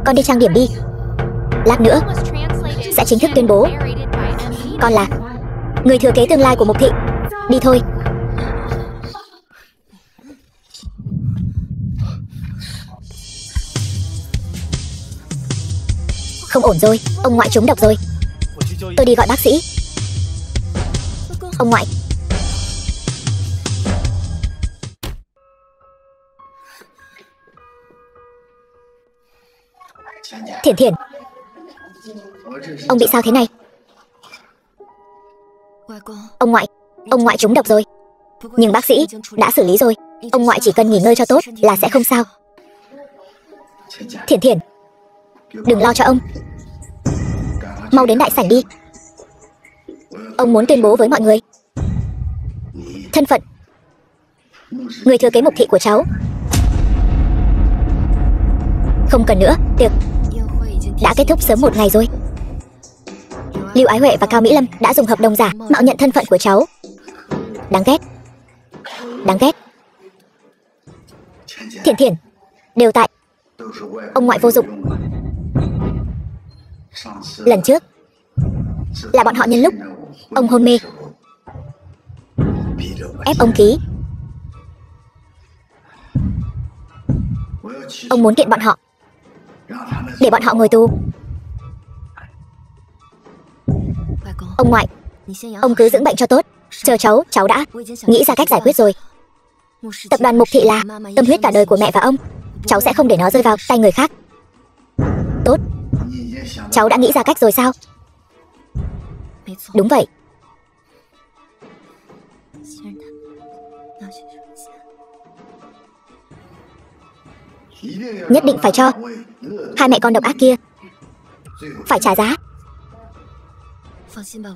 Con đi trang điểm đi. Lát nữa sẽ chính thức tuyên bố con là người thừa kế tương lai của Mục Thị. Đi thôi. Không ổn rồi, ông ngoại trúng độc rồi. Tôi đi gọi bác sĩ. Ông ngoại. Thiển Thiển, ông bị sao thế này? Ông ngoại trúng độc rồi. Nhưng bác sĩ đã xử lý rồi. Ông ngoại chỉ cần nghỉ ngơi cho tốt là sẽ không sao. Thiển Thiển, đừng lo cho ông. Mau đến đại sảnh đi. Ông muốn tuyên bố với mọi người thân phận người thừa kế Mục Thị của cháu. Không cần nữa, tiệc đã kết thúc sớm một ngày rồi. Lưu Ái Huệ và Cao Mỹ Lâm đã dùng hợp đồng giả mạo nhận thân phận của cháu. Đáng ghét. Đáng ghét. Thiển Thiển, đều tại ông ngoại vô dụng. Lần trước là bọn họ nhân lúc ông hôn mê ép ông ký. Ông muốn kiện bọn họ để bọn họ ngồi tù. Ông ngoại, ông cứ dưỡng bệnh cho tốt. Chờ cháu đã nghĩ ra cách giải quyết rồi. Tập đoàn Mục Thị là tâm huyết cả đời của mẹ và ông. Cháu sẽ không để nó rơi vào tay người khác. Tốt. Cháu đã nghĩ ra cách rồi sao? Đúng vậy. Nhất định phải cho hai mẹ con độc ác kia phải trả giá.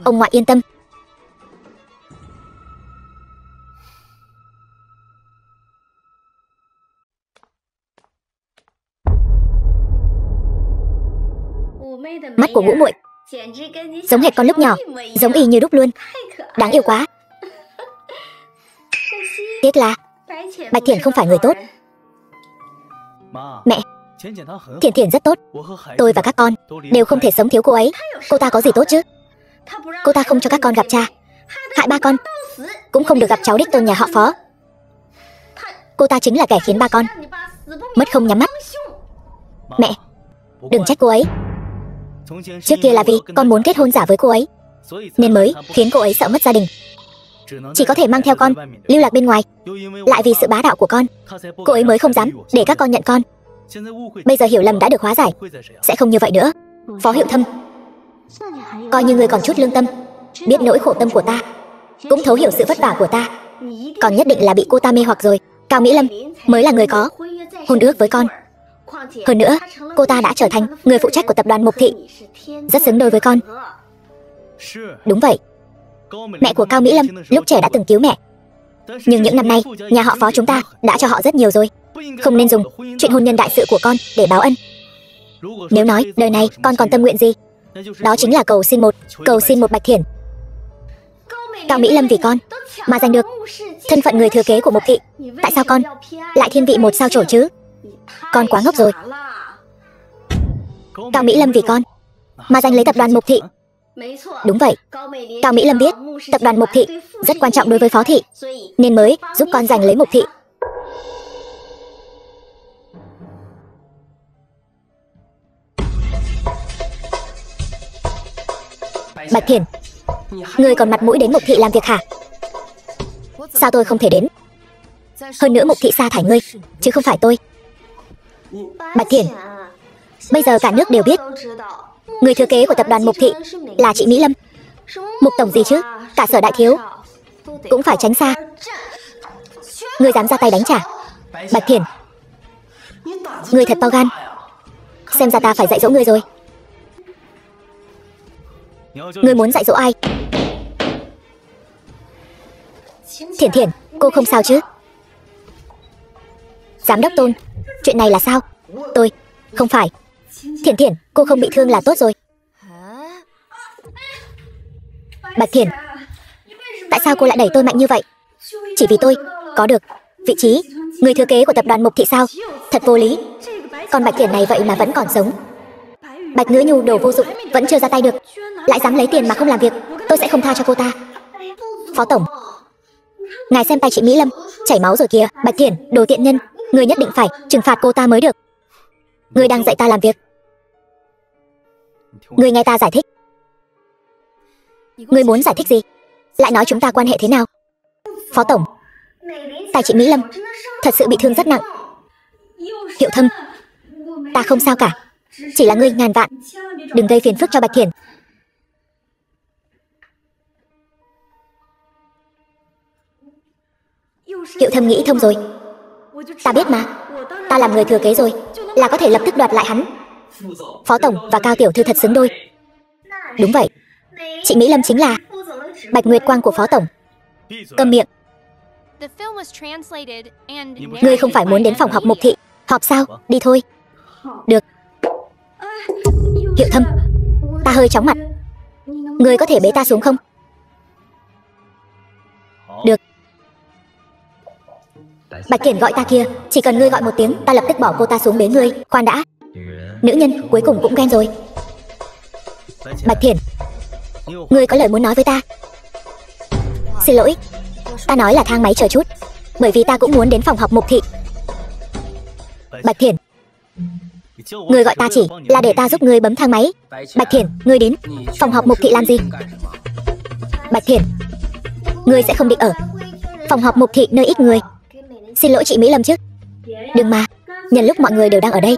Ông ngoại yên tâm. Mắt của Ngũ muội giống hệt con lúc nhỏ, giống y như đúc luôn. Đáng yêu quá. Tiếc là Bạch Thiển không phải người tốt. Mẹ, Thiển Thiển rất tốt. Tôi và các con đều không thể sống thiếu cô ấy. Cô ta có gì tốt chứ? Cô ta không cho các con gặp cha, hại ba con, cũng không được gặp cháu đích tôn nhà họ Phó. Cô ta chính là kẻ khiến ba con mất không nhắm mắt. Mẹ, đừng trách cô ấy. Trước kia là vì con muốn kết hôn giả với cô ấy, nên mới khiến cô ấy sợ mất gia đình, chỉ có thể mang theo con lưu lạc bên ngoài. Lại vì sự bá đạo của con, cô ấy mới không dám để các con nhận con. Bây giờ hiểu lầm đã được hóa giải, sẽ không như vậy nữa. Phó Hiệu Thâm, coi như người còn chút lương tâm, biết nỗi khổ tâm của ta, cũng thấu hiểu sự vất vả của ta. Còn nhất định là bị cô ta mê hoặc rồi. Cao Mỹ Lâm mới là người có hôn ước với con. Hơn nữa, cô ta đã trở thành người phụ trách của tập đoàn Mục Thị, rất xứng đôi với con. Đúng vậy. Mẹ của Cao Mỹ Lâm lúc trẻ đã từng cứu mẹ, nhưng những năm nay nhà họ Phó chúng ta đã cho họ rất nhiều rồi. Không nên dùng chuyện hôn nhân đại sự của con để báo ân. Nếu nói đời này con còn tâm nguyện gì, đó chính là cầu xin một Bạch Thiển. Cao Mỹ Lâm vì con mà giành được thân phận người thừa kế của Mục Thị. Tại sao con lại thiên vị một sao chổi chứ? Con quá ngốc rồi. Cao Mỹ Lâm vì con mà giành lấy tập đoàn Mục Thị. Đúng vậy. Cao Mỹ Lâm biết tập đoàn Mục Thị rất quan trọng đối với Phó Thị, nên mới giúp con giành lấy Mục Thị. Bạch Thiển, ngươi còn mặt mũi đến Mục Thị làm việc hả? Sao tôi không thể đến? Hơn nữa Mục Thị sa thải ngươi, chứ không phải tôi. Bạch Thiển, bây giờ cả nước đều biết người thừa kế của tập đoàn Mục Thị là chị Mỹ Lâm. Mục tổng gì chứ, cả Sở đại thiếu cũng phải tránh xa. Ngươi dám ra tay đánh trả? Bạch Thiển, ngươi thật to gan. Xem ra ta phải dạy dỗ ngươi rồi. Ngươi muốn dạy dỗ ai? Thiển Thiển, cô không sao chứ? Giám đốc Tôn, chuyện này là sao? Tôi không phải. Thiển Thiển, cô không bị thương là tốt rồi. Bạch Thiển, tại sao cô lại đẩy tôi mạnh như vậy? Chỉ vì tôi có được vị trí người thừa kế của tập đoàn Mục Thị sao? Thật vô lý. Còn Bạch Thiển này vậy mà vẫn còn sống. Bạch Ngữ Nhu đồ vô dụng, vẫn chưa ra tay được, lại dám lấy tiền mà không làm việc. Tôi sẽ không tha cho cô ta. Phó tổng, ngài xem tay chị Mỹ Lâm chảy máu rồi kìa. Bạch Thiển, đồ tiện nhân, người nhất định phải trừng phạt cô ta mới được. Người đang dạy ta làm việc, người nghe ta giải thích. Người muốn giải thích gì? Lại nói chúng ta quan hệ thế nào? Phó tổng, tay chị Mỹ Lâm thật sự bị thương rất nặng. Hiệu Thâm, ta không sao cả. Chỉ là ngươi ngàn vạn đừng gây phiền phức cho Bạch Thiển. Hiệu Thâm nghĩ thông rồi. Ta biết mà, ta làm người thừa kế rồi là có thể lập tức đoạt lại hắn. Phó tổng và Cao tiểu thư thật xứng đôi. Đúng vậy, chị Mỹ Lâm chính là Bạch Nguyệt Quang của Phó Tổng. Câm miệng. Ngươi không phải muốn đến phòng họp Mục Thị. Họp sao? Đi thôi. Được. Hiệu Thâm, ta hơi chóng mặt. Ngươi có thể bế ta xuống không? Được. Bạch Kiển gọi ta kia, chỉ cần ngươi gọi một tiếng, ta lập tức bỏ cô ta xuống bế ngươi. Khoan đã. Nữ nhân cuối cùng cũng ghen rồi. Bạch Thiển, ngươi có lời muốn nói với ta? Xin lỗi, ta nói là thang máy chờ chút, bởi vì ta cũng muốn đến phòng họp Mục Thị. Bạch Thiển, ngươi gọi ta chỉ là để ta giúp ngươi bấm thang máy. Bạch Thiển, ngươi đến phòng họp Mục Thị làm gì? Bạch Thiển, ngươi sẽ không định ở phòng họp Mục Thị nơi ít người. Xin lỗi chị Mỹ Lâm chứ. Đừng mà, nhân lúc mọi người đều đang ở đây,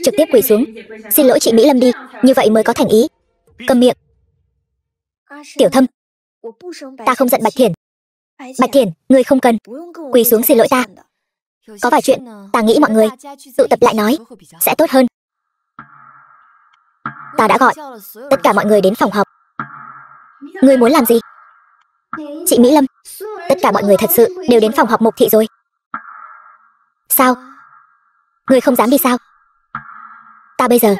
trực tiếp quỳ xuống xin lỗi chị Mỹ Lâm đi, như vậy mới có thành ý. Câm miệng. Tiểu Thâm, ta không giận Bạch Thiển. Bạch Thiển, ngươi không cần quỳ xuống xin lỗi ta. Có vài chuyện ta nghĩ mọi người tụ tập lại nói sẽ tốt hơn. Ta đã gọi tất cả mọi người đến phòng họp. Ngươi muốn làm gì? Chị Mỹ Lâm, tất cả mọi người thật sự đều đến phòng họp Mục Thị rồi. Sao? Ngươi không dám đi sao? Ta bây giờ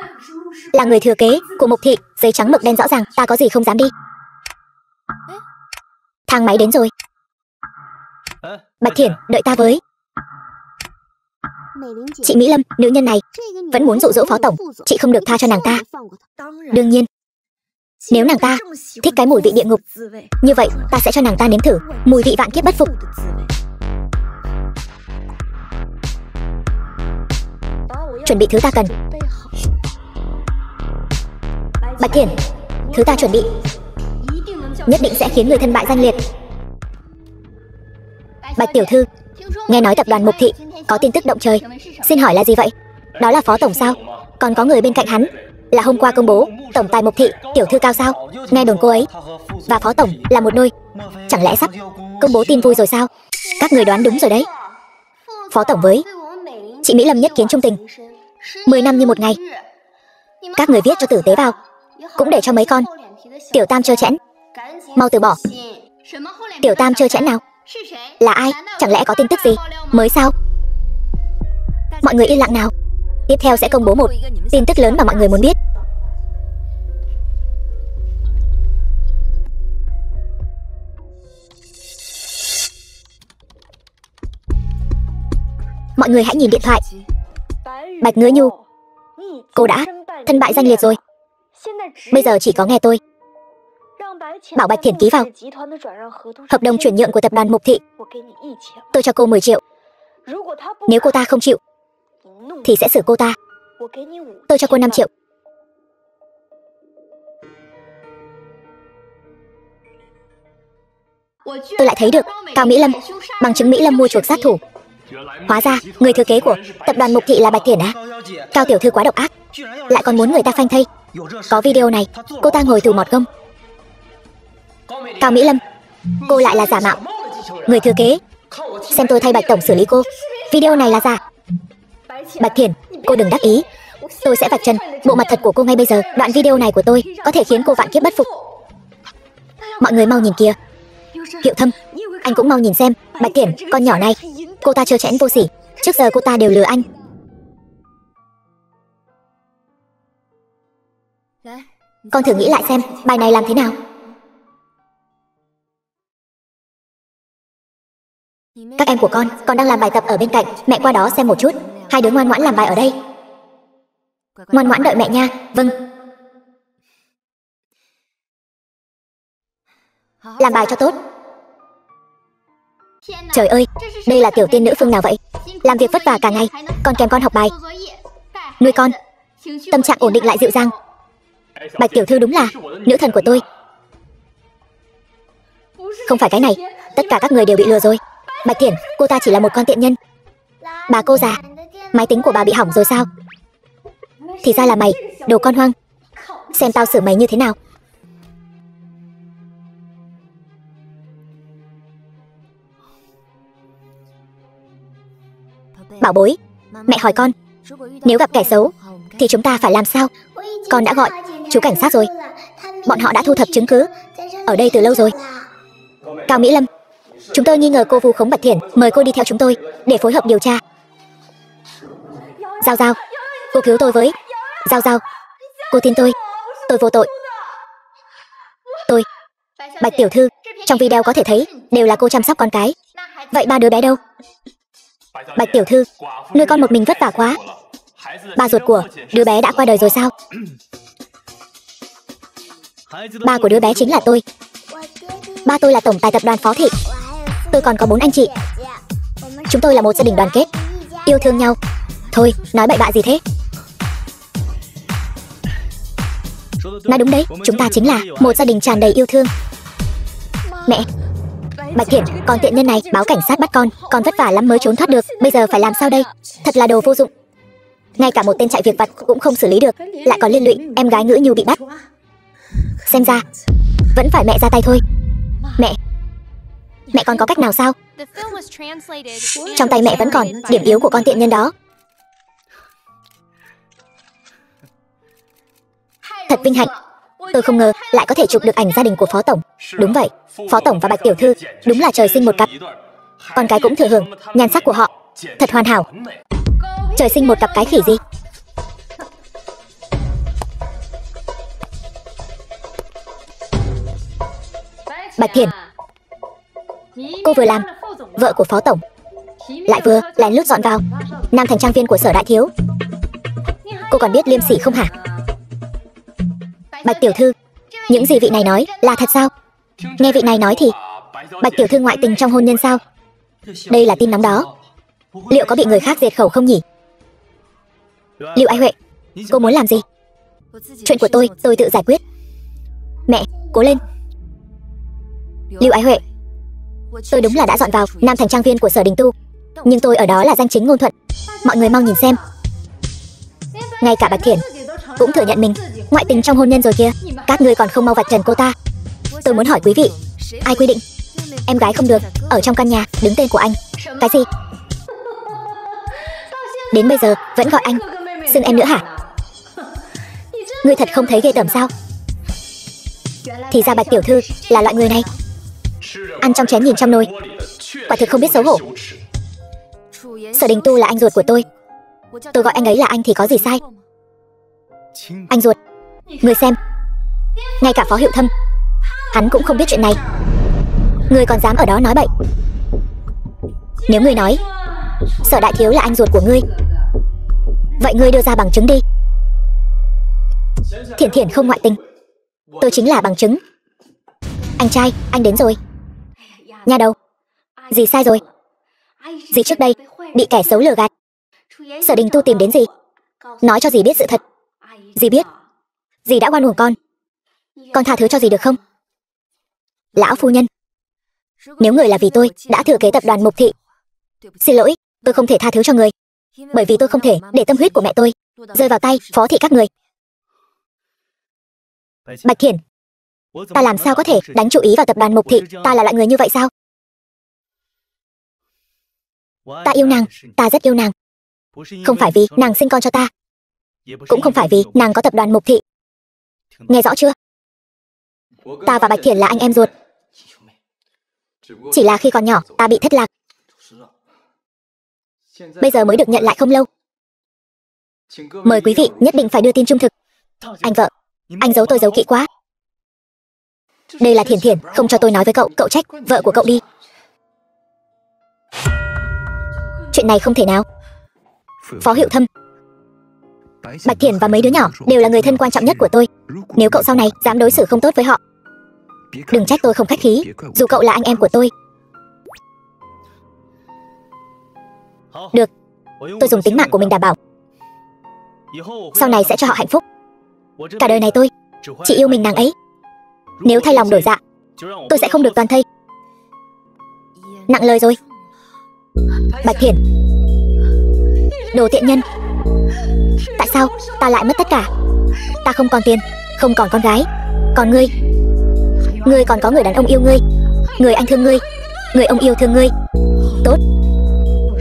là người thừa kế của Mục Thị, giấy trắng mực đen rõ ràng, ta có gì không dám đi. Thang máy đến rồi. Bạch Thiển, đợi ta với. Chị Mỹ Lâm, nữ nhân này vẫn muốn dụ dỗ Phó Tổng, chị không được tha cho nàng ta. Đương nhiên, nếu nàng ta thích cái mùi vị địa ngục, như vậy ta sẽ cho nàng ta nếm thử mùi vị vạn kiếp bất phục. Chuẩn bị thứ ta cần. Bạch Thiển, thứ ta chuẩn bị nhất định sẽ khiến người thân bại danh liệt. Bạch tiểu thư, nghe nói tập đoàn Mục Thị có tin tức động trời. Xin hỏi là gì vậy? Đó là Phó Tổng sao? Còn có người bên cạnh hắn là hôm qua công bố tổng tài Mục Thị tiểu thư Cao sao? Nghe đồn cô ấy và Phó Tổng là một đôi. Chẳng lẽ sắp công bố tin vui rồi sao? Các người đoán đúng rồi đấy. Phó Tổng với chị Mỹ Lâm nhất kiến trung tình, 10 năm như một ngày. Các người viết cho tử tế vào, cũng để cho mấy con tiểu tam trơ chẽn mau từ bỏ. Tiểu tam trơ chẽn nào? Là ai? Chẳng lẽ có tin tức gì mới sao? Mọi người yên lặng nào. Tiếp theo sẽ công bố một tin tức lớn mà mọi người muốn biết. Mọi người hãy nhìn điện thoại. Bạch Ngữ Nhu, cô đã thân bại danh liệt rồi. Bây giờ chỉ có nghe tôi. Bảo Bạch Thiển ký vào hợp đồng chuyển nhượng của tập đoàn Mục Thị. Tôi cho cô 10 triệu. Nếu cô ta không chịu thì sẽ xử cô ta. Tôi cho cô 5 triệu. Tôi lại thấy được Cao Mỹ Lâm, bằng chứng Mỹ Lâm mua chuộc sát thủ. Hóa ra người thừa kế của tập đoàn Mục Thị là Bạch Thiển à? Cao tiểu thư quá độc ác, lại còn muốn người ta phanh thây. Có video này, cô ta ngồi tù mọt gông. Cao Mỹ Lâm, cô lại là giả mạo người thừa kế. Xem tôi thay Bạch Tổng xử lý cô. Video này là giả. Bạch Thiển, cô đừng đắc ý. Tôi sẽ vạch trần bộ mặt thật của cô ngay bây giờ. Đoạn video này của tôi có thể khiến cô vạn kiếp bất phục. Mọi người mau nhìn kìa. Hiệu Thâm, anh cũng mau nhìn xem. Bạch Thiển, con nhỏ này, cô ta trơ trẽn vô sỉ. Trước giờ cô ta đều lừa anh. Con thử nghĩ lại xem bài này làm thế nào. Các em của con đang làm bài tập ở bên cạnh. Mẹ qua đó xem một chút. Hai đứa ngoan ngoãn làm bài ở đây. Ngoan ngoãn đợi mẹ nha. Vâng. Làm bài cho tốt. Trời ơi, đây là tiểu tiên nữ phương nào vậy? Làm việc vất vả cả ngày, còn kèm con học bài. Nuôi con, tâm trạng ổn định lại dịu dàng. Bạch tiểu thư đúng là nữ thần của tôi. Không phải cái này, tất cả các người đều bị lừa rồi. Bạch Thiển, cô ta chỉ là một con tiện nhân. Bà cô già, máy tính của bà bị hỏng rồi sao? Thì ra là mày, đồ con hoang. Xem tao xử mày như thế nào. Bảo bối, mẹ hỏi con, nếu gặp kẻ xấu thì chúng ta phải làm sao? Con đã gọi chú cảnh sát rồi. Bọn họ đã thu thập chứng cứ ở đây từ lâu rồi. Cao Mỹ Lâm, chúng tôi nghi ngờ cô vu khống Bạch Thiển, mời cô đi theo chúng tôi để phối hợp điều tra. Giao Giao, cô cứu tôi với. Giao Giao, cô tin tôi vô tội. Tôi, Bạch tiểu thư, trong video có thể thấy đều là cô chăm sóc con cái. Vậy 3 đứa bé đâu? Bạch tiểu thư, nuôi con một mình vất vả quá. Ba ruột của đứa bé đã qua đời rồi sao? Ba của đứa bé chính là tôi. Ba tôi là tổng tài tập đoàn Phó Thị. Tôi còn có 4 anh chị. Chúng tôi là một gia đình đoàn kết, yêu thương nhau. Thôi, nói bậy bạ gì thế? Nói đúng đấy, chúng ta chính là một gia đình tràn đầy yêu thương. Mẹ, Bạch Thiển, con tiện nhân này báo cảnh sát bắt con vất vả lắm mới trốn thoát được. Bây giờ phải làm sao đây? Thật là đồ vô dụng. Ngay cả một tên chạy việc vặt cũng không xử lý được, lại còn liên lụy em gái Ngữ Nhu bị bắt. Xem ra vẫn phải mẹ ra tay thôi. Mẹ còn có cách nào sao? Trong tay mẹ vẫn còn điểm yếu của con tiện nhân đó. Thật vinh hạnh. Tôi không ngờ lại có thể chụp được ảnh gia đình của Phó Tổng. Đúng vậy, Phó Tổng và Bạch tiểu thư đúng là trời sinh một cặp. Con cái cũng thừa hưởng nhan sắc của họ. Thật hoàn hảo. Trời sinh một cặp cái khỉ gì? Bạch Thiển, cô vừa làm vợ của Phó Tổng, lại vừa lén lút dọn vào Nam Thành trang viên của Sở đại thiếu. Cô còn biết liêm sỉ không hả? Bạch tiểu thư, những gì vị này nói là thật sao? Nghe vị này nói thì Bạch tiểu thư ngoại tình trong hôn nhân sao? Đây là tin nóng đó. Liệu có bị người khác diệt khẩu không nhỉ? Lưu Ái Huệ, cô muốn làm gì? Chuyện của tôi tự giải quyết. Mẹ, cố lên. Lưu Ái Huệ, tôi đúng là đã dọn vào Nam Thành trang viên của Sở Đình Tu, nhưng tôi ở đó là danh chính ngôn thuận. Mọi người mau nhìn xem. Ngay cả Bạch Thiển cũng thừa nhận mình ngoại tình trong hôn nhân rồi kìa. Các ngươi còn không mau vạch trần cô ta. Tôi muốn hỏi quý vị, ai quy định em gái không được ở trong căn nhà đứng tên của anh? Cái gì? Đến bây giờ vẫn gọi anh xưng em nữa hả? Ngươi thật không thấy ghê tởm sao? Thì ra Bạch tiểu thư là loại người này. Ăn trong chén nhìn trong nồi, quả thực không biết xấu hổ. Sở Đình Tu là anh ruột của tôi gọi anh ấy là anh thì có gì sai? Anh ruột, người xem, ngay cả Phó Hiệu Thâm hắn cũng không biết chuyện này. Ngươi còn dám ở đó nói bậy? Nếu ngươi nói Sở đại thiếu là anh ruột của ngươi, vậy ngươi đưa ra bằng chứng đi. Thiển Thiển không ngoại tình, tôi chính là bằng chứng. Anh trai, anh đến rồi. Nha đầu, dì sai rồi. Dì trước đây bị kẻ xấu lừa gạt. Sở Đình Tu tìm đến dì, nói cho dì biết sự thật. Dì biết dì đã oan uổng con tha thứ cho dì được không? Lão phu nhân, nếu người là vì tôi đã thừa kế tập đoàn Mục Thị, xin lỗi, tôi không thể tha thứ cho người, bởi vì tôi không thể để tâm huyết của mẹ tôi rơi vào tay Phó Thị các người. Bạch Thiển, ta làm sao có thể đánh chú ý vào tập đoàn Mục Thị? Ta là loại người như vậy sao? Ta yêu nàng, ta rất yêu nàng. Không phải vì nàng sinh con cho ta, cũng không phải vì nàng có tập đoàn Mục Thị. Nghe rõ chưa? Ta và Bạch Thiển là anh em ruột. Chỉ là khi còn nhỏ ta bị thất lạc, bây giờ mới được nhận lại không lâu. Mời quý vị nhất định phải đưa tin trung thực. Anh vợ, anh giấu tôi giấu kỹ quá. Đây là Thiển Thiển không cho tôi nói với cậu, cậu trách vợ của cậu đi. Chuyện này không thể nào. Phó Hiệu Thâm, Bạch Thiển và mấy đứa nhỏ đều là người thân quan trọng nhất của tôi. Nếu cậu sau này dám đối xử không tốt với họ, đừng trách tôi không khách khí, dù cậu là anh em của tôi. Được, tôi dùng tính mạng của mình đảm bảo. Sau này sẽ cho họ hạnh phúc. Cả đời này tôi chỉ yêu mình nàng ấy. Nếu thay lòng đổi dạ, tôi sẽ không được toàn thây. Nặng lời rồi. Bạch Thiển, đồ tiện nhân, tại sao ta lại mất tất cả? Ta không còn tiền, không còn con gái. Còn ngươi còn có người đàn ông yêu ngươi, người anh thương ngươi, người ông yêu thương ngươi. Tốt,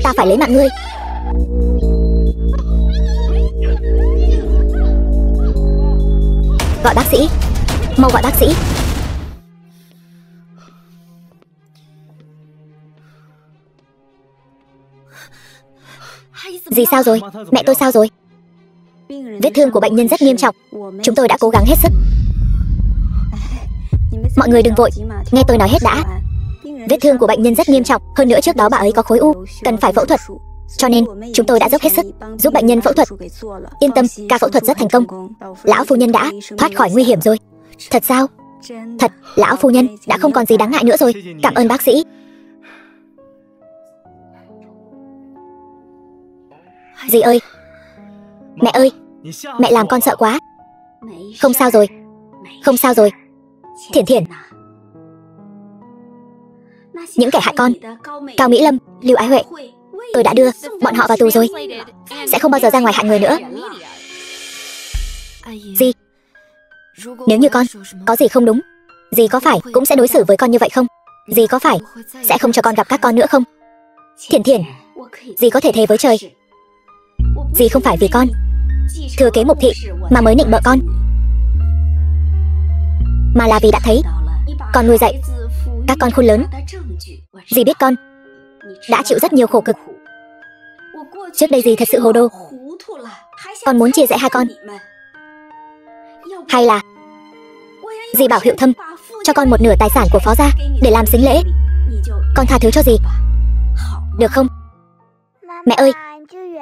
ta phải lấy mạng ngươi. Gọi bác sĩ, mau gọi bác sĩ. Dì sao rồi? Mẹ tôi sao rồi? Vết thương của bệnh nhân rất nghiêm trọng. Chúng tôi đã cố gắng hết sức. Mọi người đừng vội, nghe tôi nói hết đã. Vết thương của bệnh nhân rất nghiêm trọng. Hơn nữa trước đó bà ấy có khối u, cần phải phẫu thuật. Cho nên chúng tôi đã dốc hết sức giúp bệnh nhân phẫu thuật. Yên tâm, ca phẫu thuật rất thành công. Lão phu nhân đã thoát khỏi nguy hiểm rồi. Thật sao? Thật, lão phu nhân đã không còn gì đáng ngại nữa rồi. Cảm ơn bác sĩ. Dì ơi, mẹ ơi, mẹ làm con sợ quá. Không sao rồi, không sao rồi. Thiển Thiển, những kẻ hại con, Cao Mỹ Lâm, Lưu Ái Huệ, tôi đã đưa bọn họ vào tù rồi. Sẽ không bao giờ ra ngoài hại người nữa. Dì, nếu như con có gì không đúng, dì có phải cũng sẽ đối xử với con như vậy không? Dì có phải sẽ không cho con gặp các con nữa không? Thiển Thiển, dì có thể thề với trời, dì không phải vì con thừa kế Mục thị mà mới nịnh bợ con, mà là vì đã thấy con nuôi dạy các con khôn lớn. Dì biết con đã chịu rất nhiều khổ cực. Trước đây dì thật sự hồ đồ. Con muốn chia rẽ hai con, hay là dì bảo Hiệu Thâm cho con một nửa tài sản của Phó gia để làm sính lễ? Con tha thứ cho dì, được không? Mẹ ơi,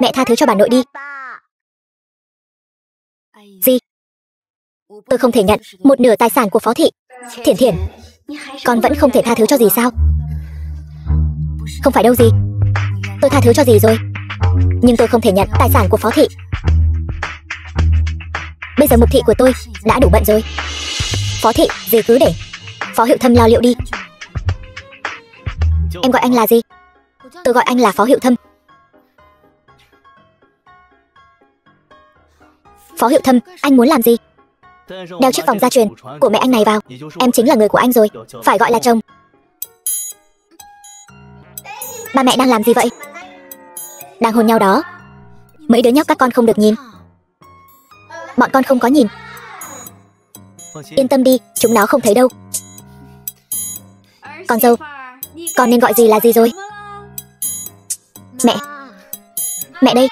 mẹ tha thứ cho bà nội đi. Dì, tôi không thể nhận một nửa tài sản của Phó thị. Thiển Thiển, con vẫn không thể tha thứ cho dì sao? Không phải đâu dì, tôi tha thứ cho dì rồi, nhưng tôi không thể nhận tài sản của Phó thị. Bây giờ Mục thị của tôi đã đủ bận rồi. Phó thị, dì cứ để Phó Hiệu Thâm lo liệu đi. Em gọi anh là gì? Tôi gọi anh là Phó Hiệu Thâm. Phó Hiệu Thâm, anh muốn làm gì? Đeo chiếc vòng gia truyền của mẹ anh này vào. Em chính là người của anh rồi, phải gọi là chồng. Ba mẹ đang làm gì vậy? Đang hôn nhau đó. Mấy đứa nhóc các con không được nhìn. Bọn con không có nhìn. Yên tâm đi, chúng nó không thấy đâu. Con dâu, con nên gọi gì là gì rồi? Mẹ đây.